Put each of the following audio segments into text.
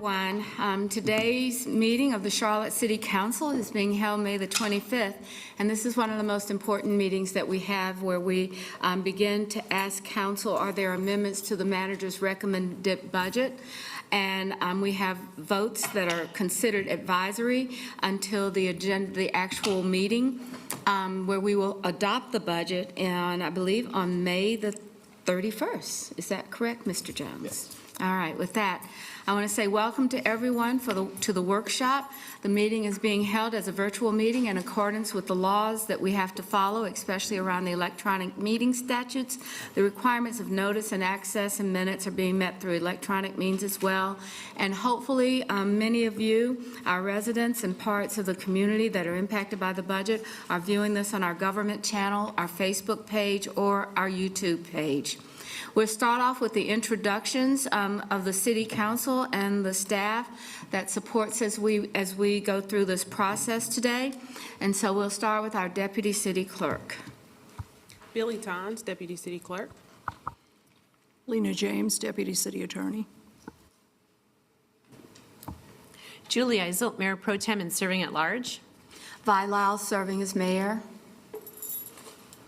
Today's meeting of the Charlotte City Council is being held May the 25th, and this is one of the most important meetings that we have, where we begin to ask council, are there amendments to the manager's recommended budget? And we have votes that are considered advisory until the actual meeting, where we will adopt the budget, and I believe on May the 31st. Is that correct, Mr. Jones? Yes. All right, with that, I want to say welcome to everyone to the workshop. The meeting is being held as a virtual meeting in accordance with the laws that we have to follow, especially around the electronic meeting statutes. The requirements of notice and access and minutes are being met through electronic means as well. And hopefully many of you, our residents and parts of the community that are impacted by the budget, are viewing this on our government channel, our Facebook page, or our YouTube page. We'll start off with the introductions of the City Council and the staff that supports as we go through this process today. And so we'll start with our Deputy City Clerk. Billy Tons, Deputy City Clerk. Lena James, Deputy City Attorney. Julie Eiselt, Mayor Pro Tem and serving at large. Vi Lyle, serving as Mayor.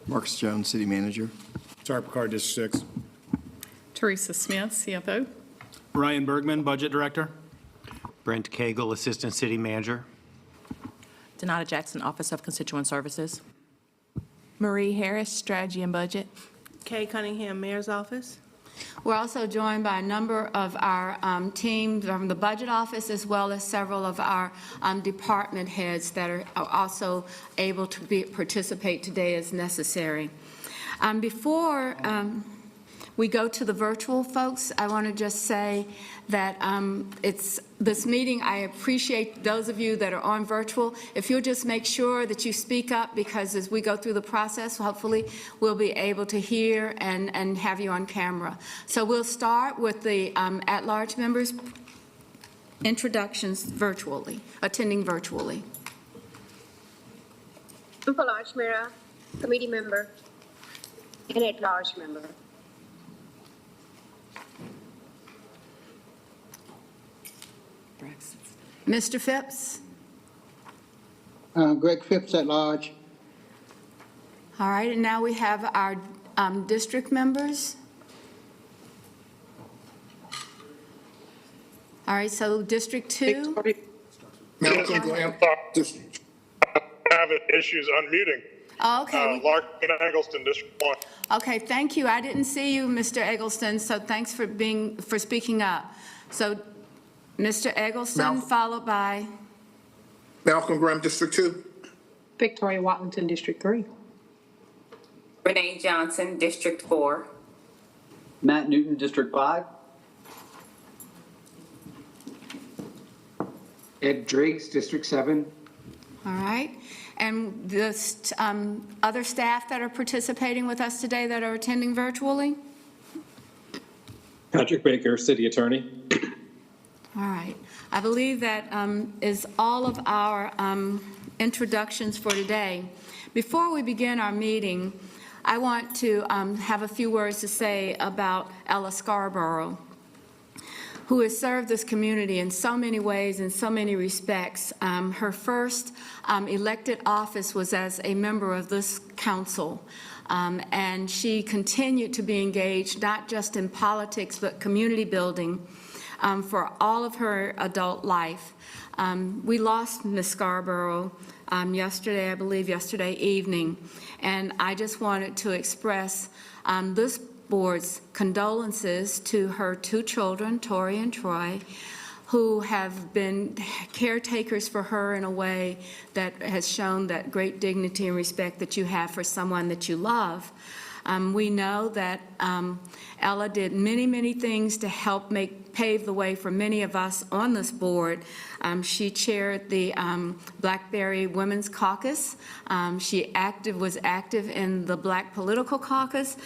Marcus Jones, City Manager. Tara Picard, District 6. Teresa Smith, CFO. Ryan Bergman, Budget Director. Brent Cagle, Assistant City Manager. Donata Jackson, Office of Constituent Services. Marie Harris, Strategy and Budget. Kay Cunningham, Mayor's Office. We're also joined by a number of our teams from the Budget Office, as well as several of our department heads that are also able to participate today as necessary. Before we go to the virtual folks, I want to just say that it's this meeting. I appreciate those of you that are on virtual. If you'll just make sure that you speak up, because as we go through the process, hopefully we'll be able to hear and have you on camera. So we'll start with the at-large members' introductions virtually, attending virtually. I'm a large member, committee member, and at-large member. Mr. Phipps? Greg Phipps at large. All right, and now we have our district members. All right, so District 2. Malcolm Graham, District. Having issues unmuting. Oh, okay. Larkin Eggleston, District 1. Okay, thank you. I didn't see you, Mr. Eggleston, so thanks for speaking up. So, Mr. Eggleston, followed by Malcolm Graham, District 2. Victoria Watlington, District 3. Renee Johnson, District 4. Matt Newton, District 5. Ed Drakes, District 7. All right. And the other staff that are participating with us today that are attending virtually? Patrick Baker, City Attorney. All right. I believe that is all of our introductions for today. Before we begin our meeting, I want to have a few words to say about Ella Scarborough, who has served this community in so many ways, in so many respects. Her first elected office was as a member of this council, and she continued to be engaged not just in politics but community building for all of her adult life. We lost Ms. Scarborough yesterday, I believe yesterday evening, and I just wanted to express this board's condolences to her two children, Tori and Troy, who have been caretakers for her in a way that has shown that great dignity and respect that you have for someone that you love. We know that Ella did many, many things to help pave the way for many of us on this board. She chaired the Blackberry Women's Caucus. She was active in the Black Political Caucus.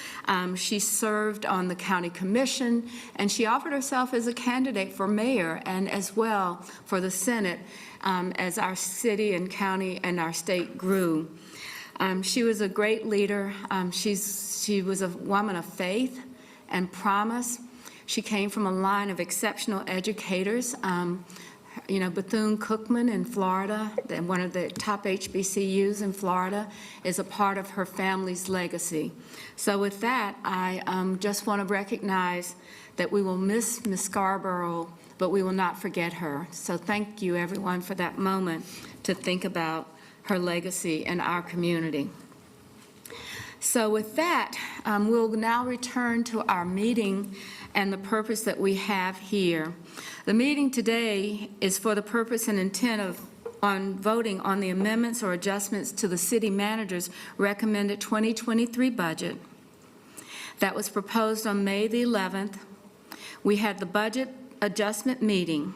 She served on the County Commission, and she offered herself as a candidate for mayor and as well for the Senate as our city and county and our state grew. She was a great leader. She was a woman of faith and promise. She came from a line of exceptional educators. Bethune-Cookman in Florida, one of the top HBCUs in Florida, is a part of her family's legacy. So with that, I just want to recognize that we will miss Ms. Scarborough, but we will not forget her. So thank you, everyone, for that moment to think about her legacy in our community. So with that, we'll now return to our meeting and the purpose that we have here. The meeting today is for the purpose and intent on voting on the amendments or adjustments to the city manager's recommended 2023 budget that was proposed on May the 11th. We had the budget adjustment meeting,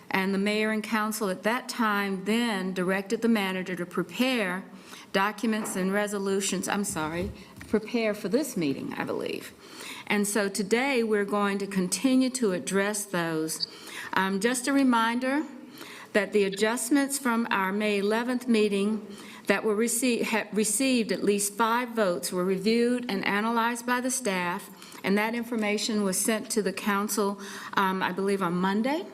and the mayor and council at that time then directed the manager to prepare documents and resolutions, prepare for this meeting, I believe. And so today we're going to continue to address those. Just a reminder that the adjustments from our May 11th meeting that were received at least 5 votes were reviewed and analyzed by the staff, and that information was sent to the council, I believe on Monday,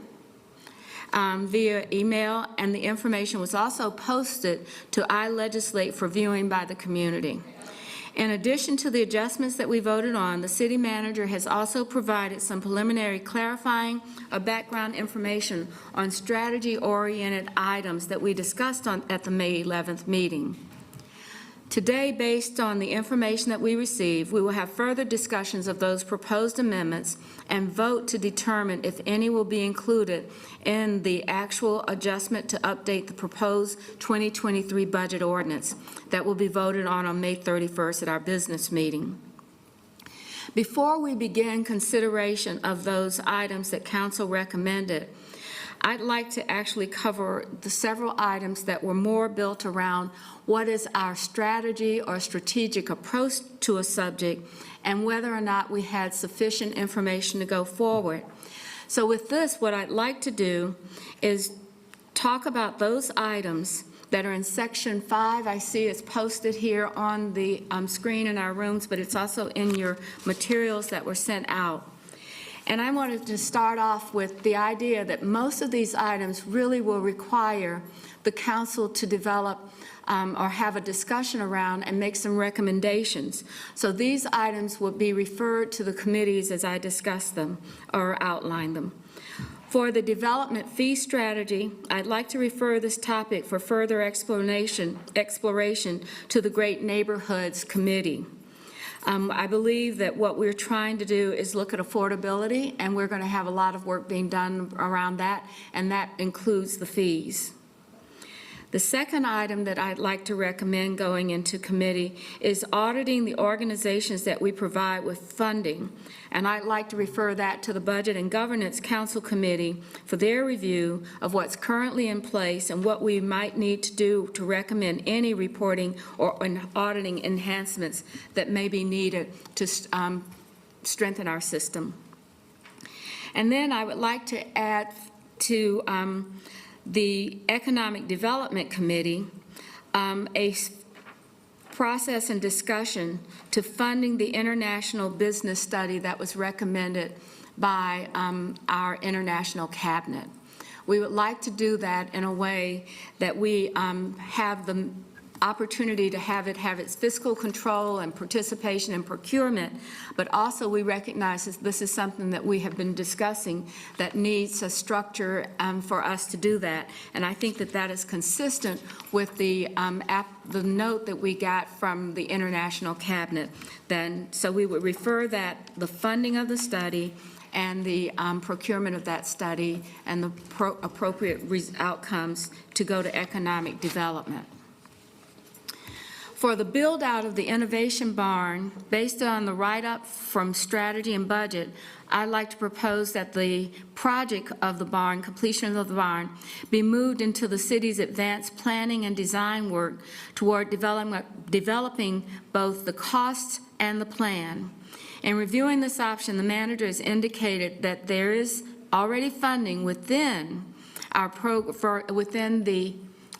via email, and the information was also posted to iLegislate for viewing by the community. In addition to the adjustments that we voted on, the city manager has also provided some preliminary clarifying or background information on strategy-oriented items that we discussed at the May 11th meeting. Today, based on the information that we received, we will have further discussions of those proposed amendments and vote to determine if any will be included in the actual adjustment to update the proposed 2023 budget ordinance that will be voted on May 31st at our business meeting. Before we begin consideration of those items that council recommended, I'd like to actually cover the several items that were more built around what is our strategy or strategic approach to a subject and whether or not we had sufficient information to go forward. So with this, what I'd like to do is talk about those items that are in Section 5. I see it's posted here on the screen in our rooms, but it's also in your materials that were sent out. And I wanted to start off with the idea that most of these items really will require the council to develop or have a discussion around and make some recommendations. So these items will be referred to the committees as I discuss them or outline them. For the development fee strategy, I'd like to refer this topic for further exploration to the Great Neighborhoods Committee. I believe that what we're trying to do is look at affordability, and we're going to have a lot of work being done around that, and that includes the fees. The second item that I'd like to recommend going into committee is auditing the organizations that we provide with funding, and I'd like to refer that to the Budget and Governance Council Committee for their review of what's currently in place and what we might need to do to recommend any reporting or auditing enhancements that may be needed to strengthen our system. And then I would like to add to the Economic Development Committee a process and discussion to funding the international business study that was recommended by our international cabinet. We would like to do that in a way that we have the opportunity to have it have its fiscal control and participation in procurement, but also we recognize that this is something that we have been discussing that needs a structure for us to do that. And I think that that is consistent with the note that we got from the International Cabinet. So we would refer that, the funding of the study and the procurement of that study and the appropriate outcomes to go to economic development. For the build-out of the innovation barn, based on the write-up from strategy and budget, I'd like to propose that the project of the barn, completion of the barn, be moved into the city's advanced planning and design work toward developing both the costs and the plan. In reviewing this option, the manager has indicated that there is already funding within our within the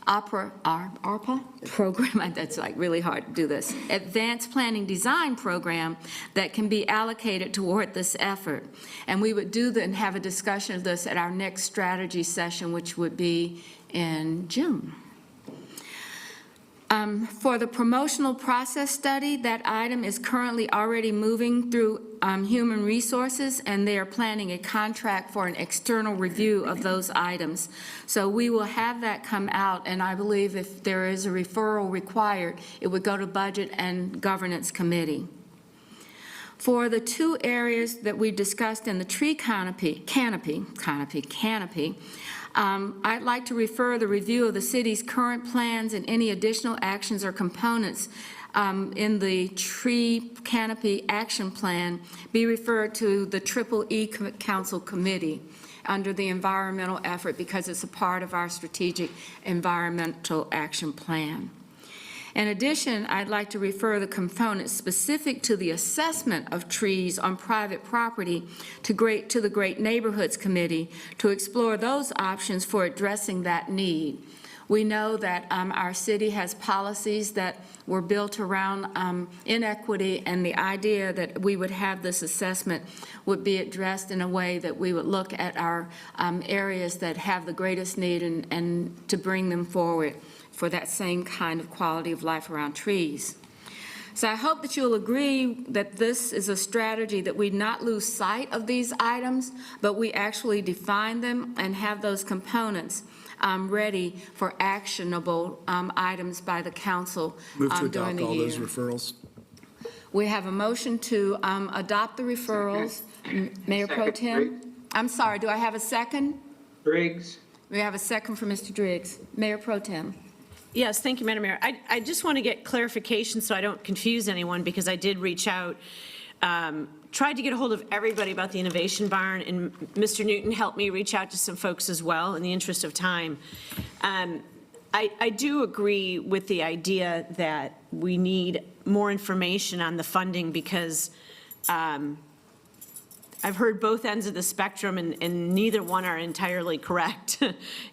ARPA program, that's like really hard to do this, Advanced Planning Design Program that can be allocated toward this effort. And we would do that and have a discussion of this at our next strategy session, which would be in June. For the promotional process study, that item is currently already moving through Human Resources, and they are planning a contract for an external review of those items. So we will have that come out, and I believe if there is a referral required, it would go to Budget and Governance Committee. For the two areas that we discussed in the tree canopy, I'd like to refer the review of the city's current plans and any additional actions or components in the tree canopy action plan be referred to the EEE Council Committee under the environmental effort, because it's a part of our strategic environmental action plan. In addition, I'd like to refer the components specific to the assessment of trees on private property to the Great Neighborhoods Committee to explore those options for addressing that need. We know that our city has policies that were built around inequity, and the idea that we would have this assessment would be addressed in a way that we would look at our areas that have the greatest need and to bring them forward for that same kind of quality of life around trees. So I hope that you'll agree that this is a strategy that we not lose sight of these items, but we actually define them and have those components ready for actionable items by the council Move to during adopt the all year. those referrals. We have a motion to adopt the referrals. Mayor Pro Tem? I'm sorry, do I have a second? Driggs. We have a second for Mr. Driggs. Mayor Pro Tem. Yes, thank you, Madam Mayor. I just want to get clarification so I don't confuse anyone, because I did reach out, tried to get a hold of everybody about the Innovation Barn, and Mr. Newton helped me reach out to some folks as well in the interest of time. I do agree with the idea that we need more information on the funding, because I've heard both ends of the spectrum, and neither one are entirely correct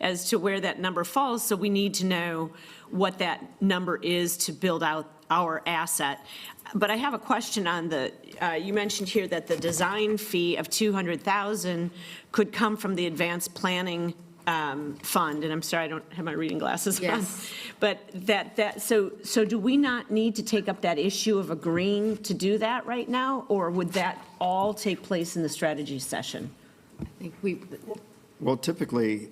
as to where that number falls, so we need to know what that number is to build out our asset. But I have a question on the, you mentioned here that the design fee of $200,000 could come from the advanced planning fund, and I'm sorry, I don't have my reading glasses on. Yes. But so do we not need to take up that issue of agreeing to do that right now, or would that all take place in the strategy session? I think we, Well, typically,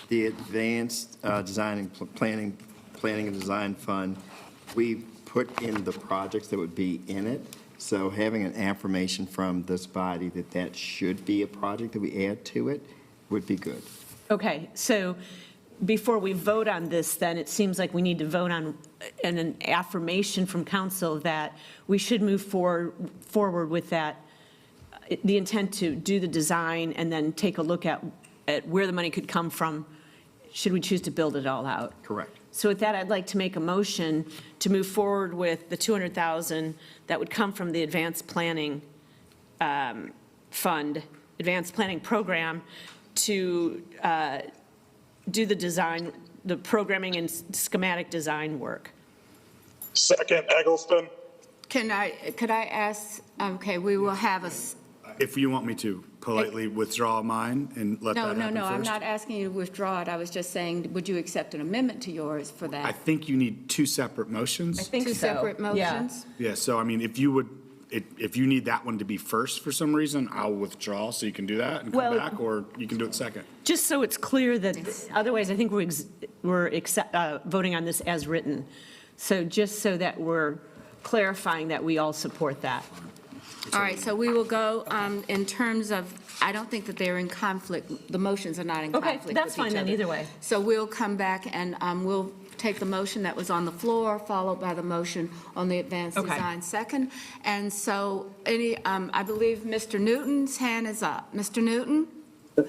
the Advanced Design and Planning and Design Fund, we put in the projects that would be in it. So having an affirmation from this body that that should be a project that we add to it would be good. Okay, so before we vote on this, then, it seems like we need to vote on an affirmation from council that we should move forward with that, the intent to do the design and then take a look at where the money could come from, should we choose to build it all out. Correct. So with that, I'd like to make a motion to move forward with the $200,000 that would come from the Advanced Planning Fund, Advanced Planning Program, to do the design, the programming and schematic design work. Second, Eggleston. could I ask, okay, we will have a, If you want me to politely withdraw mine and let that happen first. No, I'm not asking you to withdraw it. I was just saying, would you accept an amendment to yours for that? I think you need two separate motions. I think Two so. separate Yeah. motions? Yeah, so I mean, if you need that one to be first for some reason, I'll withdraw, so you can do that and come Well- back, or you can do it second. Just so it's clear that, otherwise, I think we're voting on this as written. So just so that we're clarifying that we all support that. All right, so we will go in terms of, I don't think that they're in conflict, the motions are not in Okay, conflict with that's each fine then, other. either way. So we'll come back and we'll take the motion that was on the floor, followed by the motion on the advanced Okay. design second. And so I believe Mr. Newton's hand is up. Mr. Newton?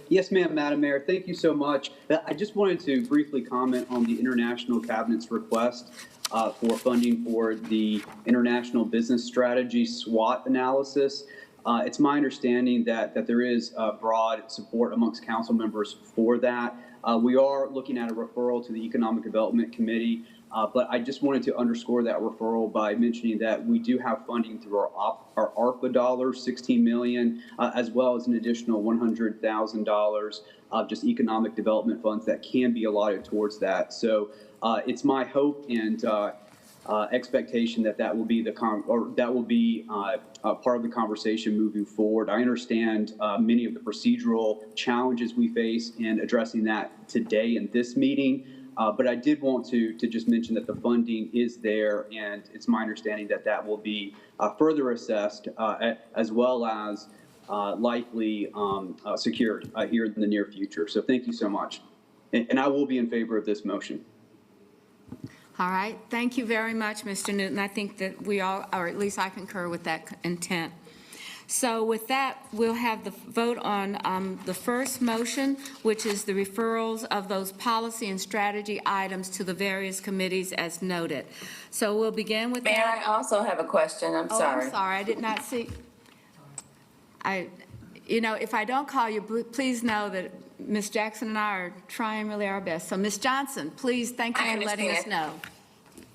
Yes, ma'am, Madam Mayor. Thank you so much. I just wanted to briefly comment on the International Cabinet's request for funding for the International Business Strategy SWOT analysis. It's my understanding that there is broad support amongst council members for that. We are looking at a referral to the Economic Development Committee, but I just wanted to underscore that referral by mentioning that we do have funding through our ARPA dollars, $16 million, as well as an additional $100,000 of just economic development funds that can be allotted towards that. So it's my hope and expectation that will be part of the conversation moving forward. I understand many of the procedural challenges we face in addressing that today in this meeting, but I did want to just mention that the funding is there, and it's my understanding that will be further assessed as well as likely secured here in the near future. So thank you so much. And I will be in favor of this motion. All right, thank you very much, Mr. Newton. I think that we all, or at least I concur with that intent. So with that, we'll have the vote on the first motion, which is the referrals of those policy and strategy items to the various committees as noted. So we'll begin with Mayor, that. I also have a question. I'm sorry. I'm sorry, I did not see. If I don't call you, please know that Ms. Jackson and I are trying really our best. So Ms. Johnson, please, thank you for letting us know.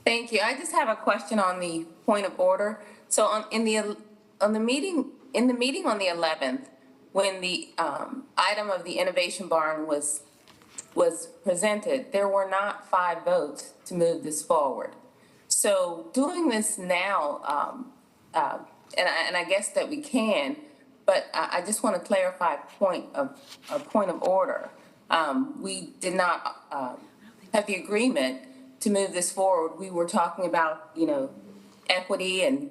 Thank you. I just have a question on the point of order. So in the meeting on the 11th, when the item of the innovation barn was presented, there were not 5 votes to move this forward. So doing this now, and I guess that we can, but I just want to clarify a point of order. We did not have the agreement to move this forward. We were talking about, equity and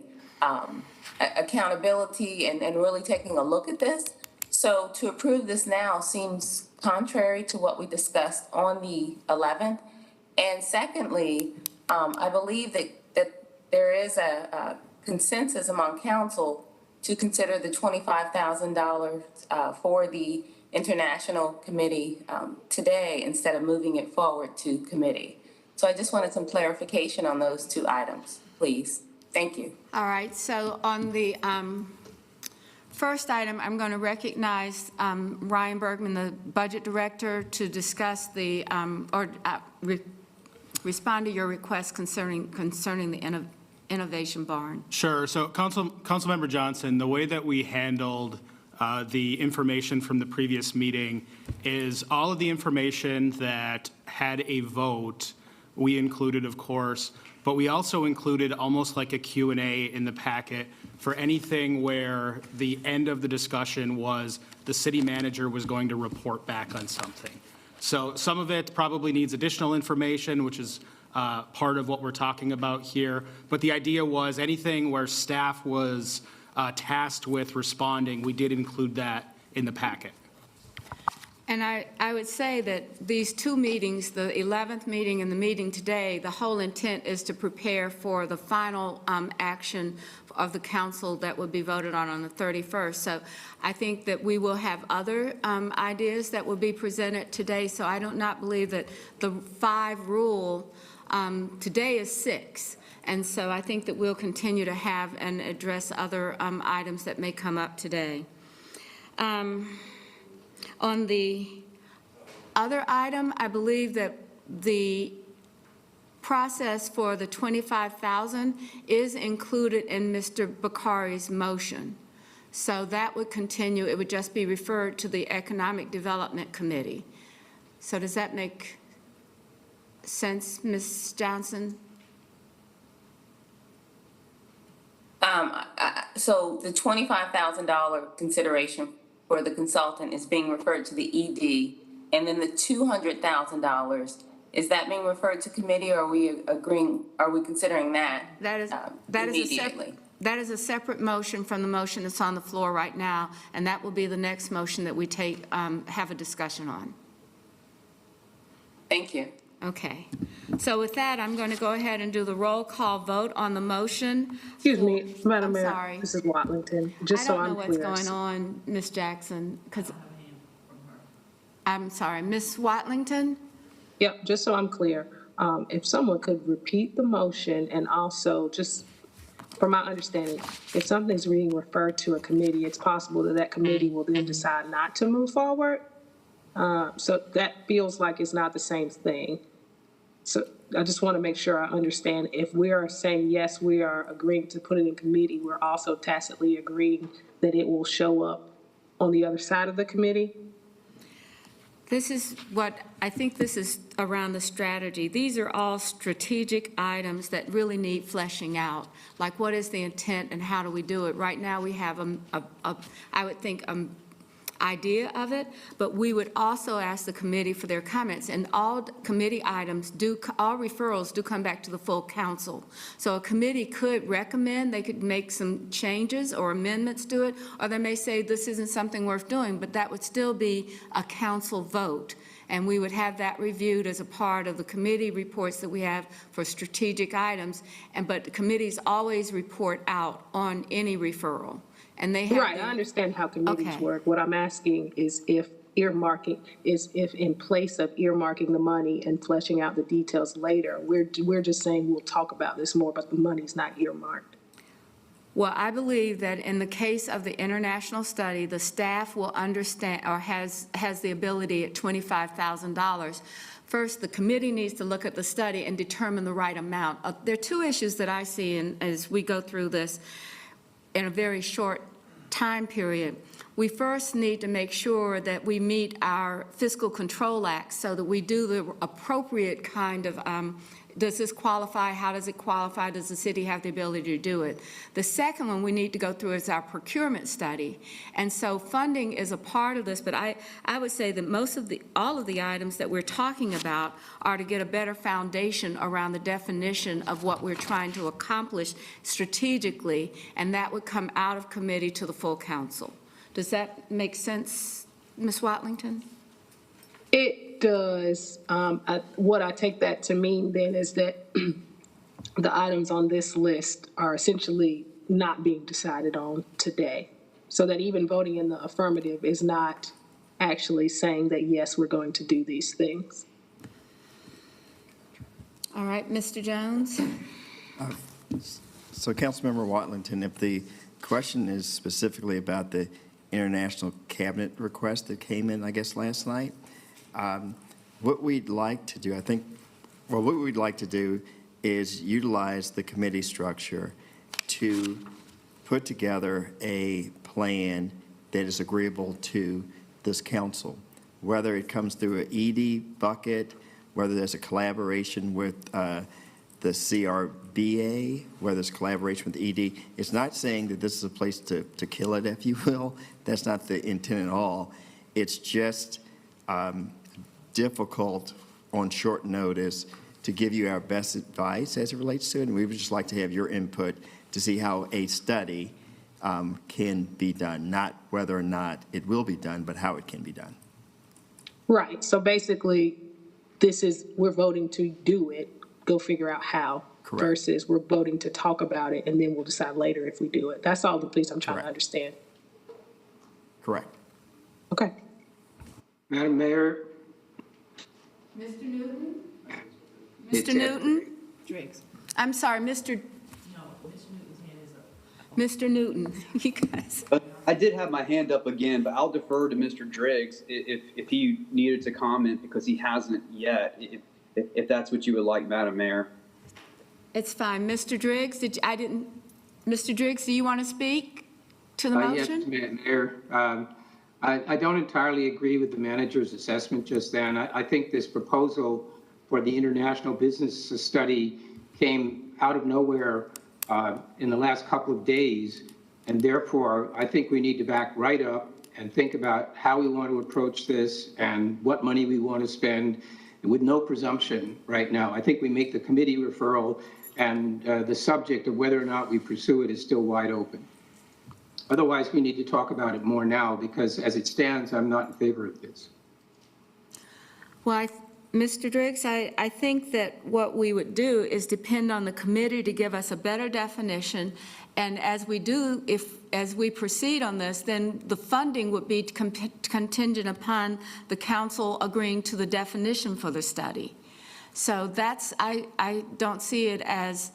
accountability and really taking a look at this. So to approve this now seems contrary to what we discussed on the 11th. And secondly, I believe that there is a consensus among council to consider the $25,000 for the international committee today instead of moving it forward to committee. So I just wanted some clarification on those 2 items, please. Thank you. All right, so on the first item, I'm going to recognize Ryan Bergman, the budget director, to discuss the, respond to your request concerning the innovation barn. Sure. So Councilmember Johnson, the way that we handled the information from the previous meeting is all of the information that had a vote we included, of course, but we also included almost like a Q&A in the packet for anything where the end of the discussion was the city manager was going to report back on something. So some of it probably needs additional information, which is part of what we're talking about here. But the idea was anything where staff was tasked with responding, we did include that in the packet. And I would say that these 2 meetings, the 11th meeting and the meeting today, the whole intent is to prepare for the final action of the council that would be voted on the 31st. So I think that we will have other ideas that will be presented today. So I do not believe that the 5 rule today is 6. And so I think that we'll continue to have and address other items that may come up today. On the other item, I believe that the process for the $25,000 is included in Mr. Bakari's motion. So that would continue. It would just be referred to the Economic Development Committee. So does that make sense, Ms. Johnson? So the $25,000 consideration for the consultant is being referred to the ED, and then the $200,000, is that being referred to committee, or are we considering that immediately? That is a separate motion from the motion that's on the floor right now, and that will be the next motion that we have a discussion on. Thank you. Okay. So with that, I'm going to go ahead and do the roll call vote on the motion. Excuse me, Madam Mayor. Sorry. This is Watlington. Just so I'm clear. I don't know what's going on, Ms. Jackson, because I'm sorry, Ms. Watlington? Yep, just so I'm clear, if someone could repeat the motion and also just from my understanding, if something's being referred to a committee, it's possible that that committee will then decide not to move forward. So that feels like it's not the same thing. So I just want to make sure I understand, if we are saying, yes, we are agreeing to put it in committee, we're also tacitly agreeing that it will show up on the other side of the committee? This is what, I think this is around the strategy. These are all strategic items that really need fleshing out. Like, what is the intent and how do we do it? Right now, we have I would think, idea of it, but we would also ask the committee for their comments. And all committee items all referrals do come back to the full council. So a committee could recommend, they could make some changes or amendments to it, or they may say this isn't something worth doing, but that would still be a council vote. And we would have that reviewed as a part of the committee reports that we have for strategic items. But the committees always report out on any referral. And they have Right, I understand how committees work. What I'm asking is if in place of earmarking the money and fleshing out the details later, we're just saying we'll talk about this more, but the money's not earmarked. Well, I believe that in the case of the international study, the staff will understand, or has the ability at $25,000. First, the committee needs to look at the study and determine the right amount. There are two issues that I see as we go through this in a very short time period. We first need to make sure that we meet our Fiscal Control Act so that we do the appropriate kind of, does this qualify? How does it qualify? Does the city have the ability to do it? The second one we need to go through is our procurement study. And so funding is a part of this, but I would say that all of the items that we're talking about are to get a better foundation around the definition of what we're trying to accomplish strategically, and that would come out of committee to the full council. Does that make sense, Ms. Watlington? It does. What I take that to mean then is that the items on this list are essentially not being decided on today. So that even voting in the affirmative is not actually saying that, yes, we're going to do these things. All right, Mr. Jones? So Councilmember Watlington, if the question is specifically about the international cabinet request that came in, I guess, last night, what we'd like to do, what we'd like to do is utilize the committee structure to put together a plan that is agreeable to this council, whether it comes through an ED bucket, whether there's a collaboration with the CRBA, whether there's collaboration with ED. It's not saying that this is a place to kill it, if you will. That's not the intent at all. It's just difficult on short notice to give you our best advice as it relates to it, and we would just like to have your input to see how a study can be done, not whether or not it will be done, but how it can be done. Right. So basically, we're voting to do it, go figure out how. Correct. Versus we're voting to talk about it, and then we'll decide later if we do it. That's all the piece I'm trying to understand. Correct. Okay. Madam Mayor. Mr. Newton? Mr. Newton? Driggs. I'm sorry, Mr. No, Mr. Newton's hand is up. Mr. Newton, you guys. I did have my hand up again, but I'll defer to Mr. Driggs if he needed to comment, because he hasn't yet, if that's what you would like, Madam Mayor. It's fine. Mr. Driggs, Mr. Driggs, do you want to speak to the motion? Yes, Madam Mayor. I don't entirely agree with the manager's assessment just then. I think this proposal for the international business study came out of nowhere in the last couple of days, and therefore I think we need to back right up and think about how we want to approach this and what money we want to spend, with no presumption right now. I think we make the committee referral, and the subject of whether or not we pursue it is still wide open. Otherwise, we need to talk about it more now, because as it stands, I'm not in favor of this. Well, Mr. Driggs, I think that what we would do is depend on the committee to give us a better definition. And as we proceed on this, then the funding would be contingent upon the council agreeing to the definition for the study. So I don't see it as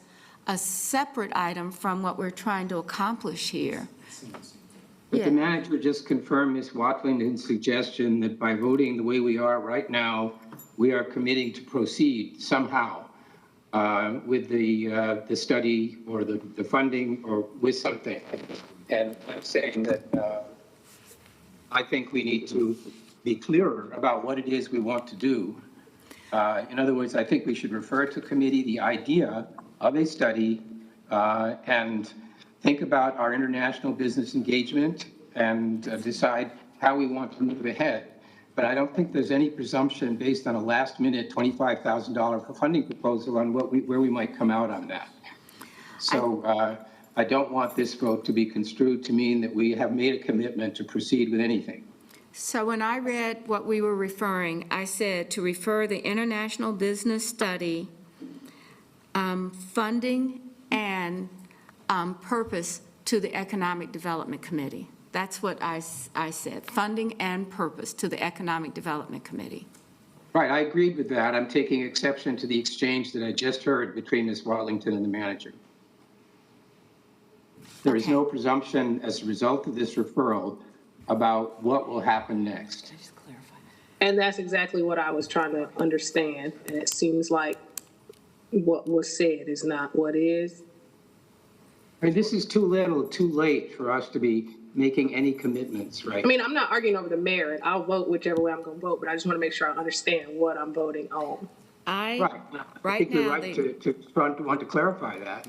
a separate item from what we're trying to accomplish here. But Yeah. the manager just confirmed Ms. Watlington's suggestion that by voting the way we are right now, we are committing to proceed somehow with the study or the funding or with something. And I'm saying that I think we need to be clearer about what it is we want to do. In other words, I think we should refer to committee the idea of a study and think about our international business engagement and decide how we want to move ahead. But I don't think there's any presumption based on a last-minute $25,000 funding proposal on where we might come out on that. So I don't want this vote to be construed to mean that we have made a commitment to proceed with anything. So when I read what we were referring, I said to refer the international business study funding and purpose to the Economic Development Committee. That's what I said, funding and purpose to the Economic Development Committee. Right, I agreed with that. I'm taking exception to the exchange that I just heard between Ms. Watlington and the manager. There is no presumption as a result of this referral about what will happen next. And that's exactly what I was trying to understand. And it seems like what was said is not what is. I mean, this is too little, too late for us to be making any commitments, right? I mean, I'm not arguing over the merit. I'll vote whichever way I'm going to vote, but I just want to make sure I understand what I'm voting on. I think you're right to want to clarify that.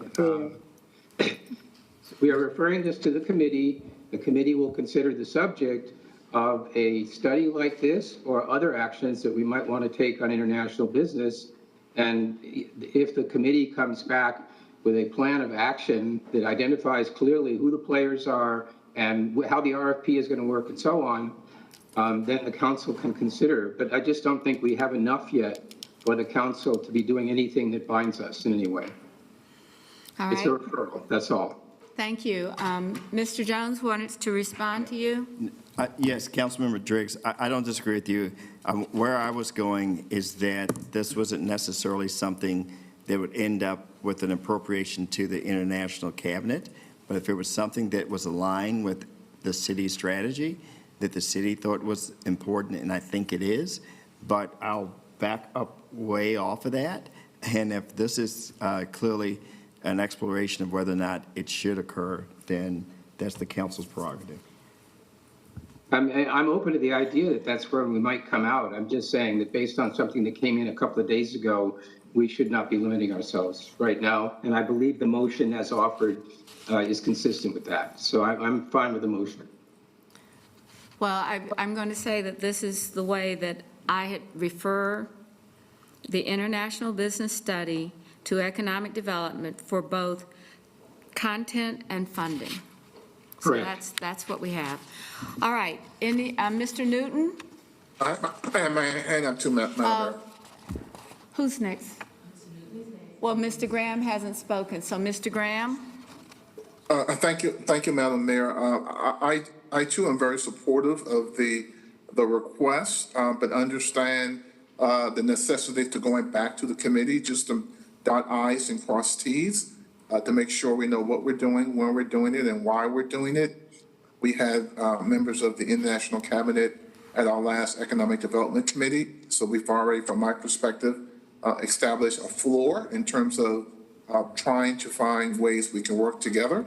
We are referring this to the committee. The committee will consider the subject of a study like this or other actions that we might want to take on international business. And if the committee comes back with a plan of action that identifies clearly who the players are and how the RFP is going to work and so on, then the council can consider. But I just don't think we have enough yet for the council to be doing anything that binds us in any way. All It's a right. referral, that's all. Thank you. Mr. Jones wanted to respond to you. Yes, Councilmember Driggs, I don't disagree with you. Where I was going is that this wasn't necessarily something that would end up with an appropriation to the international cabinet, but if it was something that was aligned with the city's strategy, that the city thought was important, and I think it is, but I'll back up way off of that. And if this is clearly an exploration of whether or not it should occur, then that's the council's prerogative. I'm open to the idea that that's where we might come out. I'm just saying that based on something that came in a couple of days ago, we should not be limiting ourselves right now. And I believe the motion as offered is consistent with that. So I'm fine with the motion. Well, I'm going to say that this is the way that I had refer the international business study to economic development for both content and funding. Correct. So that's what we have. All right, Mr. Newton? I have my hand up too, Madam Mayor. Who's next? Well, Mr. Graham hasn't spoken, so Mr. Graham? Thank you, Madam Mayor. I too am very supportive of the request, but understand the necessity to going back to the committee just to dot I's and cross T's to make sure we know what we're doing, when we're doing it, and why we're doing it. We had members of the International Cabinet at our last Economic Development Committee, so we've already, from my perspective, established a floor in terms of trying to find ways we can work together.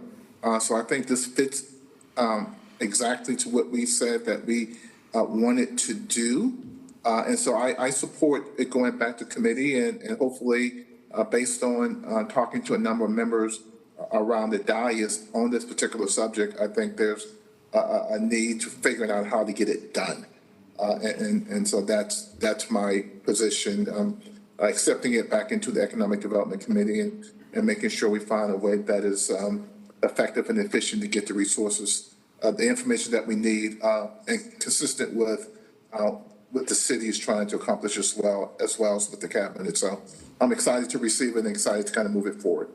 So I think this fits exactly to what we said that we wanted to do. And so I support it going back to committee and hopefully based on talking to a number of members around the dais on this particular subject, I think there's a need to figuring out how to get it done. And so that's my position, accepting it back into the Economic Development Committee and making sure we find a way that is effective and efficient to get the resources, the information that we need, and consistent with what the city is trying to accomplish as well as with the cabinet. So I'm excited to receive it and excited to kind of move it forward.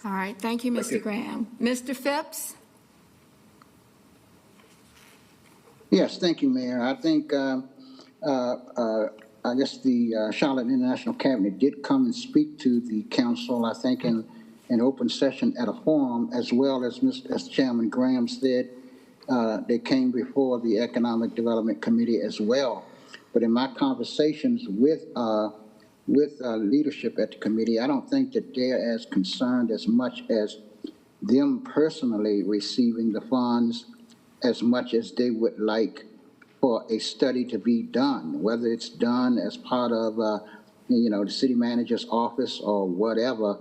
All right, thank you, Mr. Graham. Mr. Phipps? Yes, thank you, Mayor. I think, I guess the Charlotte International Cabinet did come and speak to the council, I think, in in open session at a forum, as well as as Chairman Graham said, they came before the Economic Development Committee as well. But in my conversations with leadership at the committee, I don't think that they're as concerned as much as them personally receiving the funds as much as they would like for a study to be done, whether it's done as part of, the city manager's office or whatever,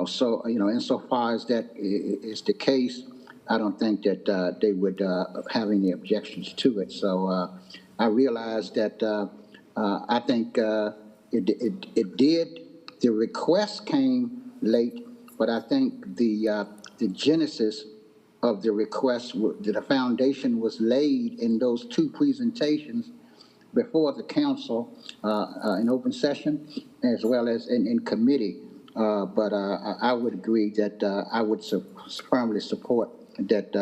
So, insofar as that is the case, I don't think that they would have any objections to it. So I realize that I think it did, the request came late, but I think the genesis of the request, the foundation was laid in those two presentations before the council in open session, as well as in committee. But I would agree that I would firmly support that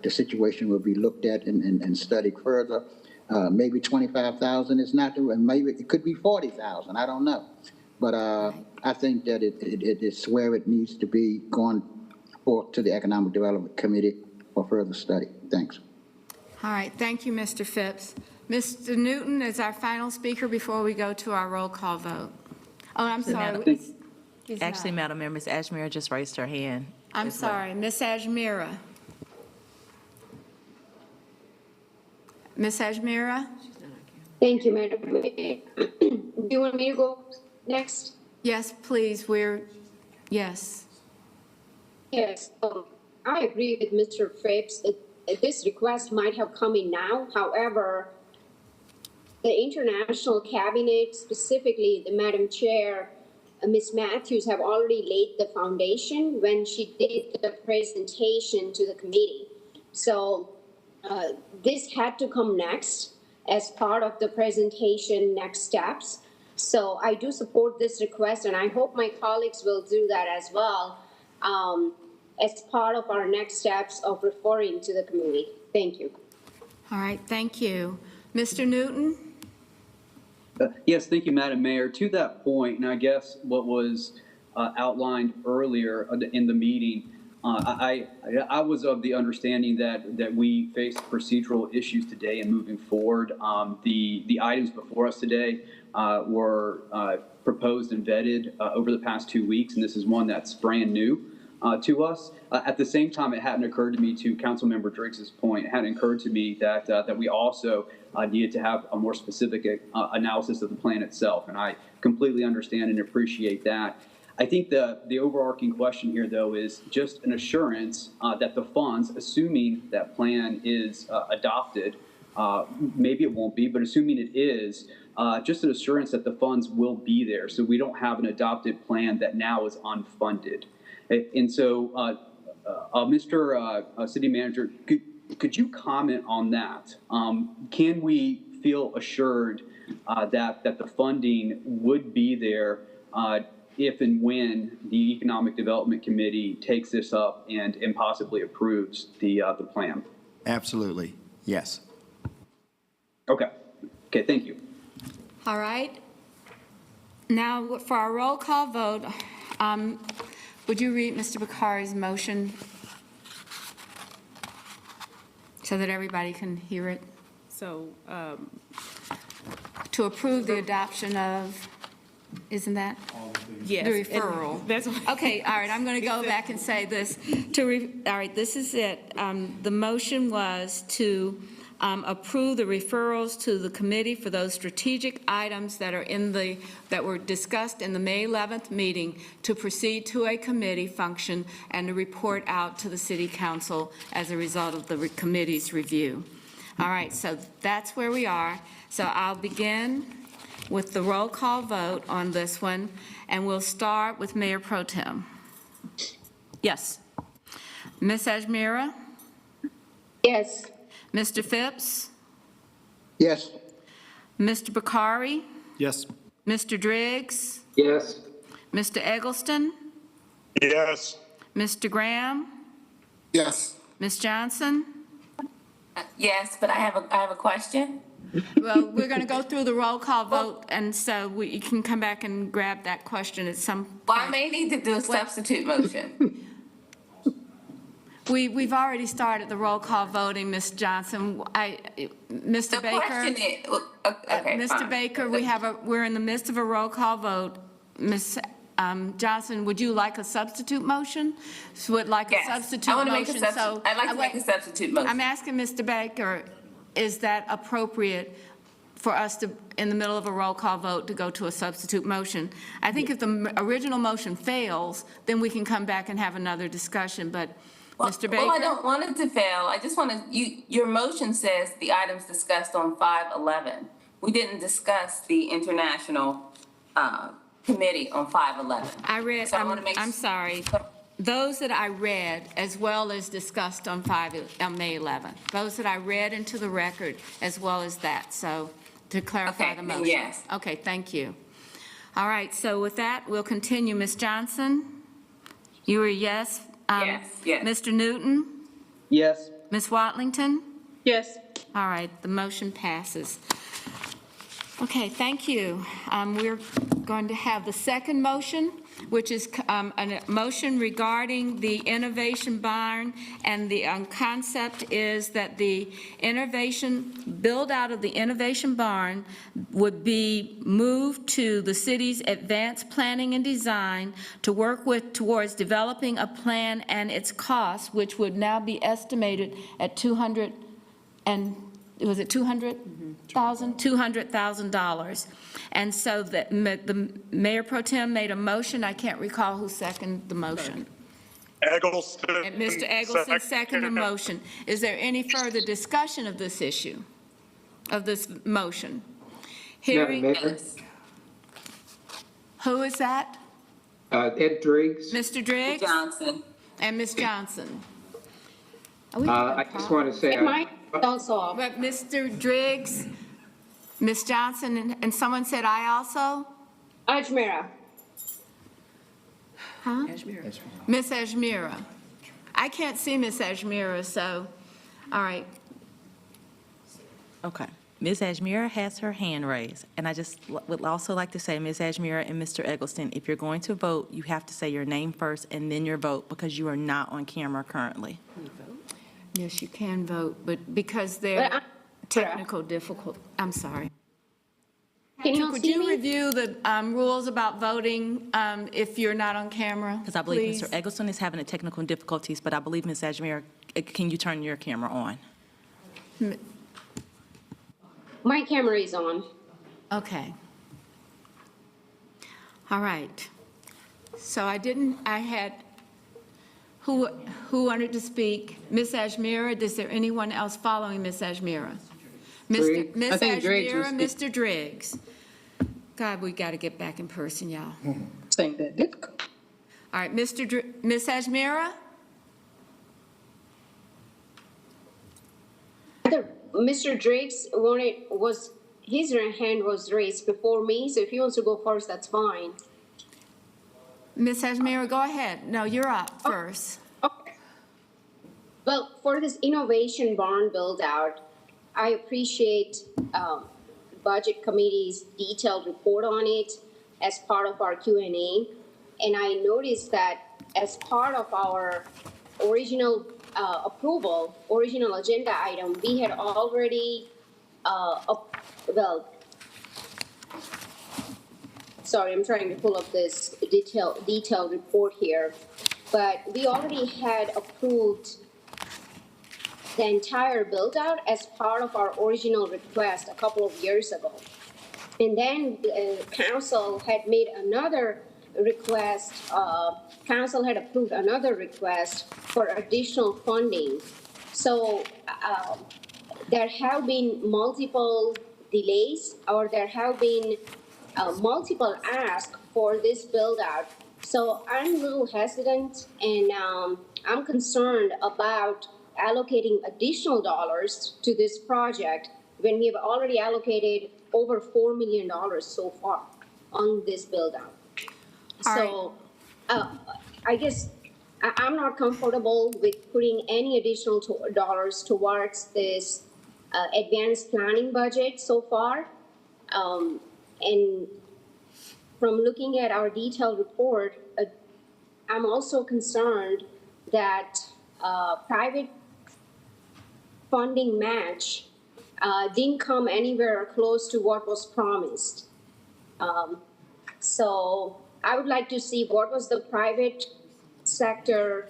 the situation will be looked at and studied further. Maybe 25,000 is not, and maybe it could be 40,000. I don't know. But I think that it's where it needs to be going forth to the Economic Development Committee for further study. Thanks. All right, thank you, Mr. Phipps. Mr. Newton is our final speaker before we go to our roll call vote. Oh, I'm sorry. He's Actually, not. Madam Mayor, Ms. Ashmere just raised her hand. I'm sorry, Ms. Ajmira. Ms. Ajmira? Thank you, Madam Mayor. Do you want me to go next? Yes, please, yes. Yes, I agree with Mr. Phipps. This request might have come in now. However, the International Cabinet, specifically the Madam Chair, Ms. Matthews, have already laid the foundation when she did the presentation to the committee. So this had to come next as part of the presentation next steps. So I do support this request, and I hope my colleagues will do that as well as part of our next steps of referring to the committee. Thank you. All right, thank you. Mr. Newton? Yes, thank you, Madam Mayor. To that point, and I guess what was outlined earlier in the meeting, I was of the understanding that we faced procedural issues today and moving forward. The items before us today were proposed and vetted over the past 2 weeks, and this is one that's brand new to us. At the same time, it hadn't occurred to me, to Councilmember Driggs's point, it hadn't occurred to me that we also needed to have a more specific analysis of the plan itself, and I completely understand and appreciate that. I think the overarching question here, though, is just an assurance that the funds, assuming that plan is adopted, maybe it won't be, but assuming it is, just an assurance that the funds will be there, so we don't have an adopted plan that now is unfunded. And so, Mr. City Manager, could you comment on that? Can we feel assured that the funding would be there if and when the Economic Development Committee takes this up and possibly approves the plan? Absolutely, yes. Okay, thank you. All right. Now, for our roll call vote, would you read Mr. Bakari's motion so that everybody can hear it? So, To approve the adoption of, isn't that? yes. The referral. That's Okay, all right, I'm going to go back and say this. All right, this is it. The motion was to approve the referrals to the committee for those strategic items that are that were discussed in the May 11th meeting, to proceed to a committee function and to report out to the city council as a result of the committee's review. All right, so that's where we are. So I'll begin with the roll call vote on this one, and we'll start with Mayor Pro Tem. Yes. Ms. Ajmira? Yes. Mr. Phipps? Yes. Mr. Bakari? Yes. Mr. Driggs? Yes. Mr. Eggleston? Yes. Mr. Graham? Yes. Ms. Johnson? Yes, but I have a question. Well, we're going to go through the roll call vote, and so you can come back and grab that question at some point. Well, I may need to do a substitute motion. We've already started the roll call voting, Ms. Johnson. Mr. The Baker. question is, okay, Mr. fine. Baker, we're in the midst of a roll call vote. Ms. Johnson, would you like a substitute motion? Would like a Yes, substitute I want to motion? make a substitute. I'd like to make a substitute motion. I'm asking Mr. Baker, is that appropriate for us to, in the middle of a roll call vote, to go to a substitute motion? I think if the original motion fails, then we can come back and have another discussion, but Mr. Baker? Well, I don't want it to fail. I just want to, your motion says the items discussed on 511. We didn't discuss the international committee on 511. I read, So I want to make. I'm sorry. Those that I read, as well as discussed on May 11th. Those that I read into the record, as well as that, so to clarify Okay, the then motion. yes. Okay, thank you. All right, so with that, we'll continue. Ms. Johnson? You are yes? Yes, yes. Mr. Newton? Yes. Ms. Watlington? Yes. All right, the motion passes. Okay, thank you. We're going to have the second motion, which is a motion regarding the innovation barn, and the concept is that the build out of the innovation barn would be moved to the city's advanced planning and design to work towards developing a plan and its cost, which would now be estimated at $200,000. $200,000. And so the Mayor Pro Tem made a motion. I can't recall who seconded the motion. Eggleston. And Mr. Eggleston seconded the motion. Is there any further discussion of this issue, of this motion? Hearing. Mayor? Who is that? Ed Driggs. Mr. Driggs? Johnson. And Ms. Johnson. I just want to say. Also. But Mr. Driggs, Ms. Johnson, and someone said aye also? Ajmera. Huh? Ms. Ajmera. I can't see Ms. Ajmera, so, all right. Okay. Ms. Ajmera has her hand raised, and I just would also like to say, Ms. Ajmera and Mr. Eggleston, if you're going to vote, you have to say your name first and then your vote, because you are not on camera currently. Yes, you can vote, but because they're technical difficult, I'm sorry. Can you Would see you me? review the rules about voting if you're not on camera? Because I believe please? Mr. Eggleston is having technical difficulties, but I believe, Ms. Ajmera, can you turn your camera on? My camera is on. Okay. All right. So I had, who wanted to speak? Ms. Ajmera, is there anyone else following Ms. Ajmera? Driggs. Ms. I think Driggs was Ajmera, Mr. Driggs. God, we got to get back in person, y'all. Saying that difficult. All right, Ms. Ajmera? Mr. Driggs his hand was raised before me, so if he wants to go first, that's fine. Ms. Ajmera, go ahead. No, you're up first. Okay. Well, for this innovation barn build out, I appreciate Budget Committee's detailed report on it as part of our Q&A. And I noticed that as part of our original original agenda item, we had already, sorry, I'm trying to pull up this detailed report here, but we already had approved the entire build out as part of our original request a couple of years ago. And then council had made another request, council had approved another request for additional funding. So there have been multiple delays, or there have been multiple asks for this build out. So I'm a little hesitant, and I'm concerned about allocating additional dollars to this project when we have already allocated over $4 million so far on this build out. So I guess I'm not comfortable with putting any additional dollars towards this advanced planning budget so far. And from looking at our detailed report, I'm also concerned that private funding match didn't come anywhere close to what was promised. So I would like to see what was the private sector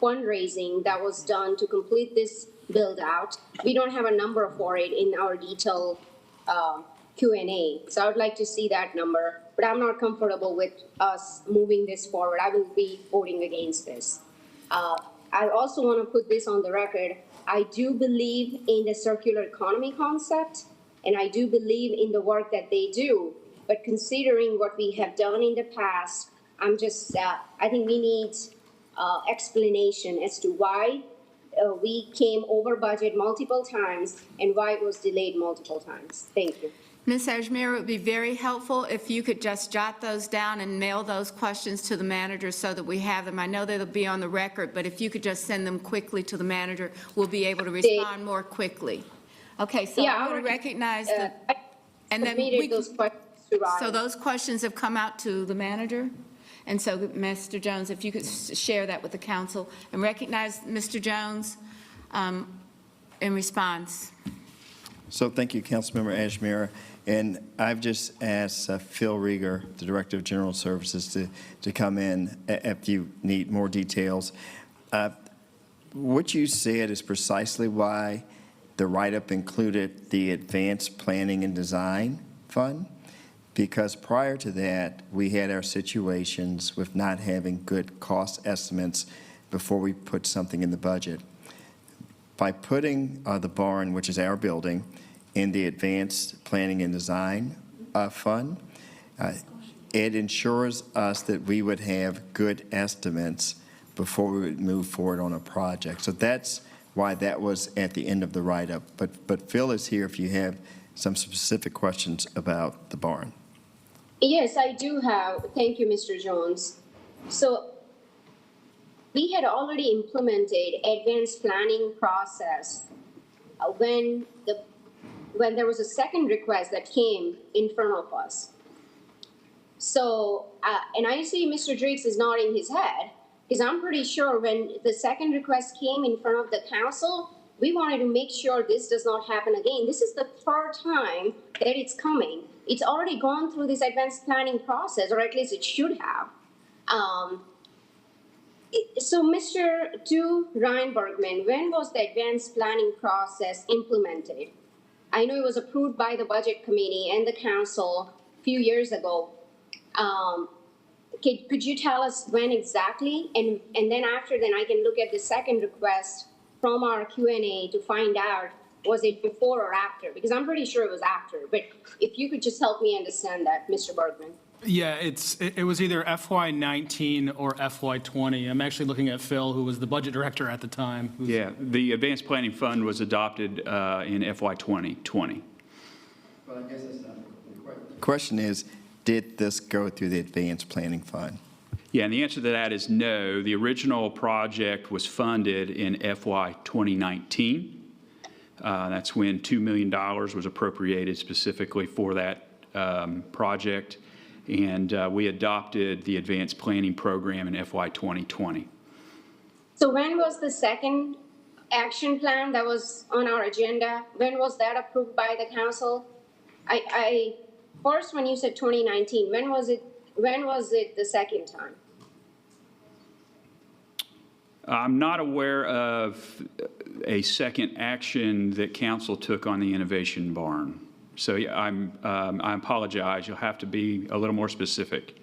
fundraising that was done to complete this build out. We don't have a number for it in our detailed Q&A. So I would like to see that number, but I'm not comfortable with us moving this forward. I will be voting against this. I also want to put this on the record. I do believe in the circular economy concept, and I do believe in the work that they do. But considering what we have done in the past, I'm just, I think we need explanation as to why we came over budget multiple times and why it was delayed multiple times. Thank you. Ms. Ajmer, it would be very helpful if you could just jot those down and mail those questions to the manager so that we have them. I know they'll be on the record, but if you could just send them quickly to the manager, we'll be able to respond more quickly. Okay, so Yeah, I'm going to recognize that. And then those questions to Ryan. So those questions have come out to the manager? And so, Mr. Jones, if you could share that with the council and recognize Mr. Jones in response. So thank you, Councilmember Ajmer. And I've just asked Phil Rieger, the Director of General Services, to come in if you need more details. What you said is precisely why the write-up included the Advanced Planning and Design Fund, because prior to that, we had our situations with not having good cost estimates before we put something in the budget. By putting the barn, which is our building, in the Advanced Planning and Design Fund, it ensures us that we would have good estimates before we would move forward on a project. So that's why that was at the end of the write-up. But Phil is here if you have some specific questions about the barn. Yes, I do have. Thank you, Mr. Jones. So we had already implemented advanced planning process when there was a second request that came in front of us. So, and I see Mr. Driggs is nodding his head, because I'm pretty sure when the second request came in front of the council, we wanted to make sure this does not happen again. This is the third time that it's coming. It's already gone through this advanced planning process, or at least it should have. So, Mr. Ryan Bergman, when was the advanced planning process implemented? I know it was approved by the Budget Committee and the Council a few years ago. Could you tell us when exactly? And then after then, I can look at the second request from our Q&A to find out, was it before or after? Because I'm pretty sure it was after. But if you could just help me understand that, Mr. Bergman. Yeah, it was either FY19 or FY20. I'm actually looking at Phil, who was the budget director at the time. Yeah, the Advanced Planning Fund was adopted in FY2020. Well, I guess that's not the question is, did this go through the Advanced Planning Fund? Yeah, and the answer to that is no. The original project was funded in FY2019. That's when $2 million was appropriated specifically for that project. And we adopted the Advanced Planning Program in FY2020. So when was the second action plan that was on our agenda? When was that approved by the council? First, when you said 2019, when was it the second time? I'm not aware of a second action that council took on the innovation barn. So I apologize. You'll have to be a little more specific.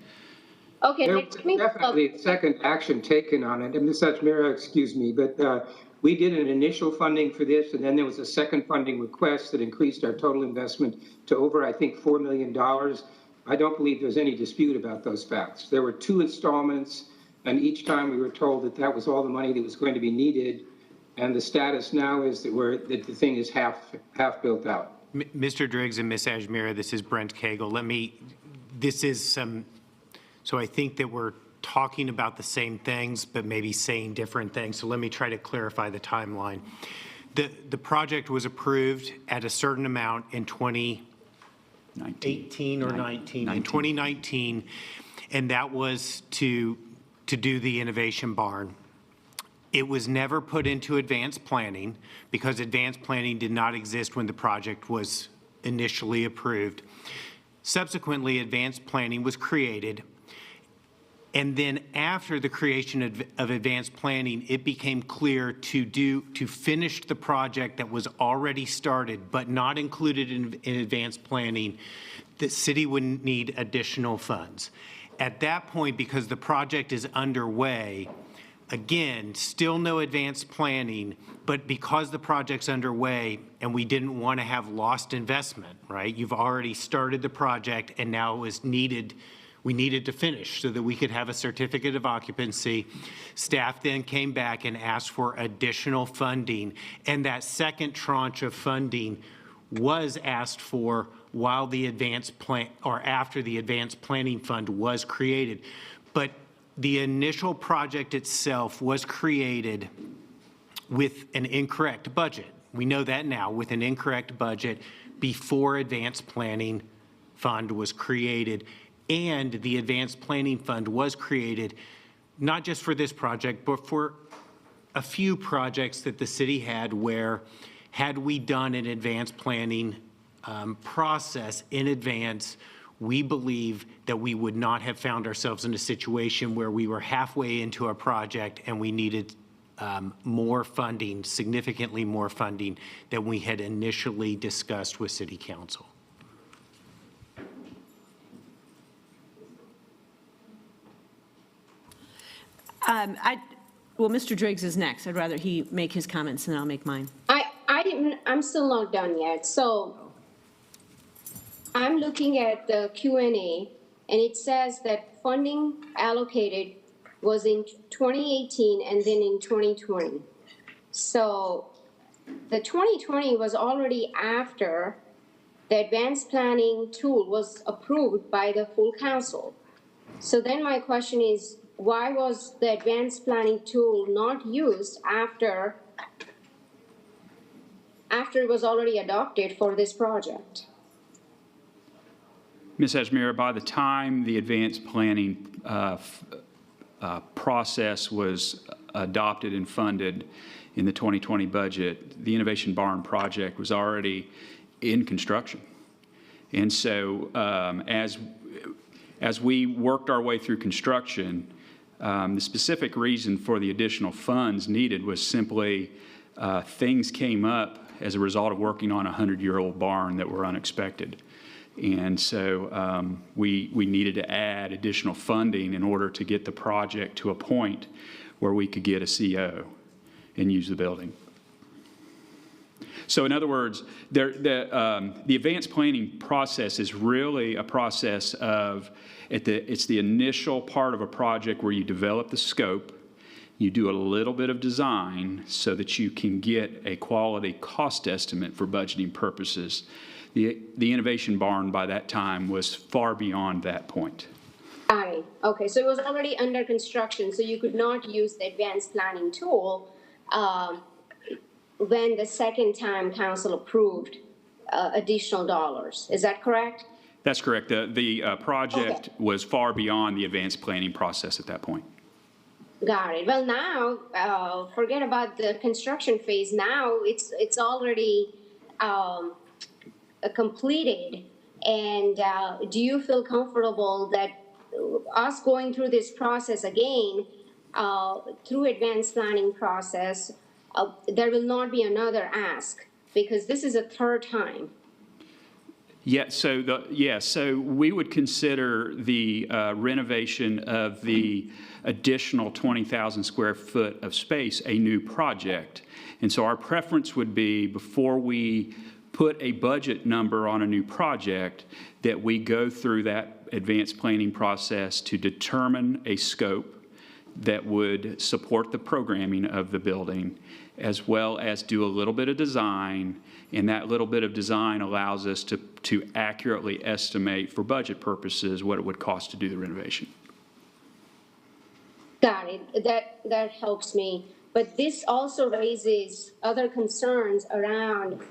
Okay. There was definitely a second action taken on it. And Ms. Ajmer, excuse me, but we did an initial funding for this, and then there was a second funding request that increased our total investment to over, I think, $4 million. I don't believe there's any dispute about those facts. There were 2 installments, and each time we were told that that was all the money that was going to be needed. And the status now is that the thing is half built out. Mr. Driggs and Ms. Ajmer, this is Brent Cagle. So I think that we're talking about the same things, but maybe saying different things. So let me try to clarify the timeline. The project was approved at a certain amount in 2018 or 19? In 2019, and that was to do the innovation barn. It was never put into advanced planning because advanced planning did not exist when the project was initially approved. Subsequently, advanced planning was created. And then after the creation of advanced planning, it became clear to finish the project that was already started but not included in advanced planning, the city would need additional funds. At that point, because the project is underway, again, still no advanced planning, but because the project's underway and we didn't want to have lost investment, right? You've already started the project and now it was needed. We needed to finish so that we could have a certificate of occupancy. Staff then came back and asked for additional funding, and that second tranche of funding was asked for while the advanced plan, or after the advanced planning fund was created. But the initial project itself was created with an incorrect budget. We know that now, with an incorrect budget before advanced planning fund was created. And the advanced planning fund was created not just for this project, but for a few projects that the city had where, had we done an advanced planning process in advance, we believe that we would not have found ourselves in a situation where we were halfway into a project and we needed more funding, significantly more funding than we had initially discussed with City Council. Well, Mr. Driggs is next. I'd rather he make his comments and then I'll make mine. I'm still not done yet. So I'm looking at the Q&A, and it says that funding allocated was in 2018 and then in 2020. So the 2020 was already after the advanced planning tool was approved by the full council. So then my question is, why was the advanced planning tool not used after it was already adopted for this project? Ms. Ajmera, by the time the advanced planning process was adopted and funded in the 2020 budget, the Innovation Barn project was already in construction. And so as we worked our way through construction, the specific reason for the additional funds needed was simply things came up as a result of working on a 100-year-old barn that were unexpected. And so we needed to add additional funding in order to get the project to a point where we could get a CO and use the building. So in other words, the advanced planning process is really a process of, it's the initial part of a project where you develop the scope, you do a little bit of design so that you can get a quality cost estimate for budgeting purposes. The Innovation Barn by that time was far beyond that point. Okay, so it was already under construction, so you could not use the advanced planning tool when the second time council approved additional dollars. Is that correct? That's correct. The project was far beyond the advanced planning process at that point. Got it. Well, now, forget about the construction phase. Now it's already completed. And do you feel comfortable that us going through this process again, through advanced planning process, there will not be another ask, because this is a third time? Yeah, so we would consider the renovation of the additional 20,000 square foot of space a new project. And so our preference would be, before we put a budget number on a new project, that we go through that advanced planning process to determine a scope that would support the programming of the building, as well as do a little bit of design. And that little bit of design allows us to accurately estimate, for budget purposes, what it would cost to do the renovation. Got it. That helps me. But this also raises other concerns around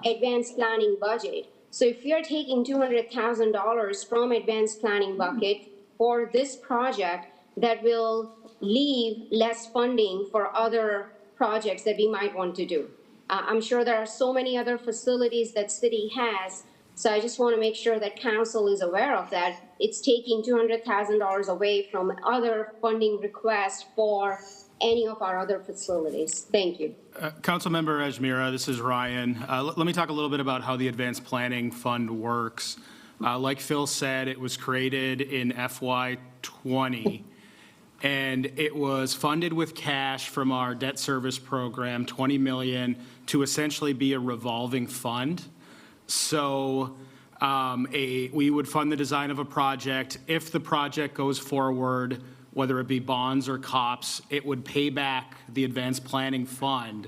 advanced planning budget. So if you're taking $200,000 from advanced planning bucket for this project, that will leave less funding for other projects that we might want to do. I'm sure there are so many other facilities that city has, so I just want to make sure that council is aware of that. It's taking $200,000 away from other funding requests for any of our other facilities. Thank you. Councilmember Ajmira, this is Ryan. Let me talk a little bit about how the Advanced Planning Fund works. Like Phil said, it was created in FY20, and it was funded with cash from our debt service program, $20 million, to essentially be a revolving fund. So we would fund the design of a project. If the project goes forward, whether it be bonds or COPS, it would pay back the Advanced Planning Fund.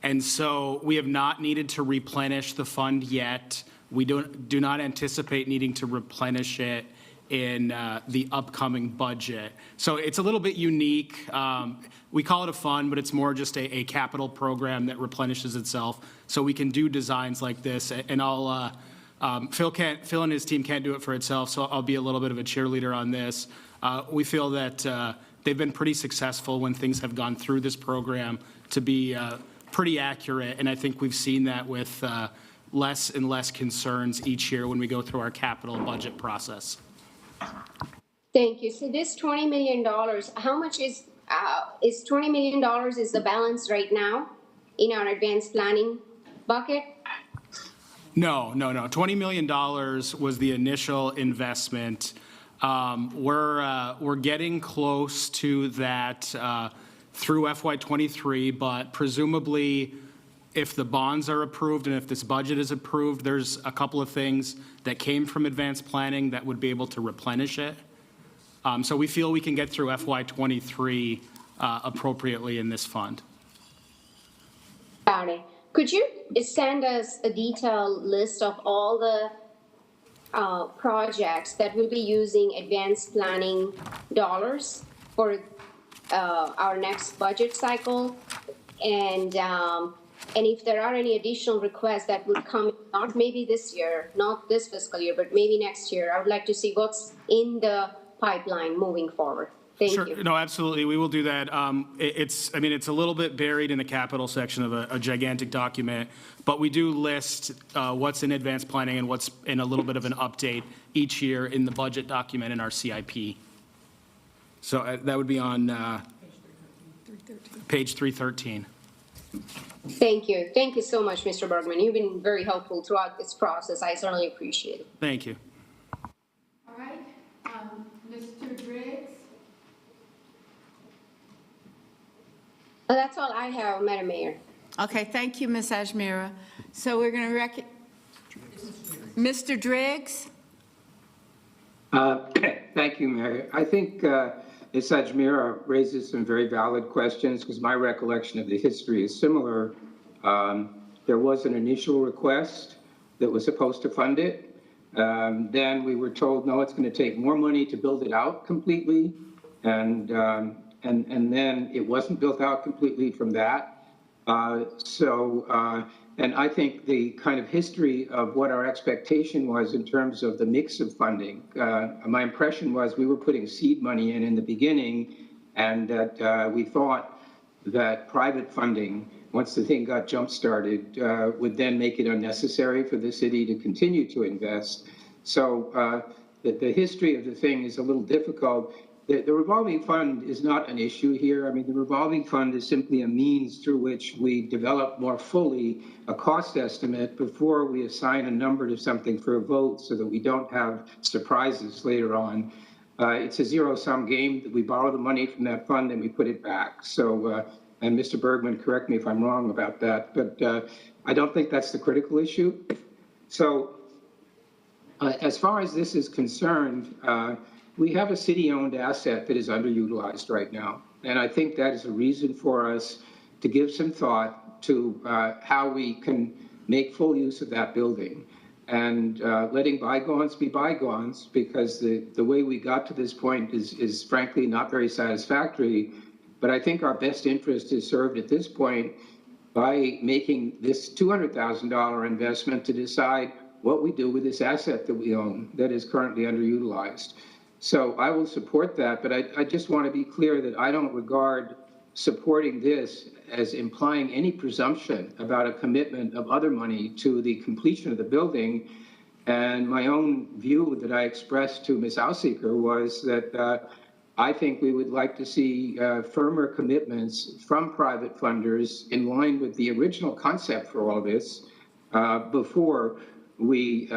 And so we have not needed to replenish the fund yet. We do not anticipate needing to replenish it in the upcoming budget. So it's a little bit unique. We call it a fund, but it's more just a capital program that replenishes itself. So we can do designs like this, and Phil and his team can't do it for itself, so I'll be a little bit of a cheerleader on this. We feel that they've been pretty successful when things have gone through this program to be pretty accurate, and I think we've seen that with less and less concerns each year when we go through our capital budget process. Thank you. So this $20 million, how much is $20 million is the balance right now in our advanced planning bucket? No. $20 million was the initial investment. We're getting close to that through FY23, but presumably if the bonds are approved and if this budget is approved, there's a couple of things that came from advanced planning that would be able to replenish it. So we feel we can get through FY23 appropriately in this fund. Got it. Could you send us a detailed list of all the projects that will be using advanced planning dollars for our next budget cycle? And if there are any additional requests that would come, not maybe this year, not this fiscal year, but maybe next year, I would like to see what's in the pipeline moving forward. Thank you. No, absolutely. We will do that. It's a little bit buried in the capital section of a gigantic document, but we do list what's in advanced planning and what's in a little bit of an update each year in the budget document in our CIP. So that would be on page 313. Thank you. Thank you so much, Mr. Bergman. You've been very helpful throughout this process. I certainly appreciate it. Thank you. All right, Mr. Driggs? That's all I have, Madam Mayor. Okay, thank you, Ms. Ajmira. So we're going to Mr. Driggs? Thank you, Mayor. I think Ms. Ajmira raises some very valid questions because my recollection of the history is similar. There was an initial request that was supposed to fund it. Then we were told, no, it's going to take more money to build it out completely. And then it wasn't built out completely from that. And I think the kind of history of what our expectation was in terms of the mix of funding, my impression was we were putting seed money in the beginning, and that we thought that private funding, once the thing got jump-started, would then make it unnecessary for the city to continue to invest. So the history of the thing is a little difficult. The revolving fund is not an issue here. I mean, the revolving fund is simply a means through which we develop more fully a cost estimate before we assign a number to something for a vote so that we don't have surprises later on. It's a zero-sum game that we borrow the money from that fund and we put it back. So, and Mr. Bergman, correct me if I'm wrong about that, but I don't think that's the critical issue. So as far as this is concerned, we have a city-owned asset that is underutilized right now. And I think that is a reason for us to give some thought to how we can make full use of that building and letting bygones be bygones, because the way we got to this point is frankly not very satisfactory. But I think our best interest is served at this point by making this $200,000 investment to decide what we do with this asset that we own that is currently underutilized. So I will support that, but I just want to be clear that I don't regard supporting this as implying any presumption about a commitment of other money to the completion of the building. And my own view that I expressed to Ms. Auseeker was that I think we would like to see firmer commitments from private funders in line with the original concept for all of this before we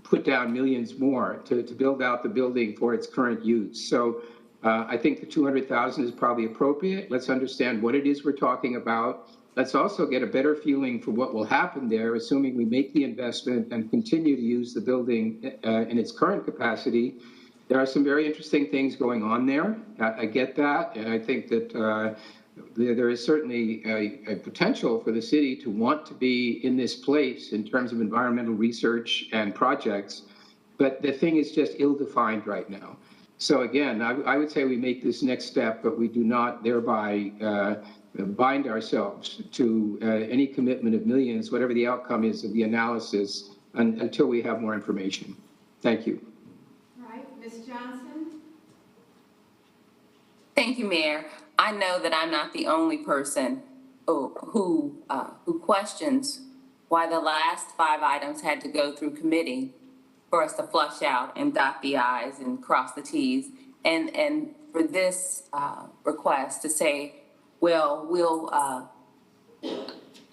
put down millions more to build out the building for its current use. So I think the 200,000 is probably appropriate. Let's understand what it is we're talking about. Let's also get a better feeling for what will happen there, assuming we make the investment and continue to use the building in its current capacity. There are some very interesting things going on there. I get that, and I think that there is certainly a potential for the city to want to be in this place in terms of environmental research and projects, but the thing is just ill-defined right now. So again, I would say we make this next step, but we do not thereby bind ourselves to any commitment of millions, whatever the outcome is of the analysis, until we have more information. Thank you. All right, Ms. Johnson? Thank you, Mayor. I know that I'm not the only person who questions why the last 5 items had to go through committee for us to flush out and dot the i's and cross the t's, and for this request to say, well, we'll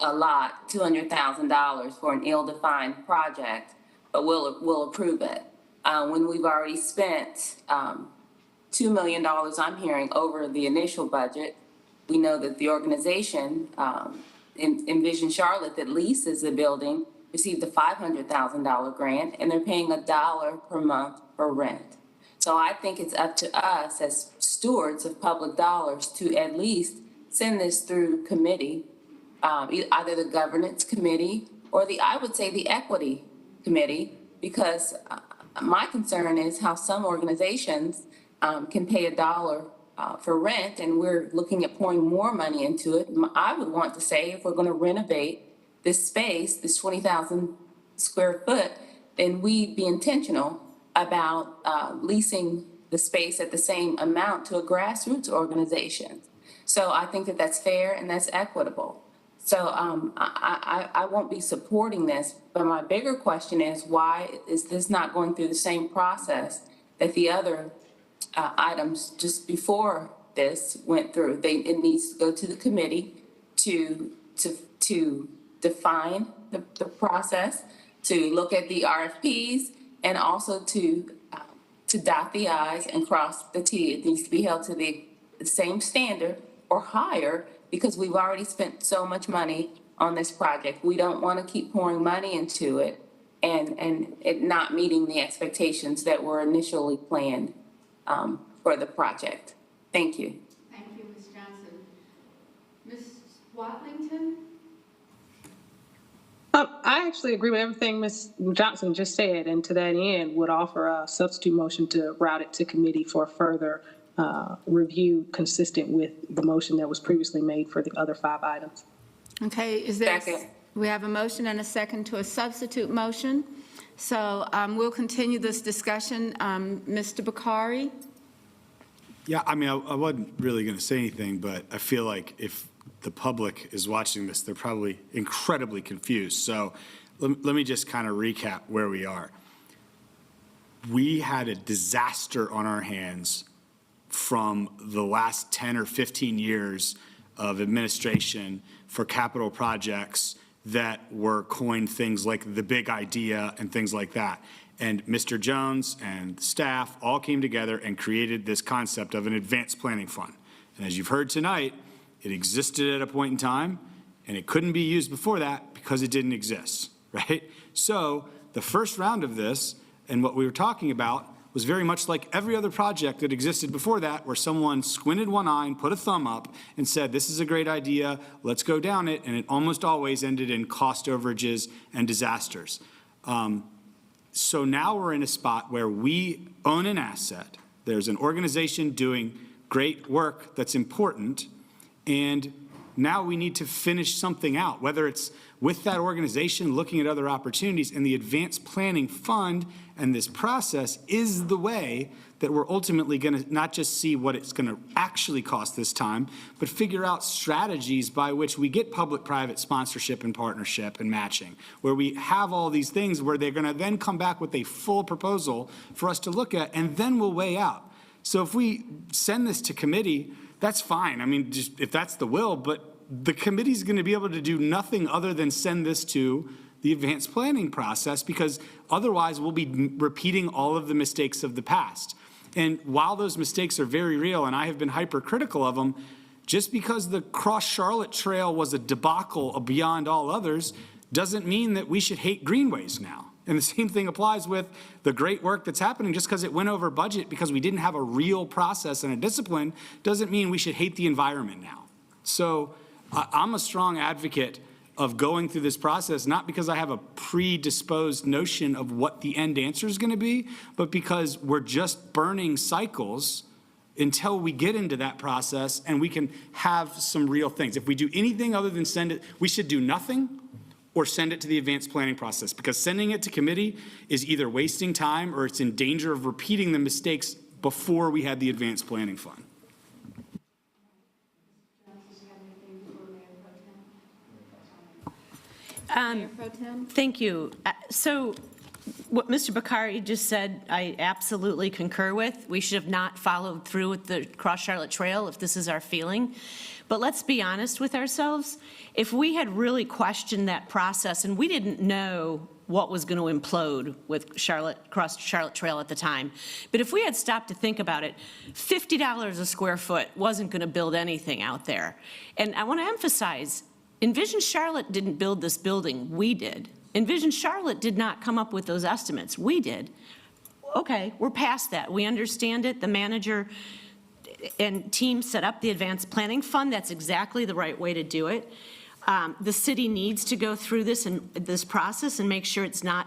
allot $200,000 for an ill-defined project, but we'll approve it when we've already spent $2 million, I'm hearing, over the initial budget. We know that the organization, Envision Charlotte, that leases the building, received a $500,000 grant, and they're paying $1 per month for rent. So I think it's up to us as stewards of public dollars to at least send this through committee, either the governance committee or I would say the equity committee, because my concern is how some organizations can pay $1 for rent, and we're looking at pouring more money into it. I would want to say, if we're going to renovate this space, this 20,000 square foot, then we be intentional about leasing the space at the same amount to a grassroots organization. So I think that that's fair and that's equitable. So I won't be supporting this, but my bigger question is, why is this not going through the same process that the other items just before this went through? It needs to go to the committee to define the process, to look at the RFPs, and also to dot the i's and cross the t. It needs to be held to the same standard or higher, because we've already spent so much money on this project. We don't want to keep pouring money into it and it not meeting the expectations that were initially planned for the project. Thank you. Thank you, Ms. Johnson. Ms. Watlington? I actually agree with everything Ms. Johnson just said, and to that end would offer a substitute motion to route it to committee for further review consistent with the motion that was previously made for the other 5 items. Okay, is there, Second. we have a motion and a second to a substitute motion. So we'll continue this discussion. Mr. Bakari? Yeah, I mean, I wasn't really going to say anything, but I feel like if the public is watching this, they're probably incredibly confused. So let me just kind of recap where we are. We had a disaster on our hands from the last 10 or 15 years of administration for capital projects that were coined things like the big idea and things like that. And Mr. Jones and staff all came together and created this concept of an advanced planning fund. And as you've heard tonight, it existed at a point in time, and it couldn't be used before that because it didn't exist, right? So the first round of this, and what we were talking about, was very much like every other project that existed before that, where someone squinted one eye and put a thumb up and said, this is a great idea, let's go down it, and it almost always ended in cost overages and disasters. So now we're in a spot where we own an asset. There's an organization doing great work that's important, and now we need to finish something out, whether it's with that organization, looking at other opportunities, and the advanced planning fund and this process is the way that we're ultimately going to not just see what it's going to actually cost this time, but figure out strategies by which we get public-private sponsorship and partnership and matching, where we have all these things where they're going to then come back with a full proposal for us to look at, and then we'll weigh out. So if we send this to committee, that's fine. I mean, just if that's the will, but the committee's going to be able to do nothing other than send this to the advanced planning process, because otherwise we'll be repeating all of the mistakes of the past. And while those mistakes are very real, and I have been hypercritical of them, just because the Cross Charlotte Trail was a debacle beyond all others doesn't mean that we should hate greenways now. And the same thing applies with the great work that's happening. Just because it went over budget because we didn't have a real process and a discipline doesn't mean we should hate the environment now. So I'm a strong advocate of going through this process, not because I have a predisposed notion of what the end answer is going to be, but because we're just burning cycles until we get into that process and we can have some real things. If we do anything other than send it, we should do nothing or send it to the advanced planning process, because sending it to committee is either wasting time or it's in danger of repeating the mistakes before we had the advanced planning fund. Thank you. So what Mr. Bakari just said, I absolutely concur with. We should have not followed through with the Cross Charlotte Trail if this is our feeling. But let's be honest with ourselves. If we had really questioned that process and we didn't know what was going to implode with Cross Charlotte Trail at the time, but if we had stopped to think about it, $50 a square foot wasn't going to build anything out there. And I want to emphasize, Envision Charlotte didn't build this building, we did. Envision Charlotte did not come up with those estimates, we did. Okay, we're past that, we understand it. The manager and team set up the advanced planning fund. That's exactly the right way to do it. The city needs to go through this process and make sure it's not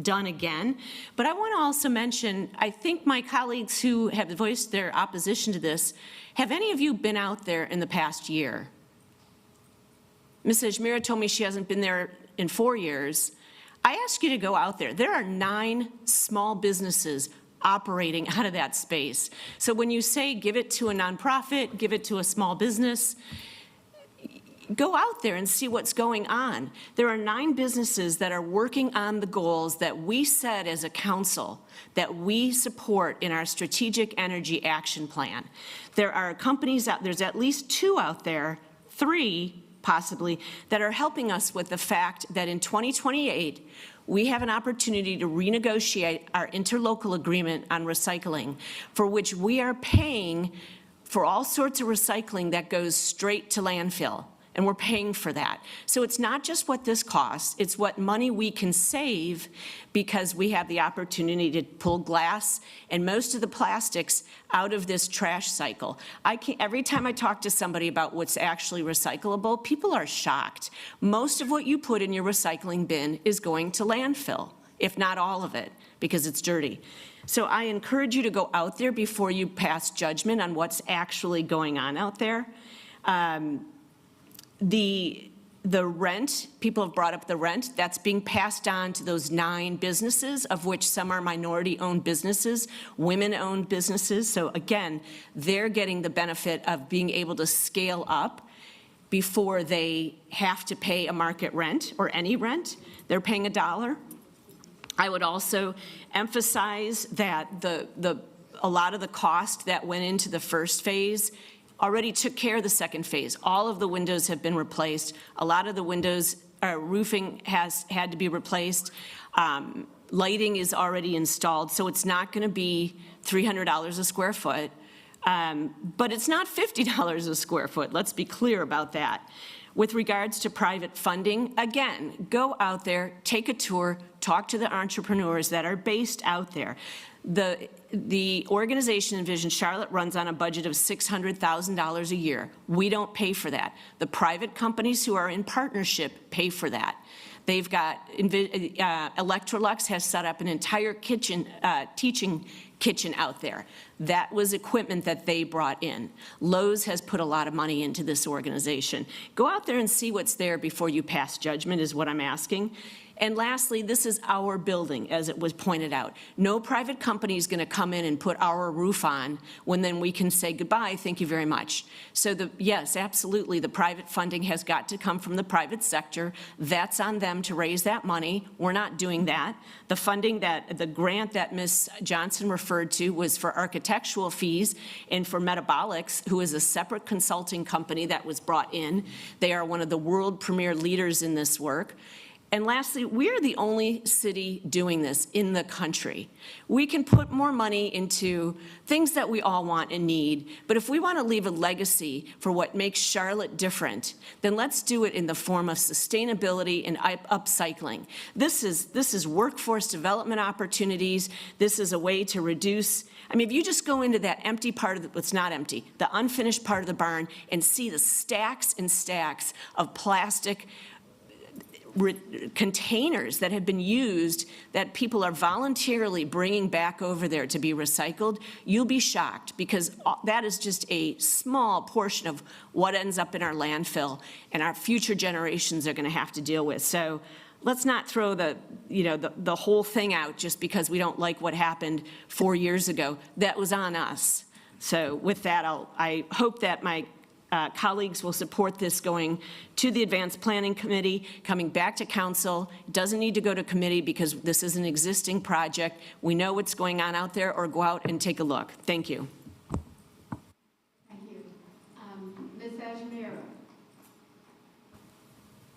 done again. But I want to also mention, I think my colleagues who have voiced their opposition to this, have any of you been out there in the past year? Ms. Ajmira told me she hasn't been there in 4 years. I ask you to go out there. There are 9 small businesses operating out of that space. So when you say give it to a nonprofit, give it to a small business, go out there and see what's going on. There are 9 businesses that are working on the goals that we said as a council that we support in our strategic energy action plan. There are companies out, there's at least 2 out there, 3 possibly, that are helping us with the fact that in 2028, we have an opportunity to renegotiate our interlocal agreement on recycling, for which we are paying for all sorts of recycling that goes straight to landfill. And we're paying for that. So it's not just what this costs, it's what money we can save because we have the opportunity to pull glass and most of the plastics out of this trash cycle. Every time I talk to somebody about what's actually recyclable, people are shocked. Most of what you put in your recycling bin is going to landfill, if not all of it, because it's dirty. So I encourage you to go out there before you pass judgment on what's actually going on out there. The rent, people have brought up the rent, that's being passed on to those 9 businesses, of which some are minority-owned businesses, women-owned businesses. So again, they're getting the benefit of being able to scale up before they have to pay a market rent or any rent. They're paying $1. I would also emphasize that a lot of the cost that went into the first phase already took care of the second phase. All of the windows have been replaced. A lot of the windows, roofing has had to be replaced. Lighting is already installed, so it's not going to be $300 a square foot, but it's not $50 a square foot. Let's be clear about that. With regards to private funding, again, go out there, take a tour, talk to the entrepreneurs that are based out there. The organization Envision Charlotte runs on a budget of $600,000 a year. We don't pay for that. The private companies who are in partnership pay for that. They've got, Electrolux has set up an entire kitchen, teaching kitchen out there. That was equipment that they brought in. Lowe's has put a lot of money into this organization. Go out there and see what's there before you pass judgment is what I'm asking. And lastly, this is our building, as it was pointed out. No private company is going to come in and put our roof on when then we can say goodbye, thank you very much. So yes, absolutely, the private funding has got to come from the private sector. That's on them to raise that money. We're not doing that. The funding the grant that Ms. Johnson referred to was for architectural fees and for Metabolics, who is a separate consulting company that was brought in. They are one of the world premier leaders in this work. And lastly, we're the only city doing this in the country. We can put more money into things that we all want and need, but if we want to leave a legacy for what makes Charlotte different, then let's do it in the form of sustainability and upcycling. This is workforce development opportunities. This is a way to reduce. I mean, if you just go into that empty part of it's not empty, the unfinished part of the barn and see the stacks and stacks of plastic containers that have been used that people are voluntarily bringing back over there to be recycled, you'll be shocked, because that is just a small portion of what ends up in our landfill and our future generations are going to have to deal with. So let's not throw the whole thing out just because we don't like what happened 4 years ago. That was on us. So with that, I hope that my colleagues will support this going to the Advanced Planning Committee, coming back to council. It doesn't need to go to committee because this is an existing project. We know what's going on out there, or go out and take a look. Thank you. Thank you. Ms. Ajmira.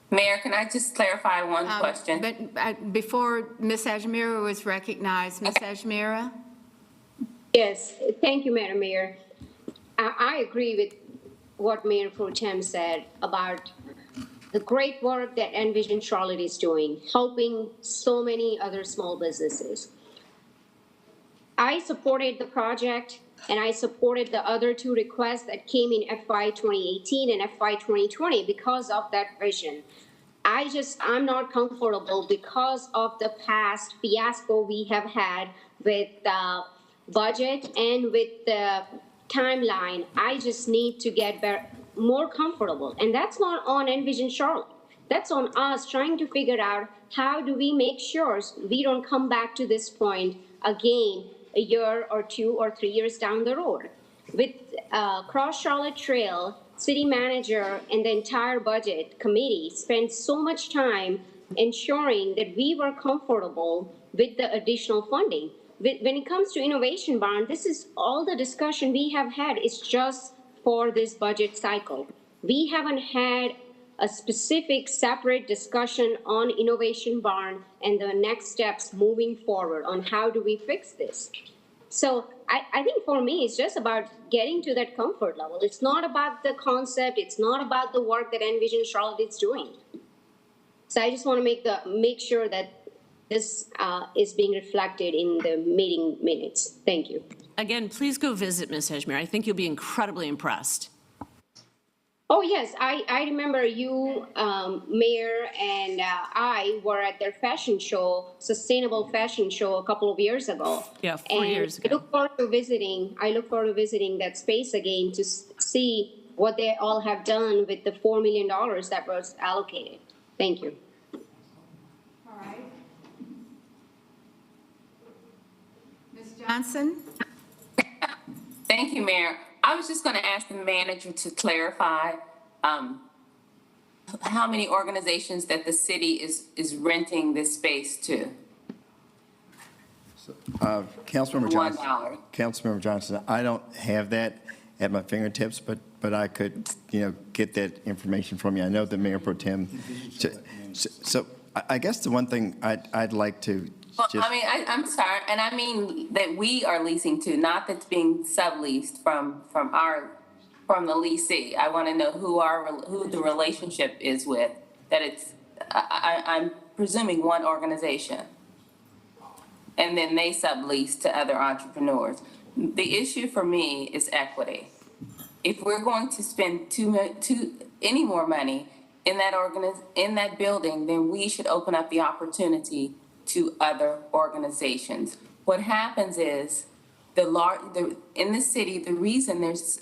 Mayor, can I just clarify one question? But before Ms. Ajmira was recognized, Ms. Ajmira? Yes, thank you, Madam Mayor. I agree with what Mayor Pro Tem said about the great work that Envision Charlotte is doing, helping so many other small businesses. I supported the project, and I supported the other two requests that came in FY 2018 and FY 2020 because of that vision. I'm not comfortable because of the past fiasco we have had with the budget and with the timeline. I just need to get more comfortable. And that's not on Envision Charlotte. That's on us trying to figure out how do we make sure we don't come back to this point again a year or 2 or 3 years down the road. With Cross Charlotte Trail, city manager and the entire budget committee spent so much time ensuring that we were comfortable with the additional funding. When it comes to Innovation Barn, this is all the discussion we have had is just for this budget cycle. We haven't had a specific separate discussion on Innovation Barn and the next steps moving forward on how do we fix this. So I think for me, it's just about getting to that comfort level. It's not about the concept. It's not about the work that Envision Charlotte is doing. So I just want to make sure that this is being reflected in the meeting minutes. Thank you. Again, please go visit Ms. Ajmira. I think you'll be incredibly impressed. Oh, yes. I remember you, Mayor, and I were at their fashion show, sustainable fashion show, a couple of years ago. Yeah, 4 years ago. I look forward to visiting that space again to see what they all have done with the $4 million that was allocated. Thank you. All right. Ms. Johnson? Thank you, Mayor. I was just going to ask the manager to clarify how many organizations that the city is renting this space to. Councilmember Johnson. $1. Councilmember Johnson, I don't have that at my fingertips, but I could, get that information from you. I know that Mayor Pro Tem. So I guess the one thing I'd like to Well, just. I mean, I'm sorry, and I mean that we are leasing to, not that's being subleased from the leasee. I want to know who the relationship is with. That it's, I'm presuming one organization, and then they sublease to other entrepreneurs. The issue for me is equity. If we're going to spend any more money in that building, then we should open up the opportunity to other organizations. What happens is in the city, the reason there's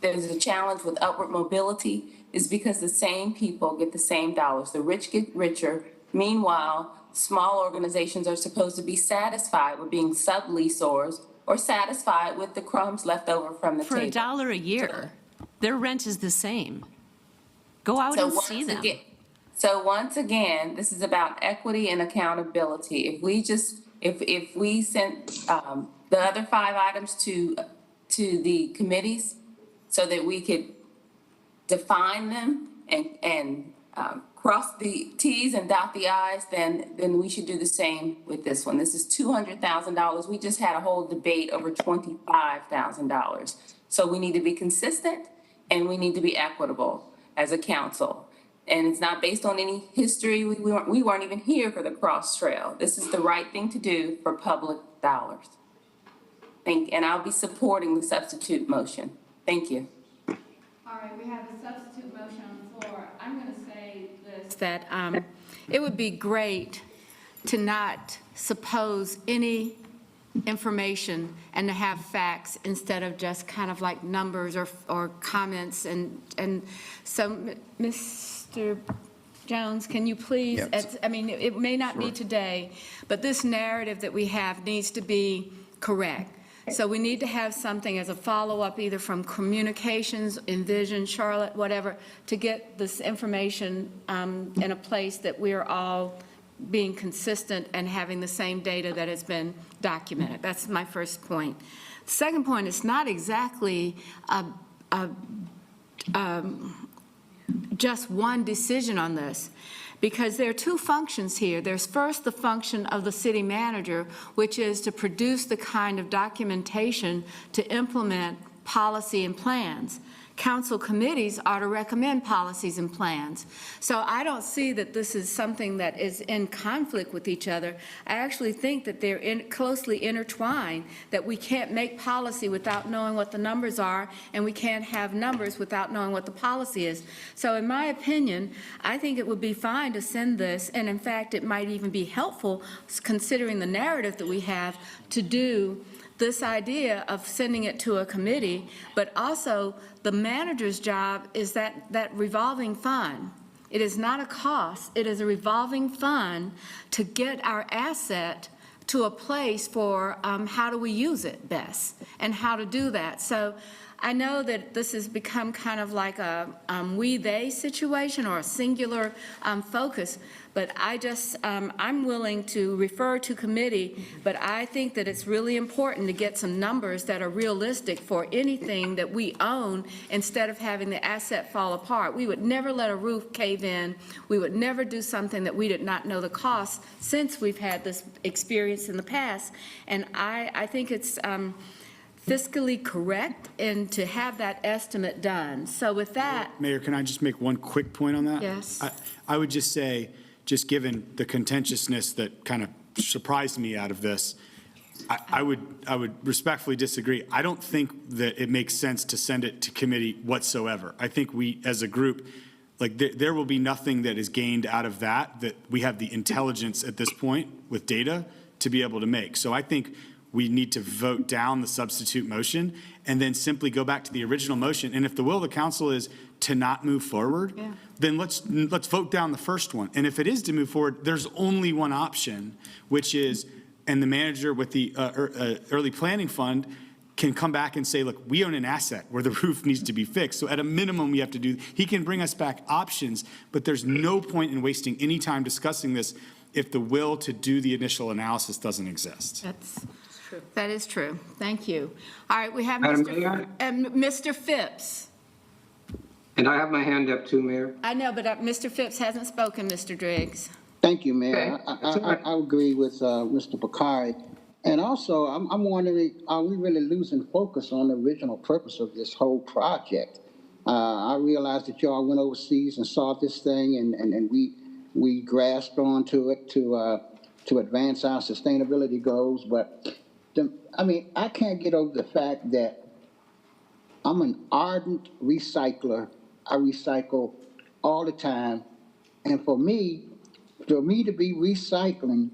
a challenge with upward mobility is because the same people get the same dollars. The rich get richer. Meanwhile, small organizations are supposed to be satisfied with being subleasors or satisfied with the crumbs left over from the For table. $1 a year, their rent is the same. Go out and see them. So once again, this is about equity and accountability. If we sent the other 5 items to the committees so that we could define them and cross the T's and dot the I's, then we should do the same with this one. This is $200,000. We just had a whole debate over $25,000. So we need to be consistent and we need to be equitable as a council. And it's not based on any history. We weren't even here for the cross trail. This is the right thing to do for public dollars. And I'll be supporting the substitute motion. Thank you. All right, we have a substitute motion on the floor. I'm going to say this, that it would be great to not suppose any information and to have facts instead of just kind of like numbers or comments. And so, Mr. Jones, can you please, I mean, it may not be today, but this narrative that we have needs to be correct. So we need to have something as a follow-up, either from communications, Envision, Charlotte, whatever, to get this information in a place that we're all being consistent and having the same data that has been documented. That's my first point. Second point, it's not exactly just one decision on this, because there are 2 functions here. There's first the function of the city manager, which is to produce the kind of documentation to implement policy and plans. Council committees are to recommend policies and plans. So I don't see that this is something that is in conflict with each other. I actually think that they're closely intertwined, that we can't make policy without knowing what the numbers are, and we can't have numbers without knowing what the policy is. So in my opinion, I think it would be fine to send this, and in fact, it might even be helpful, considering the narrative that we have, to do this idea of sending it to a committee, but also the manager's job is that revolving fund. It is not a cost, it is a revolving fund to get our asset to a place for how do we use it best and how to do that. So I know that this has become kind of like a we-they situation or a singular focus, but I'm willing to refer to committee, but I think that it's really important to get some numbers that are realistic for anything that we own instead of having the asset fall apart. We would never let a roof cave in. We would never do something that we did not know the cost, since we've had this experience in the past. And I think it's fiscally correct and to have that estimate done. So with that. Mayor, can I just make one quick point on that? Yes. I would just say, just given the contentiousness that kind of surprised me out of this, I would respectfully disagree. I don't think that it makes sense to send it to committee whatsoever. I think we, as a group, like there will be nothing that is gained out of that we have the intelligence at this point with data to be able to make. So I think we need to vote down the substitute motion and then simply go back to the original motion. And if the will of the council is to not move forward, then let's vote down the first one. And if it is to move forward, there's only one option, which is, and the manager with the early planning fund can come back and say, look, we own an asset where the roof needs to be fixed. So at a minimum, we have to do, he can bring us back options, but there's no point in wasting any time discussing this if the will to do the initial analysis doesn't exist. That is true. Thank you. All right, we have Madam Mayor? Mr. Phipps. And I have my hand up too, Mayor. I know, but Mr. Phipps hasn't spoken, Mr. Driggs. Thank you, Mayor. Okay. I agree with Mr. Bakari. And also, I'm wondering, are we really losing focus on the original purpose of this whole project? I realized that y'all went overseas and saw this thing, and we grasped onto it to advance our sustainability goals. But I can't get over the fact that I'm an ardent recycler. I recycle all the time. And for me to be recycling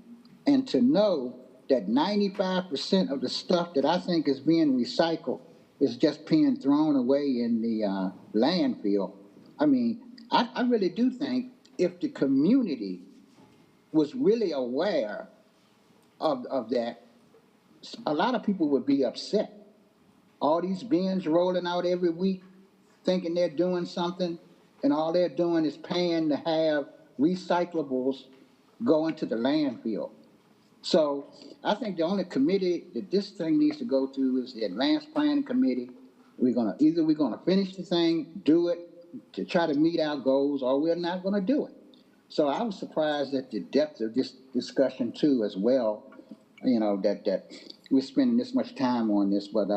and to know that 95% of the stuff that I think is being recycled is just being thrown away in the landfill. I mean, I really do think if the community was really aware of that, a lot of people would be upset. All these bins rolling out every week, thinking they're doing something, and all they're doing is paying to have recyclables go into the landfill. So I think the only committee that this thing needs to go to is the Advanced Planning Committee. We're gonna finish the thing, do it to try to meet our goals, or we're not gonna do it. So I was surprised at the depth of this discussion too, as well. You know, that we're spending this much time on this, but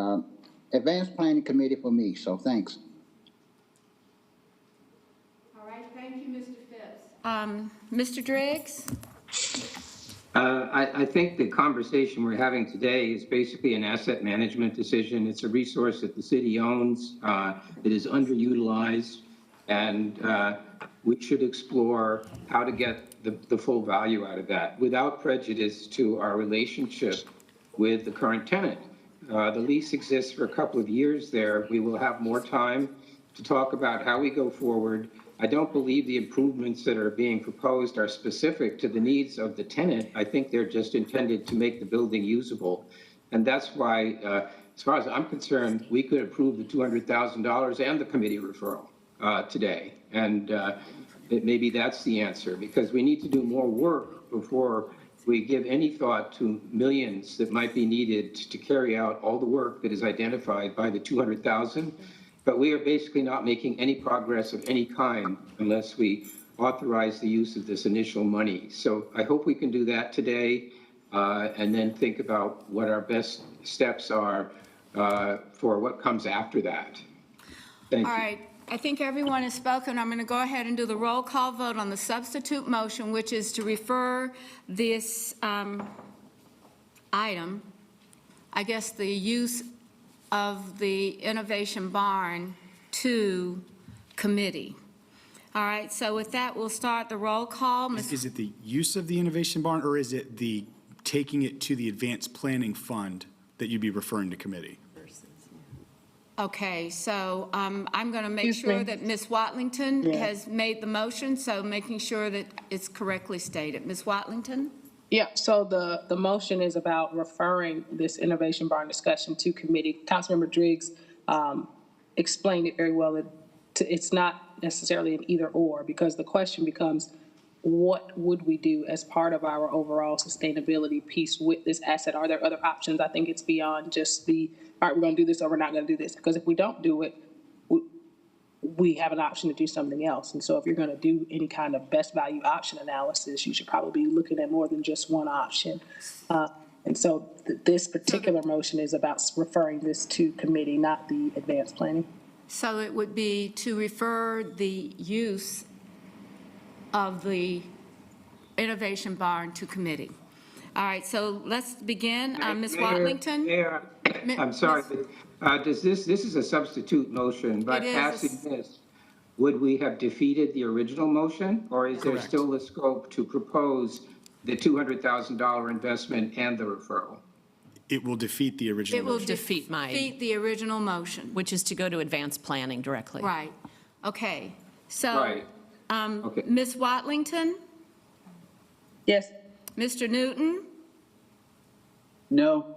Advanced Planning Committee for me. So thanks. All right, thank you, Mr. Phipps. Mr. Driggs? I think the conversation we're having today is basically an asset management decision. It's a resource that the city owns, that is underutilized, and we should explore how to get the full value out of that without prejudice to our relationship with the current tenant. The lease exists for a couple of years there. We will have more time to talk about how we go forward. I don't believe the improvements that are being proposed are specific to the needs of the tenant. I think they're just intended to make the building usable. And that's why, as far as I'm concerned, we could approve the $200,000 and the committee referral today. And maybe that's the answer, because we need to do more work before we give any thought to millions that might be needed to carry out all the work that is identified by the 200,000. But we are basically not making any progress of any kind unless we authorize the use of this initial money. So I hope we can do that today and then think about what our best steps are for what comes after that. Thank you. All right, I think everyone has spoken. I'm going to go ahead and do the roll call vote on the substitute motion, which is to refer this item, I guess the use of the innovation barn, to committee. All right, so with that, we'll start the roll call. Is it the use of the innovation barn, or is it the taking it to the advanced planning fund that you'd be referring to committee? Okay, so I'm going to make sure that Ms. Watlington has made the motion, so making sure that it's correctly stated. Ms. Watlington? Yeah, so the motion is about referring this innovation barn discussion to committee. Councilmember Driggs explained it very well. It's not necessarily an either or, because the question becomes, what would we do as part of our overall sustainability piece with this asset? Are there other options? I think it's beyond just the, all right, we're going to do this or we're not going to do this. Because if we don't do it, we have an option to do something else. And so if you're going to do any kind of best value option analysis, you should probably be looking at more than just one option. And so this particular motion is about referring this to committee, not the advanced planning. So it would be to refer the use of the innovation barn to committee. All right, so let's begin. Ms. Watlington? Mayor, I'm sorry, but this is a substitute motion. By passing this, would we have defeated the original motion? Or is there still a scope to propose the $200,000 investment and the referral? It will defeat the original motion. It will defeat the original motion. Which is to go to advanced planning directly. Right. Okay. So, Right. Okay. Ms. Watlington? Yes. Mr. Newton? No.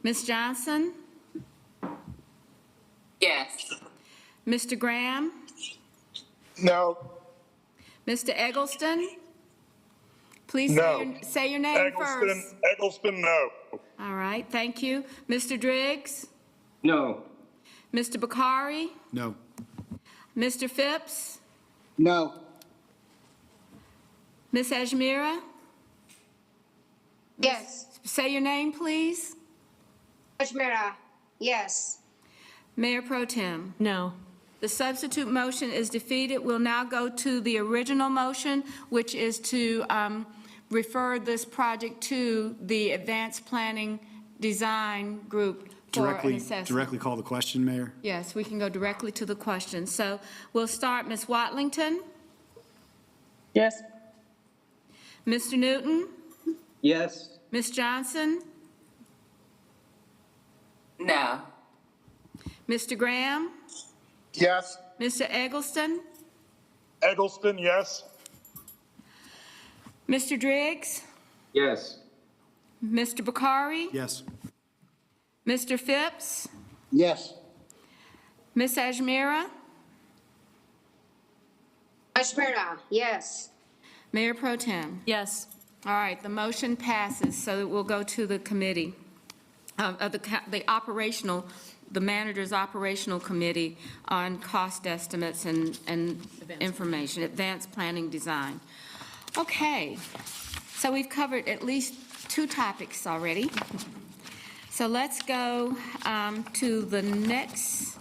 Ms. Johnson? Yes. Mr. Graham? No. Mr. Eggleston? Please No. say your name first. Eggleston, no. All right, thank you. Mr. Driggs? No. Mr. Bakari? No. Mr. Phipps? No. Ms. Ajmira? Yes. Say your name, please. Ajmira, yes. Mayor Pro Tem? No. The substitute motion is defeated. We'll now go to the original motion, which is to refer this project to the Advanced Planning Design Group assessment. Directly call the question, Mayor? Yes, we can go directly to the question. So we'll start, Ms. Watlington, Yes. Mr. Newton, Yes. Ms. Johnson, No. Mr. Graham, Yes. Mr. Eggleston, Eggleston, yes. Mr. Driggs, Yes. Mr. Bakari, Yes. Mr. Phipps, Yes. Ms. Ajmira, Ashmira, yes. Mayor Pro Tem. Yes. All right, the motion passes, so it will go to the committee, the manager's operational committee on cost estimates and information, advanced planning design. Okay, so we've covered at least 2 topics already. So let's go to the next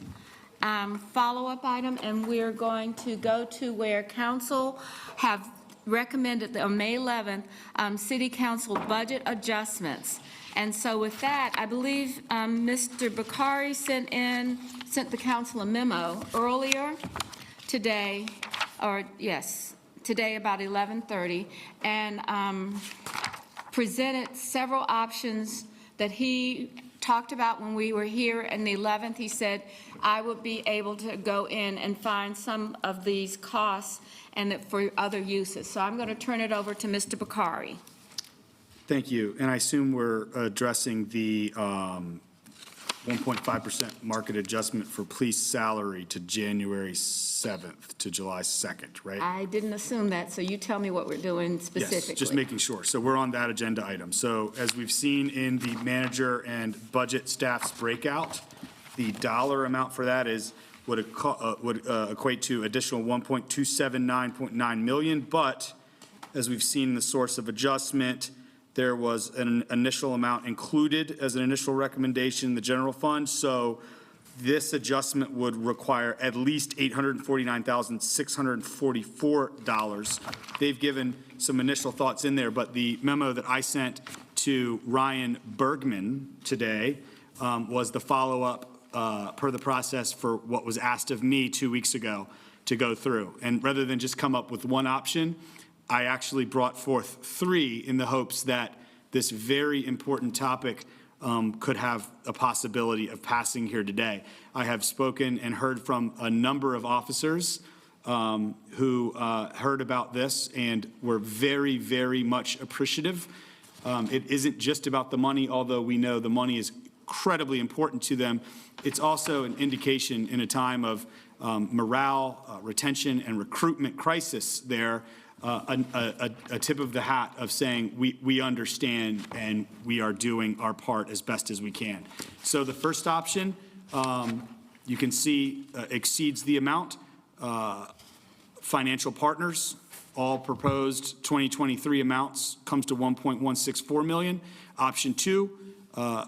follow-up item, and we're going to go to where council have recommended on May 11th, city council budget adjustments. And so with that, I believe Mr. Bakari sent the council a memo earlier today, today about 11:30, and presented several options that he talked about when we were here on the 11th. He said, I would be able to go in and find some of these costs and that for other uses. So I'm going to turn it over to Mr. Bakari. Thank you. And I assume we're addressing the 1.5% market adjustment for police salary to January 7th to July 2nd, right? I didn't assume that, so you tell me what we're doing specifically. Yes, just making sure. So we're on that agenda item. So as we've seen in the manager and budget staff's breakout, the dollar amount for that would equate to additional $1.279.9 million. But as we've seen in the source of adjustment, there was an initial amount included as an initial recommendation in the general fund. So this adjustment would require at least $849,644. They've given some initial thoughts in there, but the memo that I sent to Ryan Bergman today was the follow-up per the process for what was asked of me 2 weeks ago to go through. And rather than just come up with one option, I actually brought forth 3 in the hopes that this very important topic could have a possibility of passing here today. I have spoken and heard from a number of officers who heard about this and were very, very much appreciative. It isn't just about the money, although we know the money is incredibly important to them. It's also an indication in a time of morale, retention, and recruitment crisis there, a tip of the hat of saying we understand and we are doing our part as best as we can. So the first option, you can see exceeds the amount. Financial partners, all proposed 2023 amounts comes to $1.164 million. Option 2,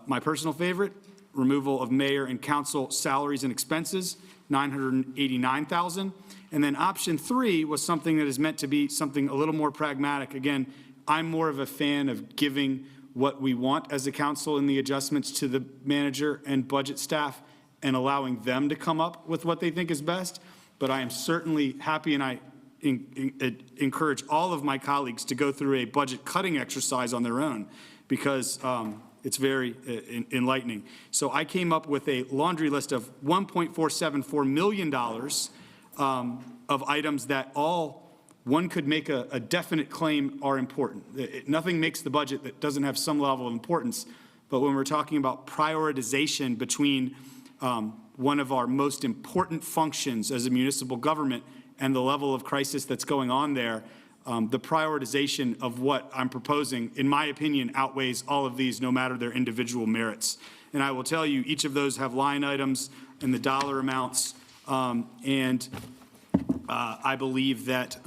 my personal favorite, removal of mayor and council salaries and expenses, $989,000. And then option 3 was something that is meant to be something a little more pragmatic. Again, I'm more of a fan of giving what we want as a council in the adjustments to the manager and budget staff and allowing them to come up with what they think is best. But I am certainly happy, and I encourage all of my colleagues to go through a budget cutting exercise on their own, because it's very enlightening. So I came up with a laundry list of $1.474 million of items that all one could make a definite claim are important. Nothing makes the budget that doesn't have some level of importance. But when we're talking about prioritization between one of our most important functions as a municipal government and the level of crisis that's going on there, the prioritization of what I'm proposing, in my opinion, outweighs all of these, no matter their individual merits. And I will tell you, each of those have line items and the dollar amounts. I believe that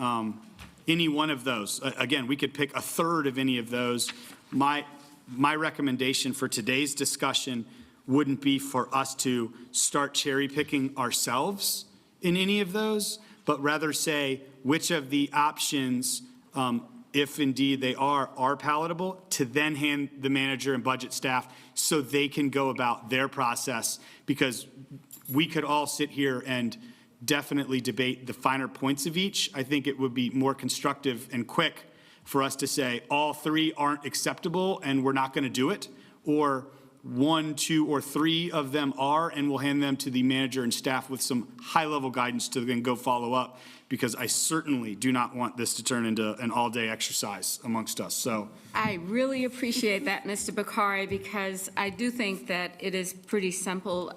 any one of those, again, we could pick a third of any of those. My recommendation for today's discussion wouldn't be for us to start cherry picking ourselves in any of those, but rather say which of the options if indeed they are palatable, to then hand the manager and budget staff so they can go about their process, because we could all sit here and definitely debate the finer points of each. I think it would be more constructive and quick for us to say all three aren't acceptable and we're not going to do it, or 1, 2, or 3 of them are, and we'll hand them to the manager and staff with some high-level guidance to then go follow up, because I certainly do not want this to turn into an all-day exercise amongst us. So I really appreciate that, Mr. Bakari, because I do think that it is pretty simple.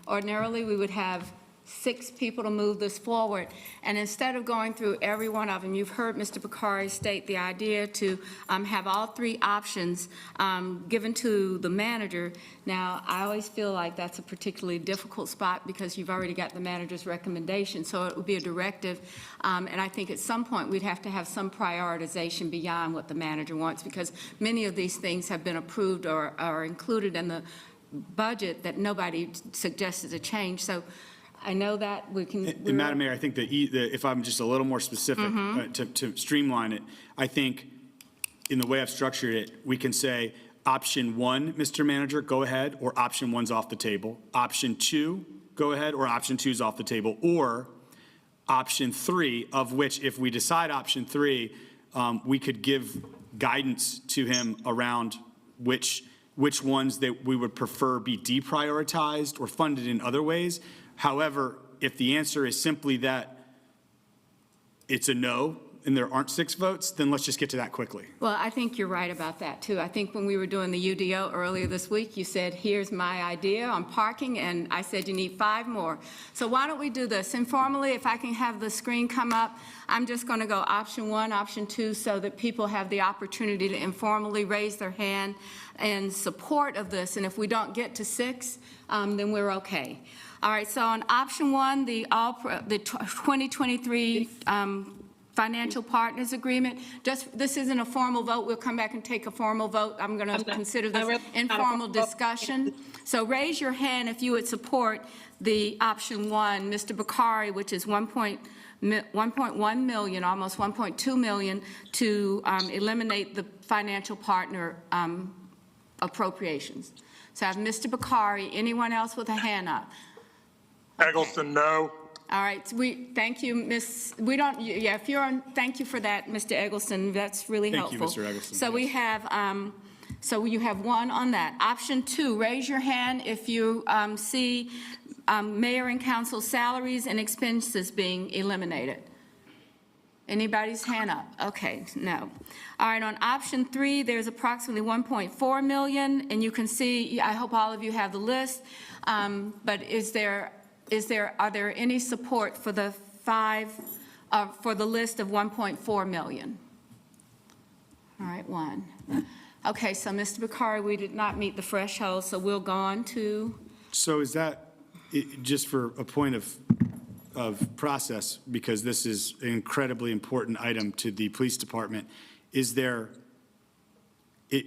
Ordinarily, we would have 6 people to move this forward, and instead of going through every one of them, you've heard Mr. Bakari state the idea to have all 3 options given to the manager. Now, I always feel like that's a particularly difficult spot because you've already got the manager's recommendation, so it would be a directive, and I think at some point we'd have to have some prioritization beyond what the manager wants, because many of these things have been approved or are included in the budget that nobody suggested a change. So I know that we can. And Madam Mayor, I think that if I'm just a little more specific to streamline it, I think in the way I've structured it, we can say option 1, Mr. Manager, go ahead, or option 1's off the table. Option 2, go ahead, or option 2's off the table, or option 3, of which if we decide option 3, we could give guidance to him around which ones that we would prefer be deprioritized or funded in other ways. However, if the answer is simply that it's a no and there aren't 6 votes, then let's just get to that quickly. Well, I think you're right about that, too. I think when we were doing the UDO earlier this week, you said, here's my idea on parking, and I said you need 5 more. So why don't we do this? Informally, if I can have the screen come up, I'm just going to go option 1, option 2, so that people have the opportunity to informally raise their hand in support of this. And if we don't get to 6, then we're okay. All right, so on option 1, the 2023 Financial Partners Agreement, this isn't a formal vote. We'll come back and take a formal vote. I'm going to consider this informal discussion. So raise your hand if you would support the option 1, Mr. Bakari, which is 1.1 million, almost 1.2 million, to eliminate the financial partner appropriations. So I have Mr. Bakari. Anyone else with a hand up? Eggleston, no. All right, thank you, Miss. We don't. Yeah, if you're on. Thank you for that, Mr. Eggleston. That's really helpful. Thank you, Mr. Eggleston. So we have. So you have 1 on that. Option 2. Raise your hand if you see mayor and council salaries and expenses being eliminated. Anybody's hand up? Okay, no. All right, on option 3, there's approximately 1.4 million, and you can see. I hope all of you have the list. But are there any support for the for the list of 1.4 million? All right, 1. Okay, so Mr. Bakari, we did not meet the threshold, so we'll go on to. So is that, just for a point of process, because this is an incredibly important item to the police department, is there,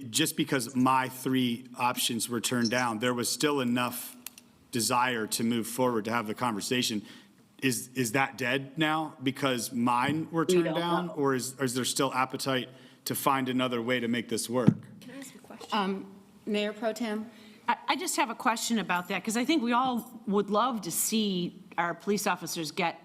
just because my 3 options were turned down, there was still enough desire to move forward to have the conversation. Is that dead now because mine were turned down, or is there still appetite to find another way to make this work? Can I ask a question? Mayor Pro Tem? I just have a question about that, because I think we all would love to see our police officers get,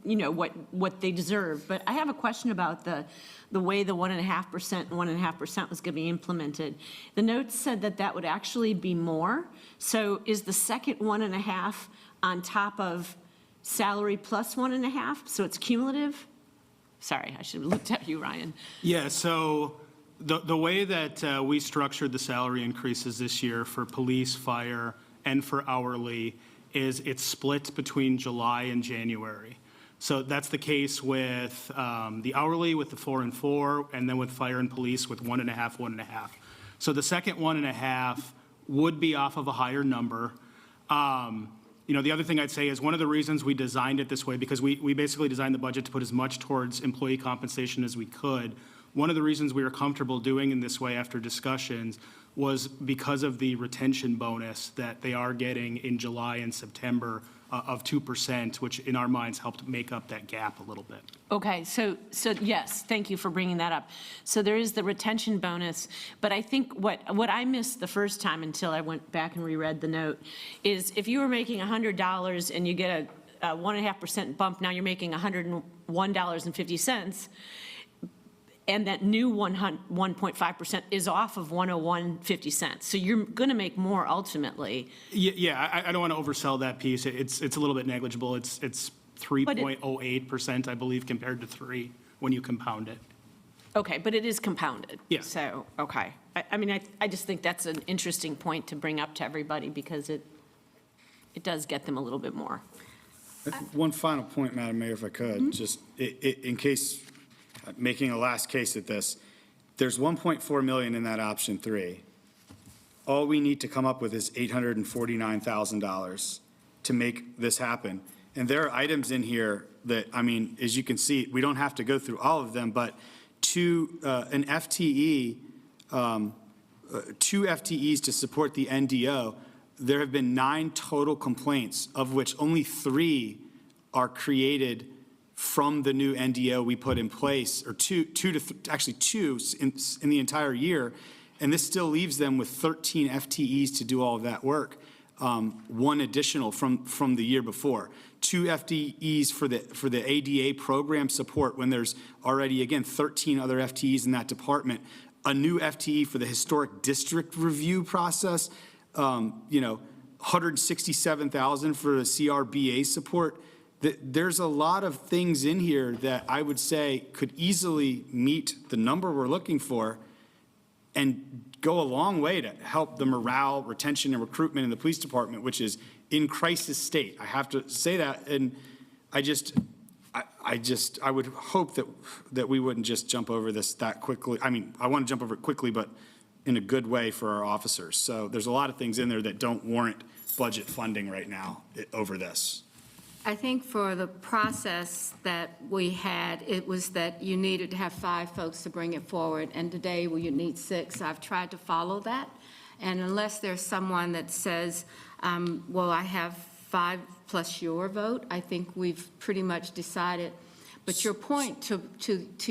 what they deserve. But I have a question about the way the 1.5% and 1.5% was going to be implemented. The notes said that would actually be more. So is the second 1.5 on top of salary plus 1.5? So it's cumulative? Sorry, I should have looked at you, Ryan. Yeah, so the way that we structured the salary increases this year for police, fire, and for hourly is it's split between July and January. So that's the case with the hourly, with the 4 and 4, and then with fire and police with 1.5, 1.5. So the second 1.5 would be off of a higher number. The other thing I'd say is one of the reasons we designed it this way, because we basically designed the budget to put as much towards employee compensation as we could. One of the reasons we were comfortable doing in this way after discussions was because of the retention bonus that they are getting in July and September of 2%, which in our minds helped make up that gap a little bit. Okay, so yes, thank you for bringing that up. So there is the retention bonus, but I think what I missed the first time until I went back and reread the note is if you were making $100 and you get a 1.5% bump, now you're making $101.50, and that new 1.5% is off of 101.50. So you're going to make more ultimately. Yeah, I don't want to oversell that piece. It's a little bit negligible. It's 3.08%, I believe, compared to 3 when you compound it. Okay, but it is compounded. Yeah. So, okay. I mean, I just think that's an interesting point to bring up to everybody because it does get them a little bit more. One final point, Madam Mayor, if I could, just in case, making a last case at this, there's $1.4 million in that option 3. All we need to come up with is $849,000 to make this happen. And there are items in here that, I mean, as you can see, we don't have to go through all of them, but an FTE, 2 FTEs to support the NDO, there have been 9 total complaints, of which only 3 are created from the new NDO we put in place, or actually two in the entire year. And this still leaves them with 13 FTEs to do all of that work. 1 additional from the year before. 2 FTEs for the ADA program support when there's already, again, 13 other FTEs in that department. A new FTE for the historic district review process. $167,000 for the CRBA support. There's a lot of things in here that I would say could easily meet the number we're looking for and go a long way to help the morale, retention, and recruitment in the police department, which is in crisis state. I have to say that, and I would hope that we wouldn't just jump over this that quickly. I mean, I want to jump over it quickly, but in a good way for our officers. So there's a lot of things in there that don't warrant budget funding right now over this. I think for the process that we had, it was that you needed to have 5 folks to bring it forward, and today you need 6. I've tried to follow that, and unless there's someone that says, well, I have 5 plus your vote, I think we've pretty much decided. But your point, to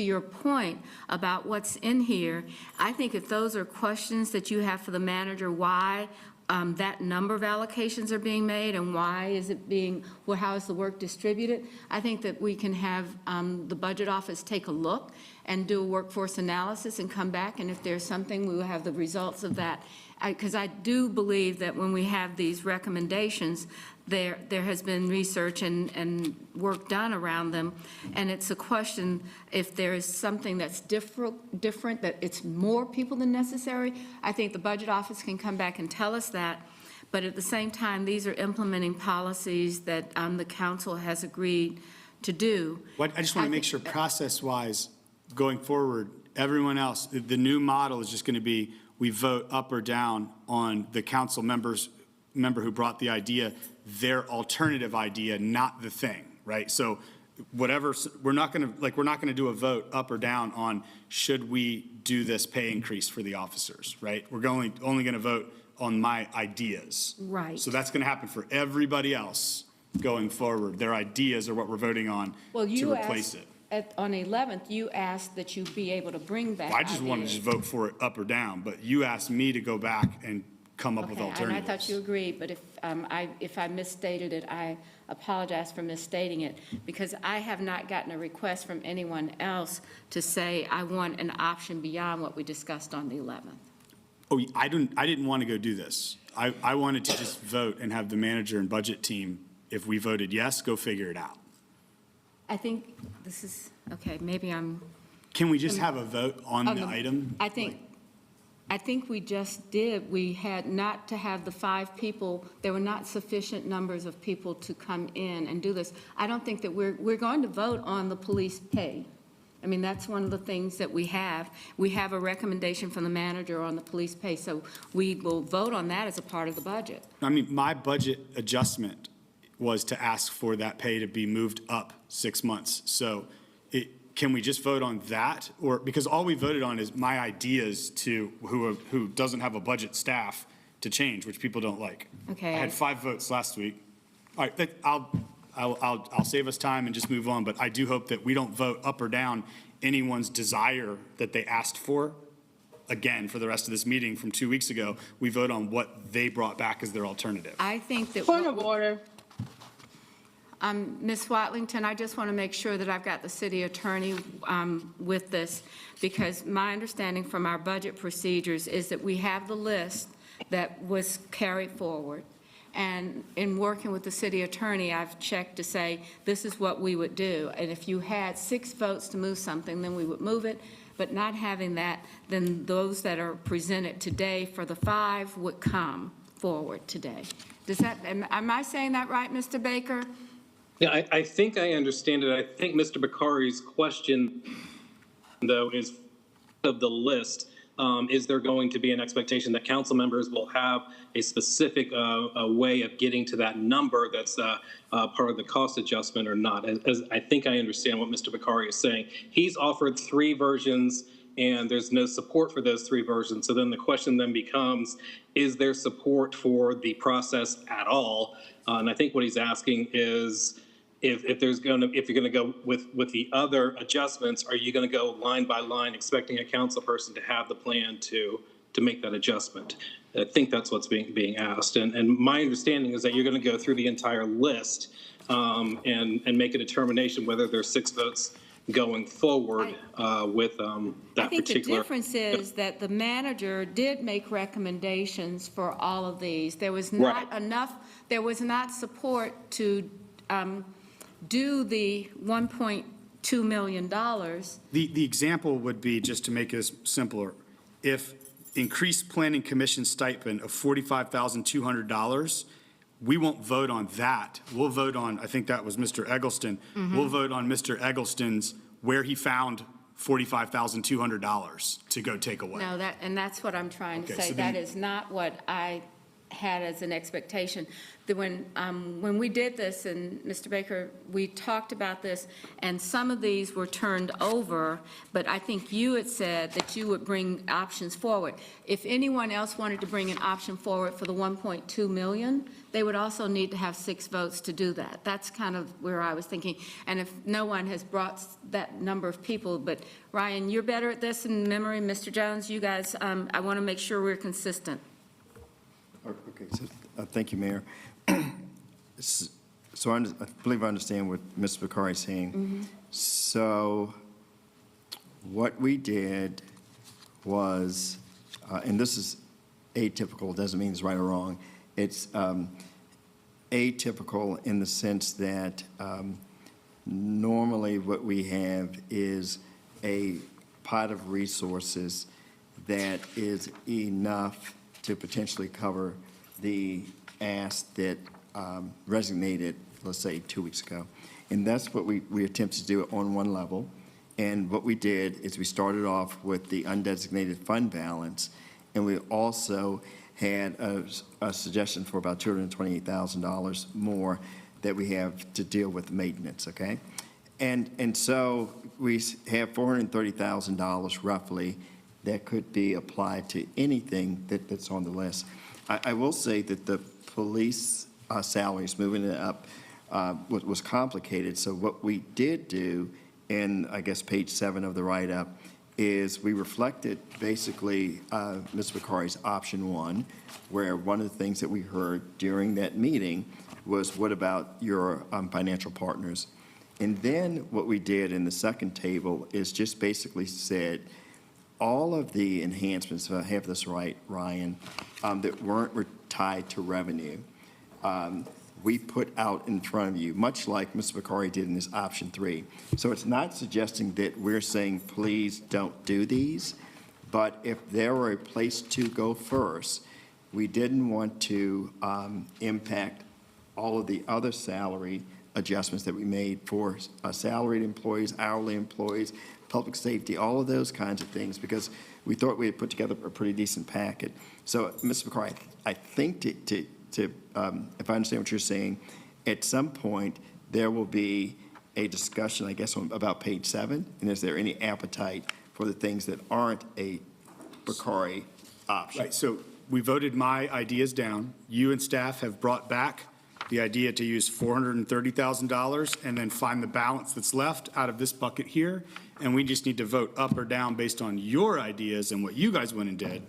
your point about what's in here, I think if those are questions that you have for the manager, why that number of allocations are being made and why is it being, well, how is the work distributed? I think that we can have the budget office take a look and do a workforce analysis and come back, and if there's something, we will have the results of that. Because I do believe that when we have these recommendations, there has been research and work done around them, and it's a question if there is something that's different, that it's more people than necessary. I think the budget office can come back and tell us that, but at the same time, these are implementing policies that the council has agreed to do. I just want to make sure process-wise, going forward, everyone else, the new model is just going to be we vote up or down on the council member who brought the idea, their alternative idea, not the thing, right? So whatever, we're not going to do a vote up or down on should we do this pay increase for the officers, right? We're only going to vote on my ideas. Right. So that's going to happen for everybody else going forward. Their ideas are what we're voting on to replace it. On the 11th, you asked that you be able to bring back I just want to just vote for it up or down, but you asked me to go back and come up with alternatives. And I thought you agreed, but if I misstated it, I apologize for misstating it, because I have not gotten a request from anyone else to say I want an option beyond what we discussed on the 11th. Oh, I didn't want to go do this. I wanted to just vote and have the manager and budget team, if we voted yes, go figure it out. I think this is, okay, maybe I'm. Can we just have a vote on the item? I think we just did. We had not to have the 5 people. There were not sufficient numbers of people to come in and do this. I don't think that we're going to vote on the police pay. I mean, that's one of the things that we have. We have a recommendation from the manager on the police pay, so we will vote on that as a part of the budget. I mean, my budget adjustment was to ask for that pay to be moved up 6 months. So can we just vote on that? Or because all we voted on is my ideas to who doesn't have a budget staff to change, which people don't like. Okay. I had 5 votes last week. All right, I'll save us time and just move on, but I do hope that we don't vote up or down anyone's desire that they asked for. Again, for the rest of this meeting from 2 weeks ago, we vote on what they brought back as their alternative. I think that. Point of order. Ms. Watlington, I just want to make sure that I've got the city attorney with this, because my understanding from our budget procedures is that we have the list that was carried forward. And in working with the city attorney, I've checked to say, this is what we would do. And if you had 6 votes to move something, then we would move it. But not having that, then those that are presented today for the 5 would come forward today. Does that, am I saying that right, Mr. Baker? Yeah, I think I understand it. I think Mr. Bakari's question, though, is of the list. Is there going to be an expectation that council members will have a specific way of getting to that number that's part of the cost adjustment or not? As I think I understand what Mr. Bakari is saying. He's offered 3 versions, and there's no support for those 3 versions. So then the question then becomes, is there support for the process at all? And I think what he's asking is, if you're going to go with the other adjustments, are you going to go line by line, expecting a council person to have the plan to make that adjustment? I think that's what's being asked. And my understanding is that you're going to go through the entire list and make a determination whether there's 6 votes going forward with that particular. I think the difference is that the manager did make recommendations for all of these. There was not enough, there was not support to do the $1.2 million. The example would be, just to make it simpler, if increased planning commission stipend of $45,200, we won't vote on that. We'll vote on, I think that was Mr. Eggleston. We'll vote on Mr. Eggleston's where he found $45,200 to go take away. No, and that's what I'm trying to Okay, say. so That then- is not what I had as an expectation. That when we did this, and Mr. Baker, we talked about this, and some of these were turned over, but I think you had said that you would bring options forward. If anyone else wanted to bring an option forward for the 1.2 million, they would also need to have 6 votes to do that. That's kind of where I was thinking. And if no one has brought that number of people, but Ryan, you're better at this in memory. Mr. Jones, you guys, I want to make sure we're consistent. Okay, so thank you, Mayor. So I believe I understand what Ms. Bakari is saying. So what we did was, and this is atypical, doesn't mean it's right or wrong. It's atypical in the sense that normally what we have is a pot of resources that is enough to potentially cover the ask that resignated, let's say, 2 weeks ago. And that's what we attempted to do on one level. And what we did is we started off with the undesignated fund balance, and we also had a suggestion for about $228,000 more that we have to deal with maintenance, okay? And so we have $430,000 roughly that could be applied to anything that's on the list. I will say that the police salaries moving it up was complicated. So what we did do, in I guess page 7 of the write-up, is we reflected basically Ms. Bakari's option 1, where one of the things that we heard during that meeting was, what about your financial partners? And then what we did in the second table is just basically said, all of the enhancements, if I have this right, Ryan, that weren't tied to revenue, we put out in front of you, much like Mr. Bakari did in this option 3. So it's not suggesting that we're saying, please don't do these, but if there were a place to go first, we didn't want to impact all of the other salary adjustments that we made for salaried employees, hourly employees, public safety, all of those kinds of things, because we thought we had put together a pretty decent packet. So, Mr. McCarry, I think if I understand what you're saying, at some point there will be a discussion, I guess, about page 7, and is there any appetite for the things that aren't a Bakari option? Right, so we voted my ideas down. You and staff have brought back the idea to use $430,000 and then find the balance that's left out of this bucket here, and we just need to vote up or down based on your ideas and what you guys went and did.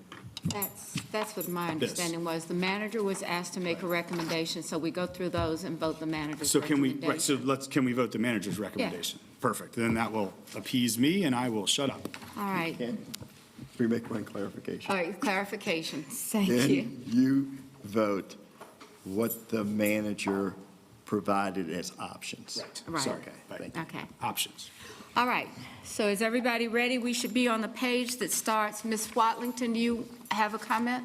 That's what my understanding was. The manager was asked to make a recommendation, so we go through those and vote the manager's So can we, recommendation. right, so can we vote the manager's recommendation? Perfect, then that will appease me and I will shut up. All right. Can we make one clarification? All right, clarification. Thank Then you. you vote what the manager provided as options. Right. Sorry, Okay. options. All right. So is everybody ready? We should be on the page that starts. Ms. Watlington, do you have a comment?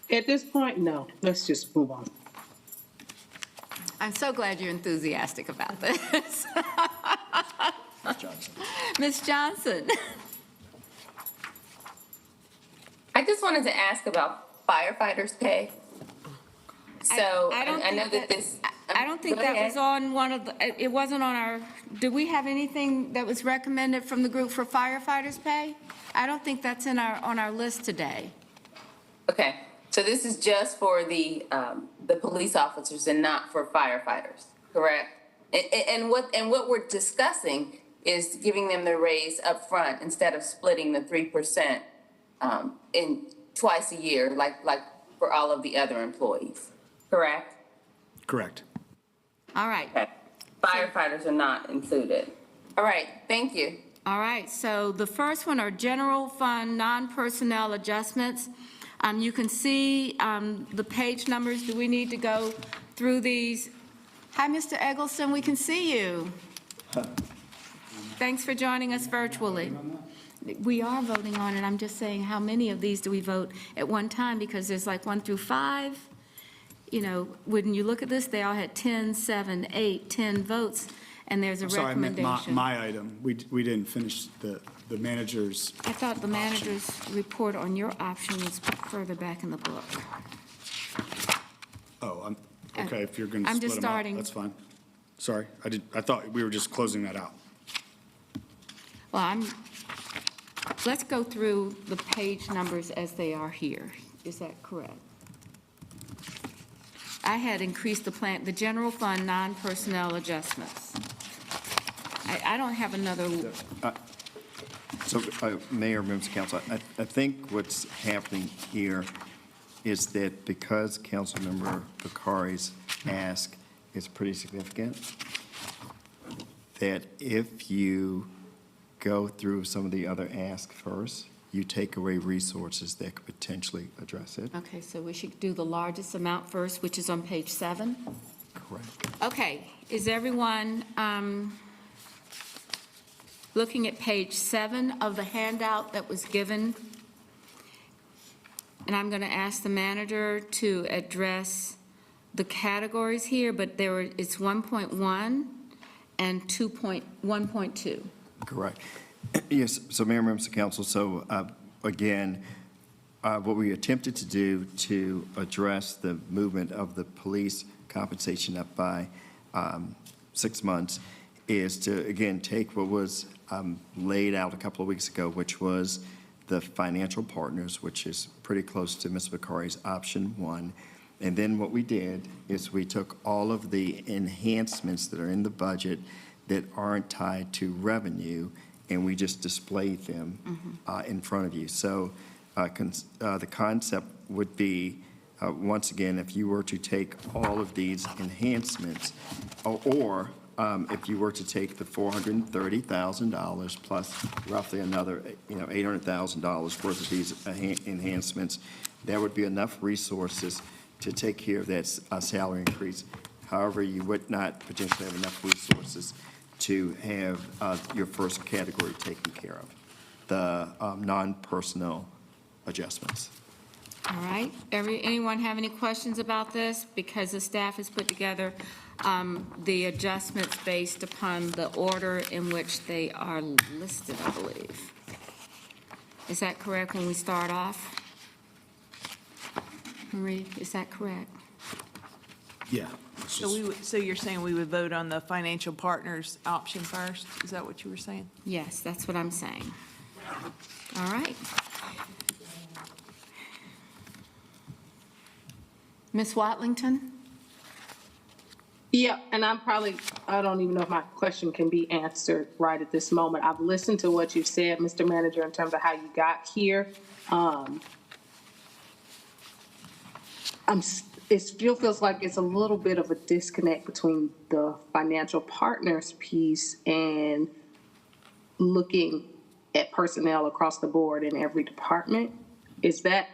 At this point, no. Let's just move on. I'm so glad you're enthusiastic about this. Ms. Johnson. I just wanted to ask about firefighters' pay. So I don't I know think that this. I don't think Go that ahead. was on one of the, it wasn't on our, did we have anything that was recommended from the group for firefighters' pay? I don't think that's on our list today. Okay, so this is just for the police officers and not for firefighters, correct? And what we're discussing is giving them the raise up front instead of splitting the 3% in twice a year, like for all of the other employees, correct? Correct. All right. Okay. Firefighters are not included. All right, thank you. All right, so the first one are general fund non-personnel adjustments. You can see the page numbers. Do we need to go through these? Hi, Mr. Eggleston, we can see you. Thanks for joining us virtually. We are voting on it. I'm just saying, how many of these do we vote at one time? Because there's like 1 through 5. You know, when you look at this, they all had 10, 7, 8, 10 votes, and there's a I'm sorry, I meant recommendation. my item. We didn't finish the manager's. I thought the manager's report on your option was further back in the book. Oh, okay, if you're going to I'm split just them up, starting. that's fine. Sorry, I thought we were just closing that out. Well, let's go through the page numbers as they are here. Is that correct? I had increased the general fund non-personnel adjustments. I don't have another. So, Mayor, members of council, I think what's happening here is that because Councilmember Bakari's ask is pretty significant, that if you go through some of the other asks first, you take away resources that could potentially address it. Okay, so we should do the largest amount first, which is on page 7. Correct. Okay, is everyone looking at page 7 of the handout that was given? And I'm going to ask the manager to address the categories here, but it's 1.1 and 1.2. Correct. Yes, so Mayor, members of council, so again, what we attempted to do to address the movement of the police compensation up by 6 months is to, again, take what was laid out a couple of weeks ago, which was the financial partners, which is pretty close to Ms. Bakari's option 1. And then what we did is we took all of the enhancements that are in the budget that aren't tied to revenue, and we just displayed them in front of you. So the concept would be, once again, if you were to take all of these enhancements, or if you were to take the $430,000 plus roughly another, $800,000 worth of these enhancements, there would be enough resources to take care of that salary increase. However, you would not potentially have enough resources to have your first category taken care of, the non-personnel adjustments. All right. Anyone have any questions about this? Because the staff has put together the adjustments based upon the order in which they are listed, I believe. Is that correct when we start off? Marie, is that correct? Yeah. So you're saying we would vote on the financial partners option first? Is that what you were saying? Yes, that's what I'm saying. All right. Ms. Watlington? Yeah, and I don't even know if my question can be answered right at this moment. I've listened to what you've said, Mr. Manager, in terms of how you got here. It still feels like it's a little bit of a disconnect between the financial partners piece and looking at personnel across the board in every department. Is that,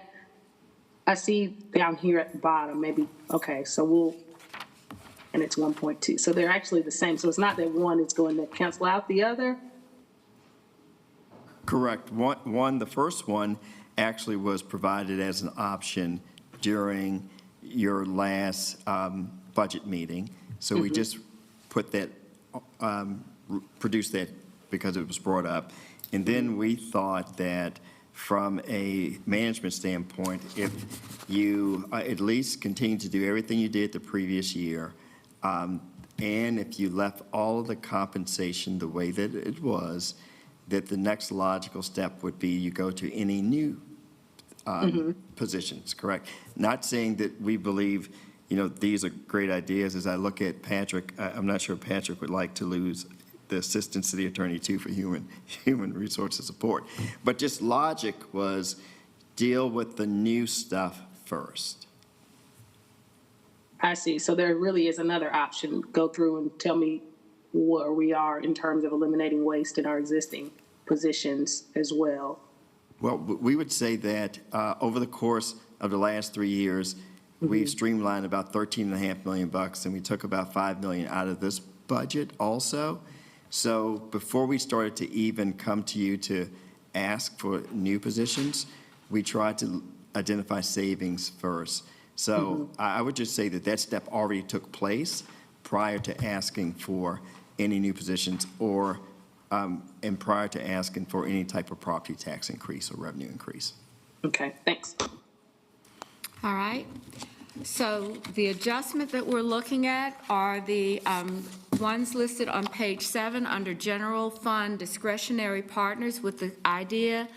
I see down here at the bottom, maybe, okay, so and it's 1.2. So they're actually the same. So it's not that one is going to cancel out the other? Correct. The first one actually was provided as an option during your last budget meeting. So we just put that, produced that because it was brought up. And then we thought that from a management standpoint, if you at least continue to do everything you did the previous year, and if you left all of the compensation the way that it was, that the next logical step would be you go to any new positions, correct? Not saying that we believe, these are great ideas. As I look at Patrick, I'm not sure Patrick would like to lose the assistant city attorney too for human resources support. But just logic was deal with the new stuff first. I see. So there really is another option. Go through and tell me where we are in terms of eliminating waste in our existing positions as well. Well, we would say that over the course of the last 3 years, we've streamlined about $13.5 million, and we took about $5 million out of this budget also. So before we started to even come to you to ask for new positions, we tried to identify savings first. So I would just say that that step already took place prior to asking for any new positions or and prior to asking for any type of property tax increase or revenue increase. Okay, thanks. All right. So the adjustment that we're looking at are the ones listed on page 7 under General Fund Discretionary Partners, with the idea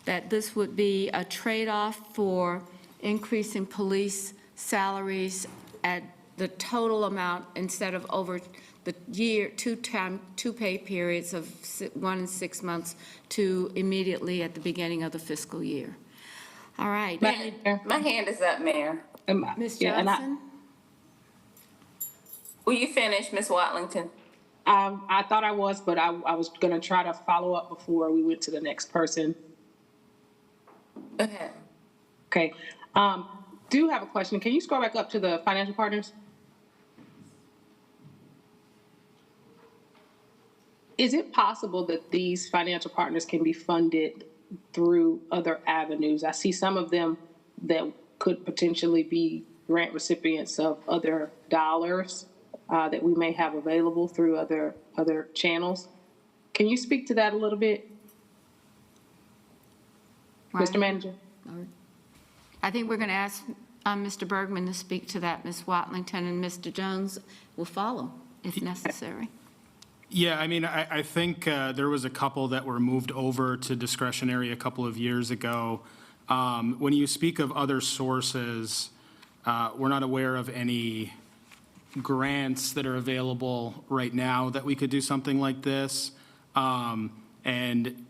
that this would be a trade-off for increasing police salaries at the total amount instead of over the year, two pay periods of 1 and 6 months to immediately at the beginning of the fiscal year. All right. My hand is up, Mayor. Ms. Johnson? Will you finish, Ms. Watlington? I thought I was, but I was going to try to follow up before we went to the next person. Go ahead. Okay. Do have a question. Can you scroll back up to the financial partners? Is it possible that these financial partners can be funded through other avenues? I see some of them that could potentially be grant recipients of other dollars that we may have available through other channels. Can you speak to that a little bit, Mr. Manager? I think we're going to ask Mr. Bergman to speak to that, Ms. Watlington, and Mr. Jones will follow if necessary. Yeah, I mean, I think there was a couple that were moved over to discretionary a couple of years ago. When you speak of other sources, we're not aware of any grants that are available right now that we could do something like this. And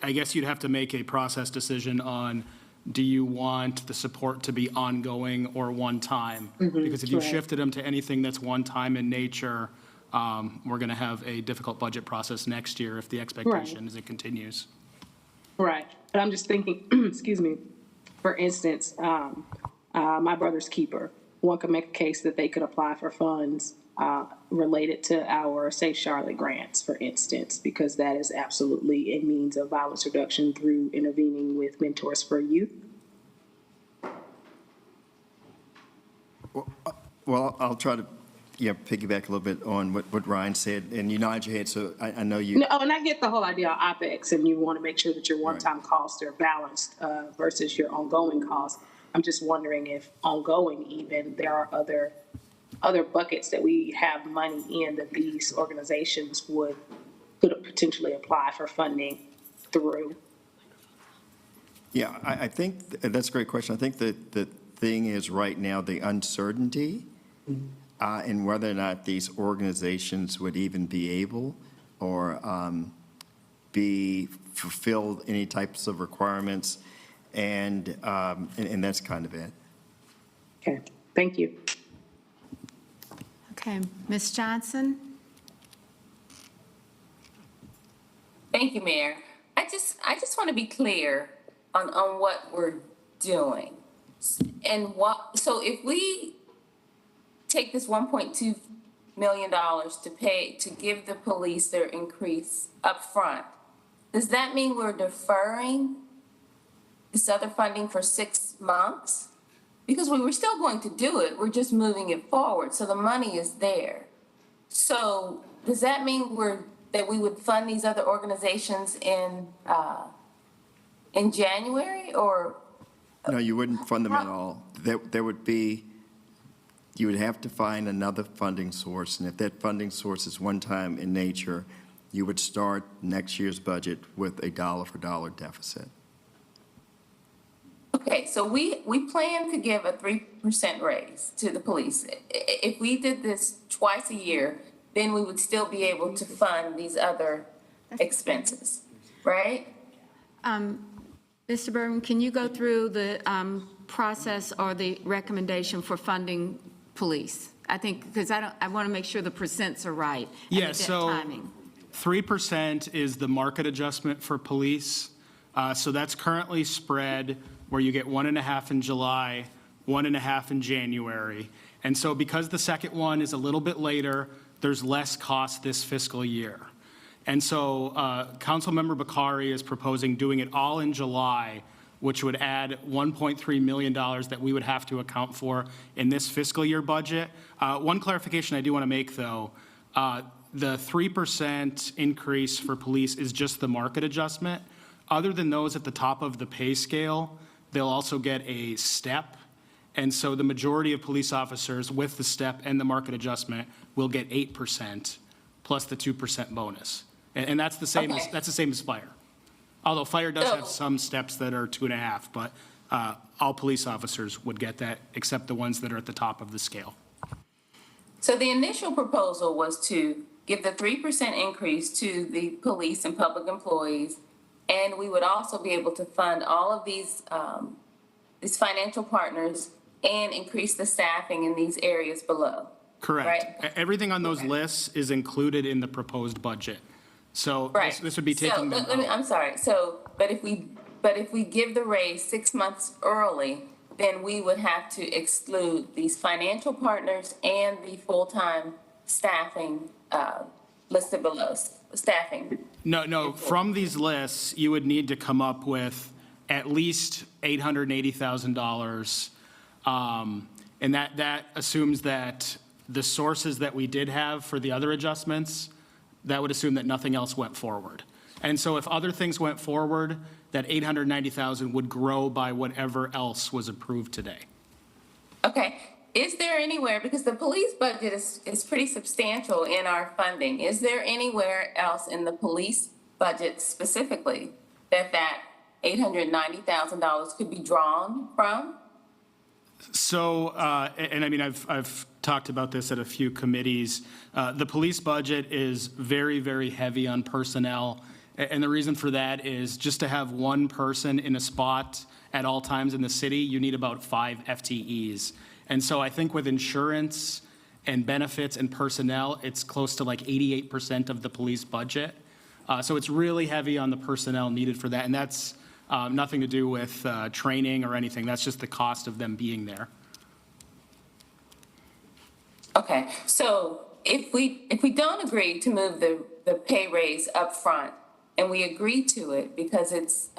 I guess you'd have to make a process decision on, do you want the support to be ongoing or one time? Because if you shifted them to anything that's one time in nature, we're going to have a difficult budget process next year if the expectation is it continues. Right. But I'm just thinking, excuse me, for instance, my brother's keeper. One could make a case that they could apply for funds related to our Safe Charlotte grants, for instance, because that is absolutely a means of violence reduction through intervening with Mentors for Youth. Well, I'll try to piggyback a little bit on what Ryan said, and you nod your head, so I know you. No, and I get the whole idea of OpEx, and you want to make sure that your one-time costs are balanced versus your ongoing costs. I'm just wondering if ongoing even, there are other buckets that we have money in that these organizations could potentially apply for funding through. Yeah, I think that's a great question. I think that the thing is right now, the uncertainty and whether or not these organizations would even be able or be fulfilled any types of requirements, and that's kind of it. Okay, thank you. Okay, Ms. Johnson? Thank you, Mayor. I just want to be clear on what we're doing. And so if we take this $1.2 million to give the police their increase up front, does that mean we're deferring this other funding for 6 months? Because we were still going to do it, we're just moving it forward, so the money is there. So does that mean that we would fund these other organizations in January, or? No, you wouldn't fund them at all. There would be, you would have to find another funding source, and if that funding source is one-time in nature, you would start next year's budget with a dollar-for-dollar deficit. Okay, so we plan to give a 3% raise to the police. If we did this twice a year, then we would still be able to fund these other expenses, right? Mr. Berman, can you go through the process or the recommendation for funding police? I think, because I want to make sure the percents are right. and Yeah, the so timing. 3% is the market adjustment for police. So that's currently spread where you get 1.5 in July, 1.5 in January. And so because the second one is a little bit later, there's less cost this fiscal year. And so Councilmember Bakari is proposing doing it all in July, which would add $1.3 million that we would have to account for in this fiscal year budget. One clarification I do want to make, though, the 3% increase for police is just the market adjustment. Other than those at the top of the pay scale, they'll also get a step. And so the majority of police officers with the step and the market adjustment will get 8% plus the 2% bonus. And that's the same, Okay. that's the same as fire. Although fire does have some steps that are 2.5, but all police officers would get that except the ones that are at the top of the scale. So the initial proposal was to give the 3% increase to the police and public employees, and we would also be able to fund all of these financial partners and increase the staffing in these areas below. Correct. Right? Everything on those lists is included in the proposed budget. So Right. this would be taking them out. I'm sorry. So, but if we give the raise 6 months early, then we would have to exclude these financial partners and the full-time staffing listed below, staffing. No, from these lists, you would need to come up with at least $880,000. And that assumes that the sources that we did have for the other adjustments, that would assume that nothing else went forward. And so if other things went forward, that $890,000 would grow by whatever else was approved today. Okay. Is there anywhere, because the police budget is pretty substantial in our funding, is there anywhere else in the police budget specifically that $890,000 could be drawn from? So, and I mean, I've talked about this at a few committees. The police budget is very, very heavy on personnel. And the reason for that is just to have one person in a spot at all times in the city, you need about 5 FTEs. And so I think with insurance and benefits and personnel, it's close to like 88% of the police budget. So it's really heavy on the personnel needed for that. And that's nothing to do with training or anything. That's just the cost of them being there. Okay, so if we don't agree to move the pay raise up front, and we agree to it because it's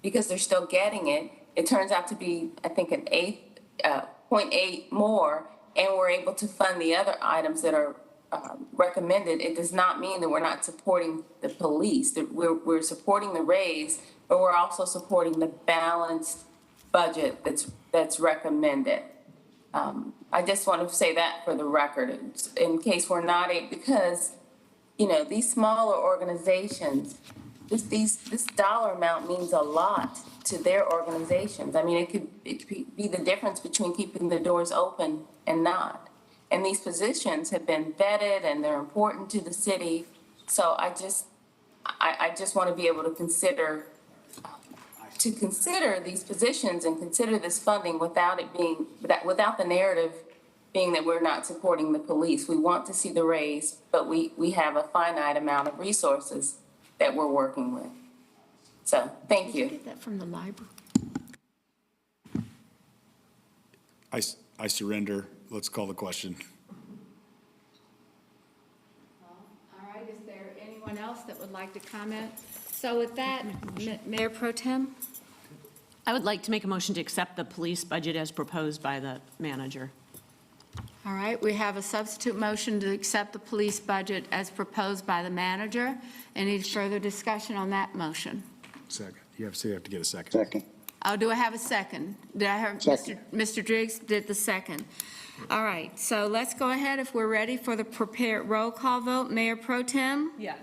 because they're still getting it, it turns out to be, I think, an 0.8 more, and we're able to fund the other items that are recommended. It does not mean that we're not supporting the police. That we're supporting the raise, but we're also supporting the balanced budget that's recommended. I just want to say that for the record, in case we're not, because, you know, these smaller organizations, this dollar amount means a lot to their organizations. I mean, it could be the difference between keeping the doors open and not. And these positions have been vetted and they're important to the city. So I just want to be able to consider these positions and consider this funding without the narrative being that we're not supporting the police. We want to see the raise, but we have a finite amount of resources that we're working with. So, thank you. Did you get that from the library? I surrender. Let's call the question. All right, is there anyone else that would like to comment? So with that, Mayor Pro Tem? I would like to make a motion to accept the police budget as proposed by the manager. All right, we have a substitute motion to accept the police budget as proposed by the manager. Any further discussion on that motion? Second. You have to get a second. Second. Oh, do I have a second? Did I have, Mr. Driggs did the second. All right, so let's go ahead if we're ready for the prepared roll call vote. Mayor Pro Tem? Yeah.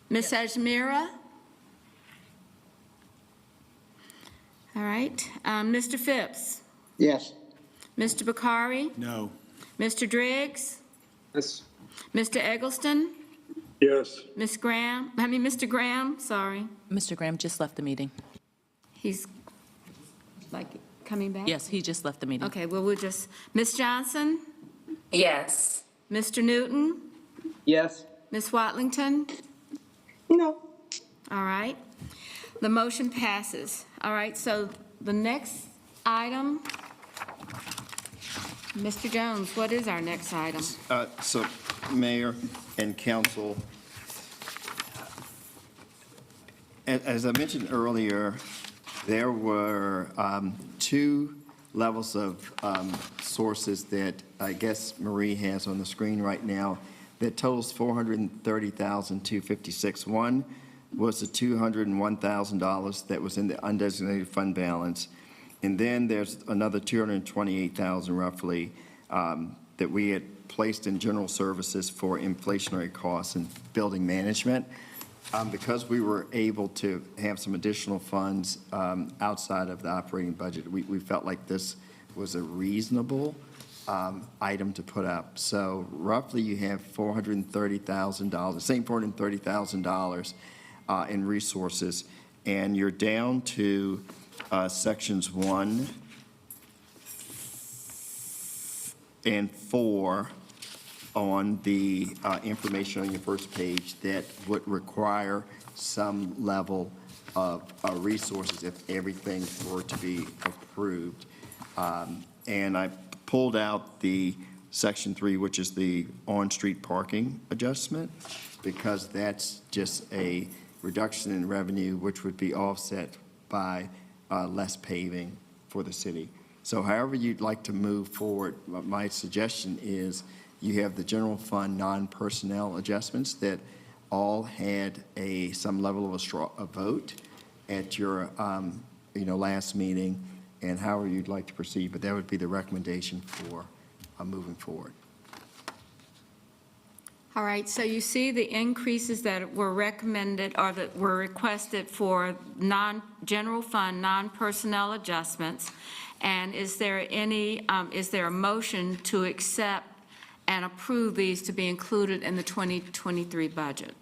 Ms. Ajmira? All right, Mr. Phipps? Yes. Mr. Bakari? No. Mr. Driggs? Yes. Mr. Eggleston? Yes. Mr. Graham, sorry. Mr. Graham just left the meeting. He's like coming back? Yes, he just left the meeting. Okay, well, we'll just, Ms. Johnson? Yes. Mr. Newton? Yes. Ms. Watlington? No. All right. The motion passes. All right, so the next item, Mr. Jones, what is our next item? So, Mayor and Council, as I mentioned earlier, there were two levels of sources that I guess Marie has on the screen right now that totals $430,256. One was the $201,000 that was in the undesignated fund balance. And then there's another $228,000 roughly that we had placed in general services for inflationary costs and building management. Because we were able to have some additional funds outside of the operating budget, we felt like this was a reasonable item to put up. So roughly you have $430,000, the same $430,000 in resources, and you're down to sections 1 and 4 on the information on your first page that would require some level of resources if everything were to be approved. And I pulled out the section 3, which is the on-street parking adjustment, because that's just a reduction in revenue, which would be offset by less paving for the city. So however you'd like to move forward, my suggestion is you have the general fund non-personnel adjustments that all had some level of a vote at your last meeting, and however you'd like to proceed, but that would be the recommendation for moving forward. All right, so you see the increases that were recommended or that were requested for general fund, non-personnel adjustments. And is there a motion to accept and approve these to be included in the 2023 budget?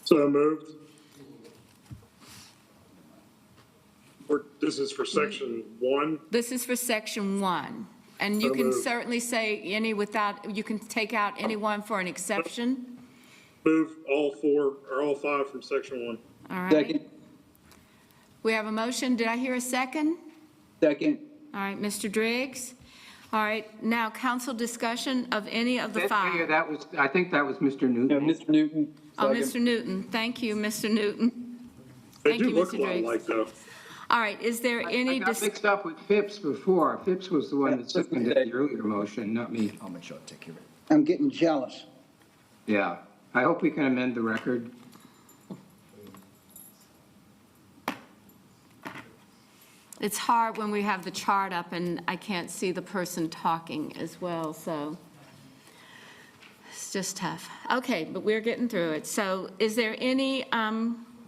So moved. This is for section 1? This is for section 1. And you can certainly say you can take out any one for an exception. Move all 4 or all 5 from section 1. All right. Second. We have a motion. Did I hear a second? Second. All right, Mr. Driggs. All right, now council discussion of any of the 5. I think that was Mr. Newton. Yeah, Mr. Newton. Oh, Second. Mr. Newton. Thank you, Mr. Newton. They Thank do you, look Mr. a lot Driggs. alike, though. All right, is there any? I got mixed up with Phipps before. Phipps was the one that seconded the earlier motion, not me. I'll make sure I take care of it. I'm getting jealous. Yeah. I hope we can amend the record. It's hard when we have the chart up and I can't see the person talking as well, so it's just tough. Okay, but we're getting through it. So is there any,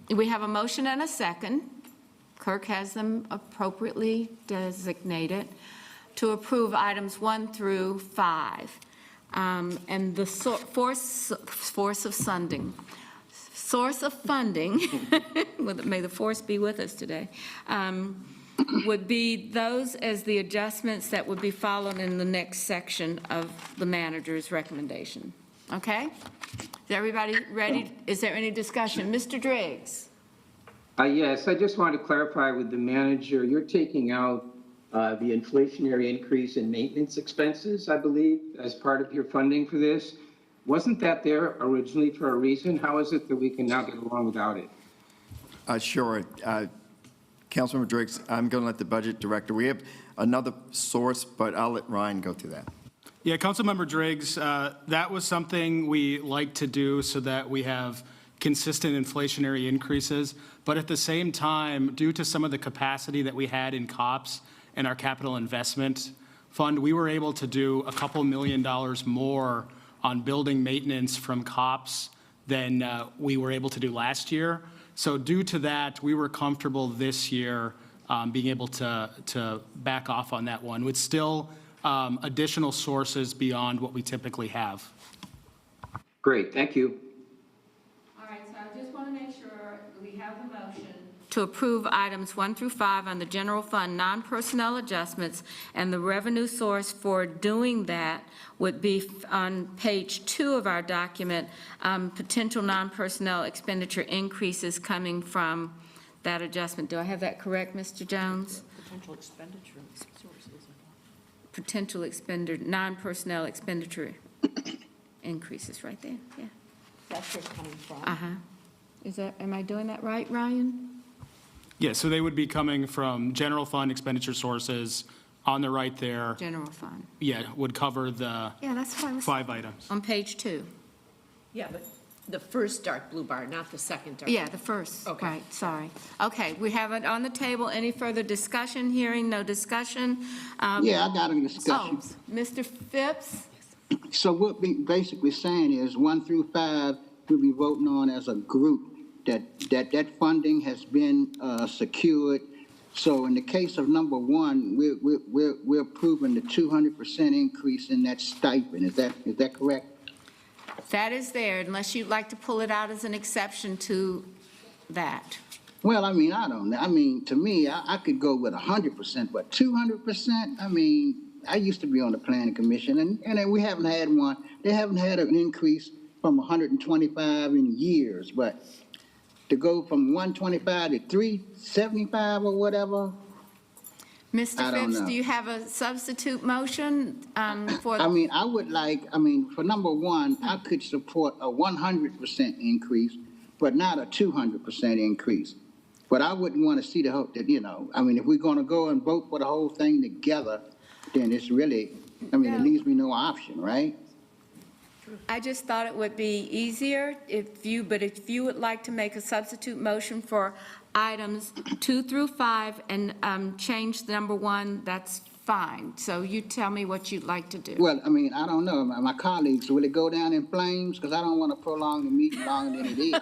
we have a motion and a second. Clerk has them appropriately designated. to approve items 1 through 5. And the source of funding, may the force be with us today, would be those as the adjustments that would be followed in the next section of the manager's recommendation. Okay? Is everybody ready? Is there any discussion? Mr. Driggs? Yes, I just want to clarify with the manager, you're taking out the inflationary increase in maintenance expenses, I believe, as part of your funding for this. Wasn't that there originally for a reason? How is it that we can now get along without it? Sure. Councilmember Driggs, I'm going to let the budget director, we have another source, but I'll let Ryan go through that. Yeah, Councilmember Driggs, that was something we like to do so that we have consistent inflationary increases. But at the same time, due to some of the capacity that we had in COPS and our capital investment fund, we were able to do a couple $1 million more on building maintenance from COPS than we were able to do last year. So due to that, we were comfortable this year being able to back off on that one with still additional sources beyond what we typically have. Great, thank you. All right, so I just want to make sure we have the motion to approve items 1 through 5 on the general fund non-personnel adjustments, and the revenue source for doing that would be on page 2 of our document, potential non-personnel expenditure increases coming from that adjustment. Do I have that correct, Mr. Jones? Potential expenditure sources. Potential non-personnel expenditure increases right there, yeah. That's where it's coming from. Uh-huh. Am I doing that right, Ryan? Yeah, so they would be coming from general fund expenditure sources on the right there. General fund. Yeah, would cover the Yeah, that's what I was. 5 items. On page 2. Yeah, but the first dark blue bar, not the second dark. Yeah, the first. Okay. Right, sorry. Okay, we have it on the table. Any further discussion? Hearing no discussion. Yeah, I got a discussion. Mr. Phipps? So what we basically saying is 1 through 5, we'll be voting on as a group, that funding has been secured. So in the case of number 1, we're approving the 200% increase in that stipend. Is that correct? That is there, unless you'd like to pull it out as an exception to that. Well, I mean, I don't know. I mean, to me, I could go with 100%, but 200%, I mean, I used to be on the planning commission, and we haven't had one. They haven't had an increase from 125 in years, but to go from 125 to 375 or whatever, Mr. Phipps, do you have a substitute motion for? I mean, I would like, for number 1, I could support a 100% increase, but not a 200% increase. But I wouldn't want to see the whole, if we're going to go and vote for the whole thing together, then it's really, it leaves me no option, right? I just thought it would be easier if you would like to make a substitute motion for items 2 through 5 and change the number 1, that's fine. So you tell me what you'd like to do. Well, I don't know. My colleagues, will it go down in flames? Because I don't want to prolong the meeting longer than it is.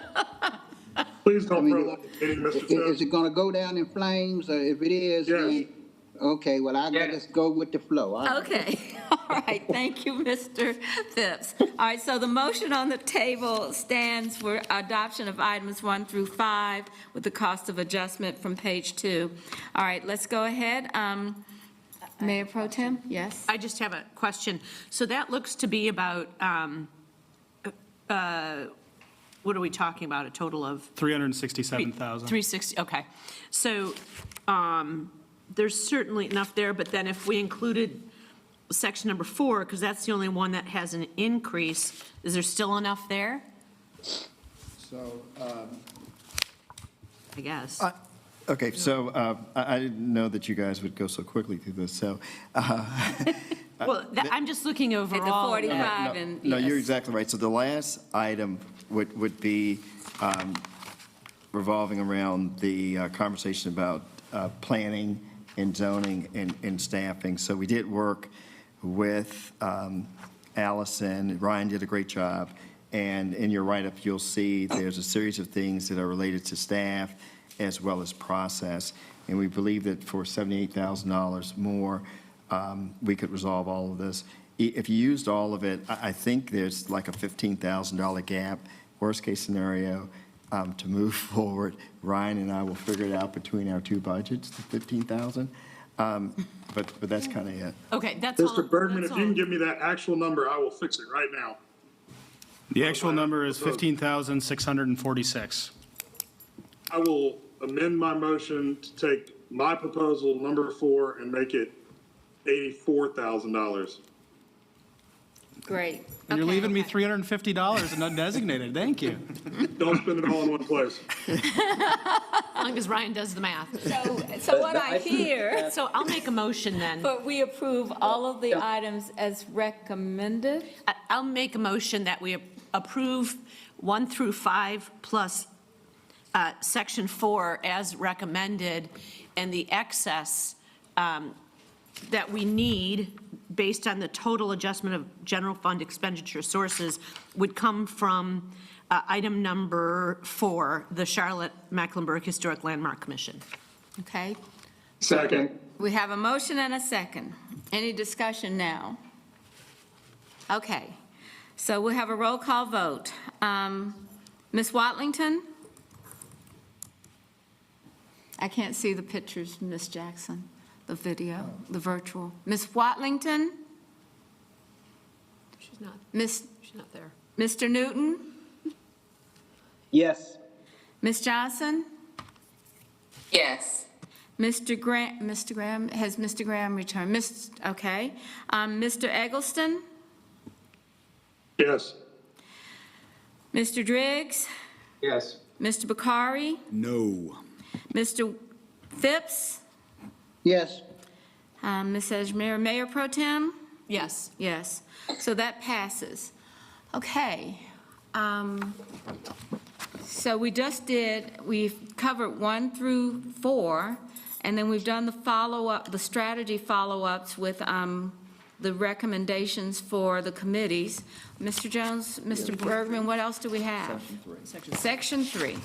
Please don't prolong the meeting, Mr. Phipps. Is it going to go down in flames? Or if it is, then, okay, well, I got to go with the flow. Okay, all right, thank you, Mr. Phipps. All right, so the motion on the table stands for adoption of items 1 through 5 with the cost of adjustment from page 2. All right, let's go ahead. Mayor Pro Tem, yes? I just have a question. So that looks to be about, what are we talking about, a total of? 367,000. 360, okay. So there's certainly enough there, but then if we included section number 4, because that's the only one that has an increase, is there still enough there? So, I guess. okay, so I didn't know that you guys would go so quickly through this, so. Well, I'm just looking overall. At the 45 and, No, yes. you're exactly right. So the last item would be revolving around the conversation about planning and zoning and staffing. So we did work with Allison. Ryan did a great job. And in your write-up, you'll see there's a series of things that are related to staff as well as process. And we believe that for $78,000 more, we could resolve all of this. If you used all of it, I think there's like a $15,000 gap, worst-case scenario, to move forward. Ryan and I will figure it out between our two budgets, the $15,000. But that's kind of it. Okay, that's all. Mr. Bergman, that's if you can all. give me that actual number, I will fix it right now. The actual number is 15,646. I will amend my motion to take my proposal, number 4, and make it $84,000. Great. And you're Okay. leaving me $350 and undesignated. Thank you. Don't spend it all in one place. As long as Ryan does the math. So what I hear, So I'll make a motion then. but we approve all of the items as recommended? I'll make a motion that we approve 1 through 5 plus Section 4 as recommended, and the excess that we need based on the total adjustment of general fund expenditure sources would come from item number 4, the Charlotte-Mecklenburg Historic Landmark Commission. Okay. Second. We have a motion and a second. Any discussion now? Okay. So we'll have a roll call vote. Ms. Watlington? I can't see the pictures, Ms. Jackson, the video, the virtual. Ms. Watlington? She's not there. Mr. Newton? Yes. Ms. Johnson? Yes. Mr. Graham, has Mr. Graham returned? Okay. Mr. Eggleston? Yes. Mr. Driggs? Yes. Mr. Bakari? No. Mr. Phipps? Yes. Ms. Edgemere, Mayor Pro Tem? Yes. Yes. So that passes. Okay. So we've covered 1 through 4, and then we've done the follow-up, the strategy follow-ups with the recommendations for the committees. Mr. Jones, Mr. Bergman, what else do we have? Section 3.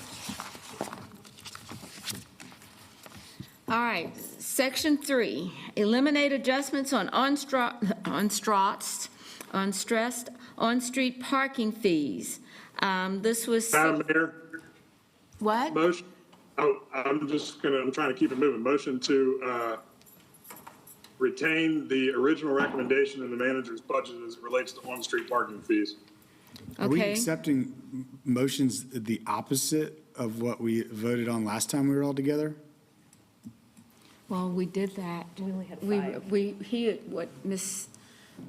All right, Section 3, eliminate adjustments on unstressed on-street parking fees. This was. Madam Mayor, What? motion, I'm trying to keep it moving. Motion to retain the original recommendation in the manager's budget as it relates to on-street parking fees. Are we Okay. accepting motions the opposite of what we voted on last time we were all together? Well, we did that. We only had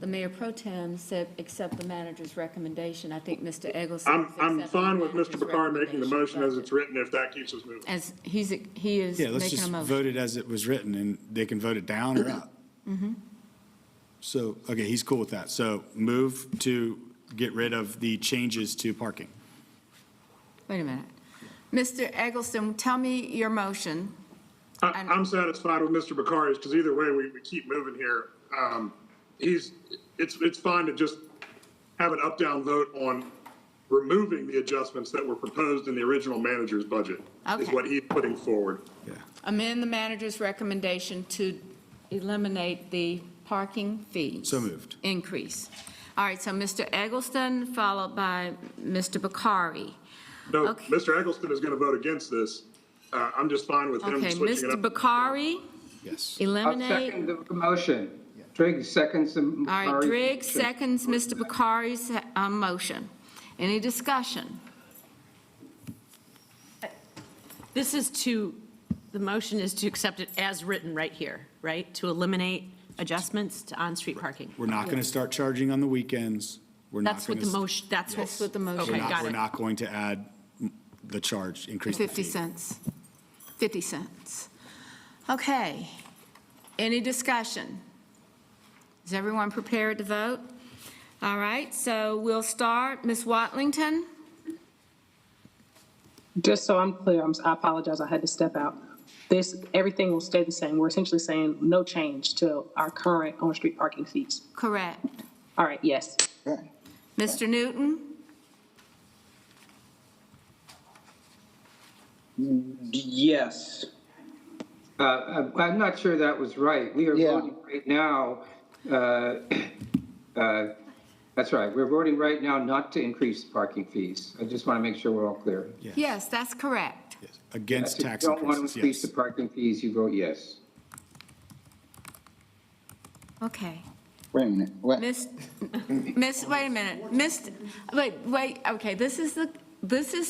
The Mayor Pro Tem said, accept the manager's recommendation. I think Mr. Eggleston. I'm fine with Mr. Bakar making the motion as it's written, if that keeps us moving. As he is Yeah, let's making a just motion. vote it as it was written, and they can vote it down or up. So, okay, he's cool with that. So move to get rid of the changes to parking. Wait a minute. Mr. Eggleston, tell me your motion. I'm satisfied with Mr. Bakari's, because either way, we keep moving here. It's fine to just have an up-down vote on removing the adjustments that were proposed in the original manager's budget, is Okay. what he's putting forward. Amend the manager's recommendation to eliminate the parking fees. So moved. Increase. All right, so Mr. Eggleston, followed by Mr. Bakari. No, Okay. Mr. Eggleston is going to vote against this. I'm just fine with him Okay, switching it Mr. up. Bakari, Yes. I'll eliminate. second the motion. Driggs seconds the. All right, Driggs seconds Mr. Bakari's motion. Any discussion? This is the motion is to accept it as written right here, right? To eliminate adjustments to on-street parking. We're not going to start charging on the weekends. We're not That's what going the motion, that's what the motion Okay, got We're it. not going to add the charge, increase the 50 fee. cents. 50 cents. Okay. Any discussion? Is everyone prepared to vote? All right, so we'll start. Ms. Watlington? Just so I'm clear, I apologize, I had to step out. Everything will stay the same. We're essentially saying no change to our current on-street parking fees. Correct. All right, yes. Mr. Newton? Yes. I'm not sure that was right. We are voting right now, that's right, we're voting right now not to increase parking fees. I just want to make sure we're all clear. Yes, that's correct. Against tax If you don't want to increases, increase the yes. parking fees, you vote yes. Okay. Wait a minute, what? Miss, wait a minute. Wait, okay, this is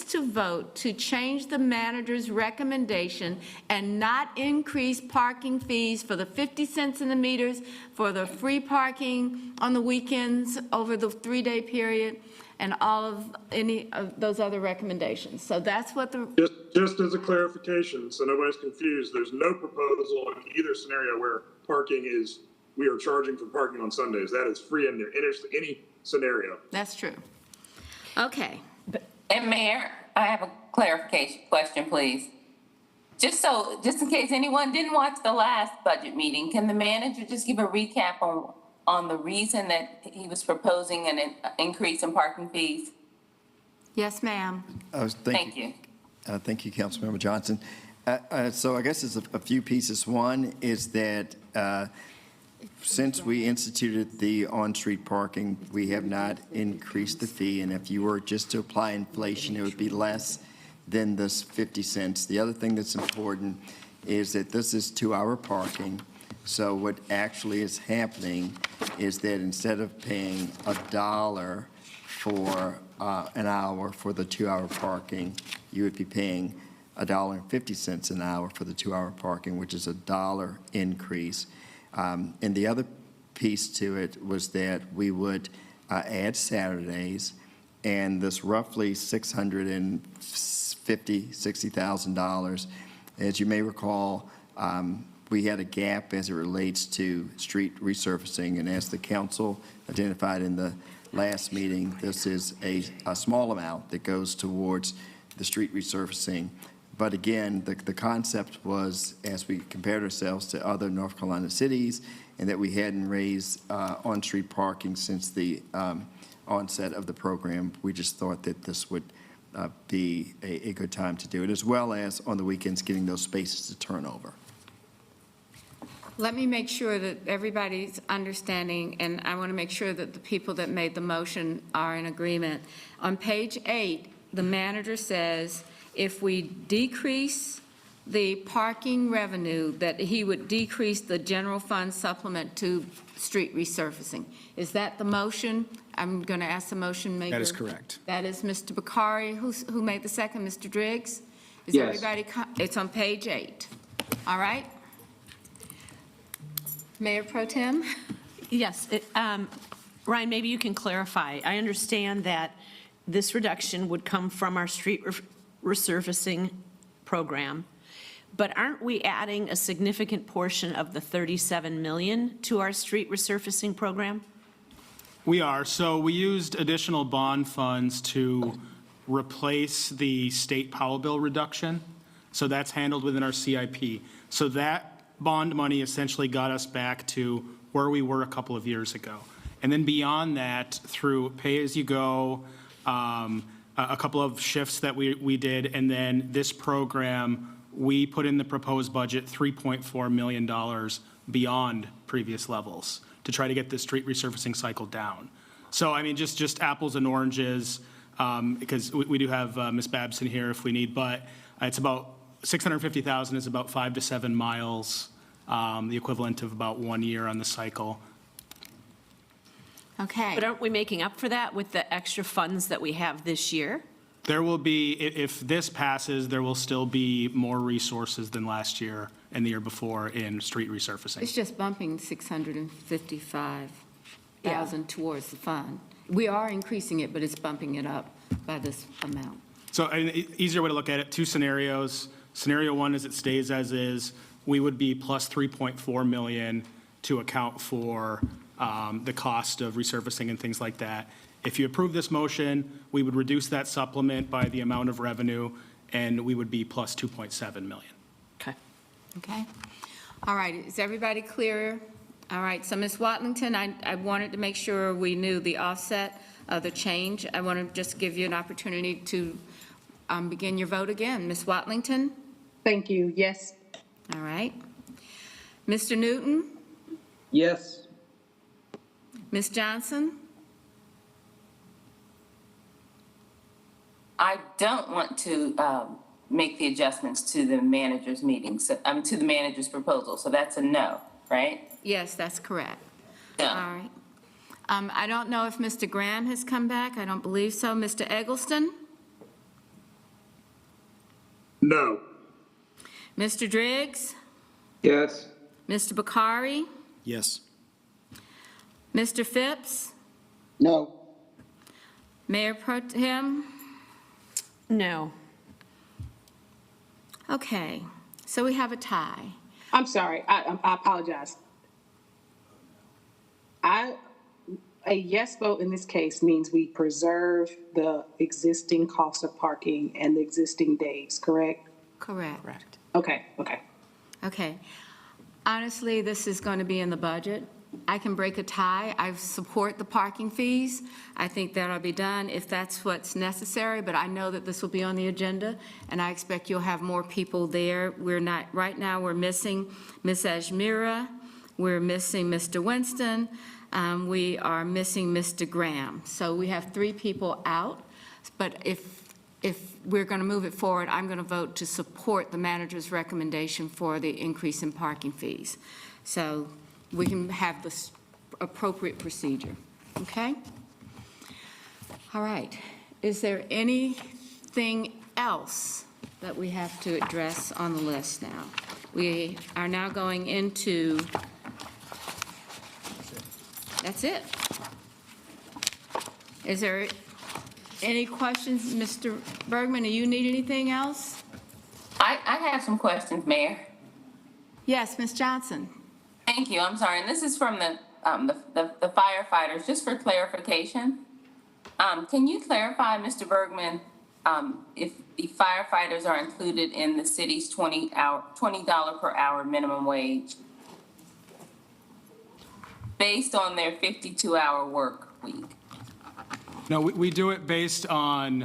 to vote to change the manager's recommendation and not increase parking fees for the 50 cents in the meters, for the free parking on the weekends over the 3-day period, and all of any of those other recommendations. So that's what the, Just as a clarification, so nobody's confused, there's no proposal in either scenario where we are charging for parking on Sundays. That is free in there, in any scenario. that's true. Okay. And Mayor, I have a clarification question, please. Just in case anyone didn't watch the last budget meeting, can the manager just give a recap on the reason that he was proposing an increase in parking fees? Yes, ma'am. Thank you. Thank you, Councilmember Johnson. So I guess it's a few pieces. One is that since we instituted the on-street parking, we have not increased the fee, and if you were just to apply inflation, it would be less than this 50 cents. The other thing that's important is that this is 2-hour parking, so what actually is happening is that instead of paying $1 for an hour for the 2-hour parking, you would be paying $1.50 an hour for the 2-hour parking, which is $1 increase. And the other piece to it was that we would add Saturdays, and this roughly $60,000, as you may recall, we had a gap as it relates to street resurfacing, and as the council identified in the last meeting, this is a small amount that goes towards the street resurfacing. But again, the concept was, as we compared ourselves to other North Carolina cities, and that we hadn't raised on-street parking since the onset of the program, we just thought that this would be a good time to do it, as well as on the weekends, getting those spaces to turn over. Let me make sure that everybody's understanding, and I want to make sure that the people that made the motion are in agreement. On page 8, the manager says, if we decrease the parking revenue, that he would decrease the general fund supplement to street resurfacing. Is that the motion? I'm going to ask the motion maker. That is correct. That is Mr. Bakari, who made the second, Mr. Driggs? Is Yes. everybody, it's on page 8. All right? Mayor Pro Tem? Yes, Ryan, maybe you can clarify. I understand that this reduction would come from our street resurfacing program, but aren't we adding a significant portion of the $37 million to our street resurfacing program? We are. So we used additional bond funds to replace the state Powell bill reduction. So that's handled within our CIP. So that bond money essentially got us back to where we were a couple of years ago. And then beyond that, through pay-as-you-go, a couple of shifts that we did, and then this program, we put in the proposed budget $3.4 million beyond previous levels to try to get the street resurfacing cycle down. So, I mean, just apples and oranges, because we do have Ms. Babson here if we need, but it's about $650,000 is about 5 to 7 miles, the equivalent of about 1 year on the cycle. Okay. But aren't we making up for that with the extra funds that we have this year? There will be, if this passes, there will still be more resources than last year and the year before in street resurfacing. It's just bumping $655,000 towards the fund. We are increasing it, but it's bumping it up by this amount. So an easier way to look at it, 2 scenarios. Scenario 1 is it stays as is. We would be plus $3.4 million to account for the cost of resurfacing and things like that. If you approve this motion, we would reduce that supplement by the amount of revenue, and we would be plus $2.7 million. Okay. Okay? All right, is everybody clear? All right, so Ms. Watlington, I wanted to make sure we knew the offset of the change. I want to just give you an opportunity to begin your vote again. Ms. Watlington? Thank you. Yes. All right. Mr. Newton? Yes. Ms. Johnson? I don't want to make the adjustments to the manager's meeting, so, to the manager's proposal, so that's a no, right? Yes, that's correct. No. All right. I don't know if Mr. Graham has come back. I don't believe so. Mr. Eggleston? No. Mr. Driggs? Yes. Mr. Bakari? Yes. Mr. Phipps? No. Mayor Pro Tem? No. Okay, so we have a tie. I'm sorry, I apologize. A yes vote in this case means we preserve the existing cost of parking and the existing days, correct? Correct. Okay. Okay. Honestly, this is going to be in the budget. I can break a tie. I support the parking fees. I think that'll be done if that's what's necessary, but I know that this will be on the agenda, and I expect you'll have more people there. Right now, we're missing Ms. Ajmira, we're missing Mr. Winston, we are missing Mr. Graham. So we have 3 people out, but if we're going to move it forward, I'm going to vote to support the manager's recommendation for the increase in parking fees. So we can have the appropriate procedure, okay? All right. Is there anything else that we have to address on the list now? We are now going into, that's it. Is there any questions? Mr. Bergman, do you need anything else? I have some questions, Mayor. Yes, Ms. Johnson. Thank you, I'm sorry, and this is from the firefighters, just for clarification. Can you clarify, Mr. Bergman, if the firefighters are included in the city's $20 per hour minimum wage based on their 52-hour work week? No, we do it based on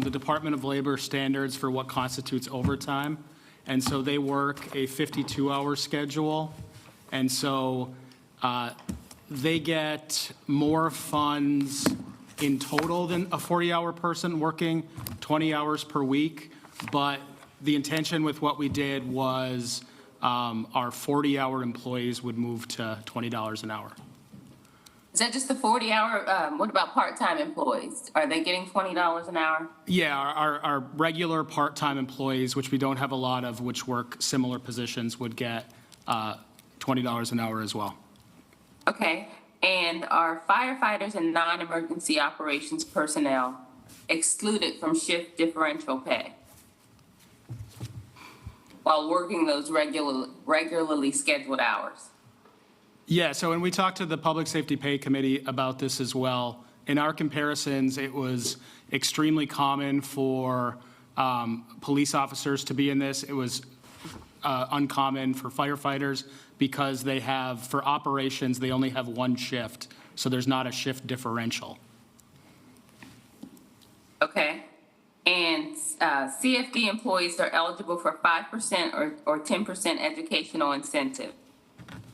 the Department of Labor standards for what constitutes overtime. And so they work a 52-hour schedule. And so they get more funds in total than a 40-hour person working 20 hours per week. But the intention with what we did was our 40-hour employees would move to $20 an hour. Is that just the 40-hour? What about part-time employees? Are they getting $20 an hour? Yeah, our regular part-time employees, which we don't have a lot of, which work similar positions, would get $20 an hour as well. Okay, and are firefighters and non-emergency operations personnel excluded from shift differential pay while working those regularly scheduled hours? Yeah, so when we talked to the Public Safety Pay Committee about this as well, in our comparisons, it was extremely common for police officers to be in this. It was uncommon for firefighters because they have, for operations, they only have one shift, so there's not a shift differential. Okay, and CFD employees are eligible for 5% or 10% educational incentive.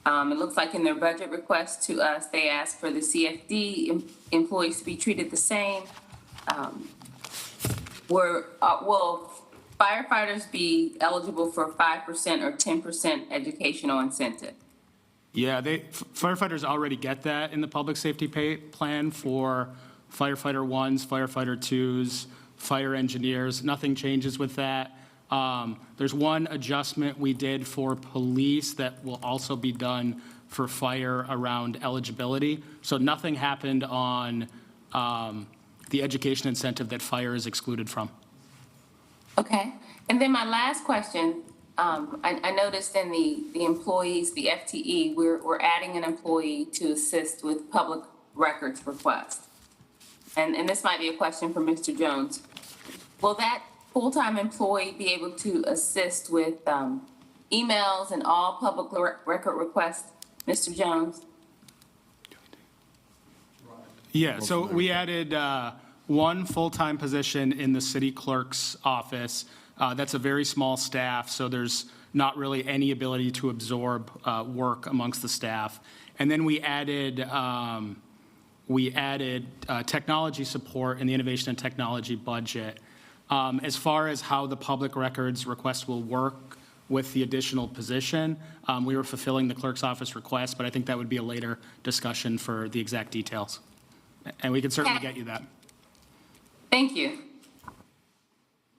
It looks like in their budget request to us, they asked for the CFD employees to be treated the same. Will firefighters be eligible for 5% or 10% educational incentive? Yeah, firefighters already get that in the public safety pay plan for firefighter 1s, firefighter 2s, fire engineers. Nothing changes with that. There's one adjustment we did for police that will also be done for fire around eligibility. So nothing happened on the education incentive that fire is excluded from. Okay, and then my last question, I noticed in the employees, the FTE, we're adding an employee to assist with public records requests. And this might be a question for Mr. Jones. Will that full-time employee be able to assist with emails and all public record requests, Mr. Jones? Yeah, so we added one full-time position in the city clerk's office. That's a very small staff, so there's not really any ability to absorb work amongst the staff. And then we added technology support in the innovation and technology budget. As far as how the public records request will work with the additional position, we were fulfilling the clerk's office request, but I think that would be a later discussion for the exact details. And we can certainly get you that. Thank you.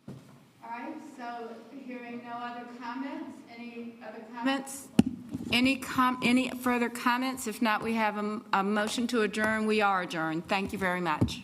All right, so hearing no other comments, any other comments? Any further comments? If not, we have a motion to adjourn. We are adjourned. Thank you very much.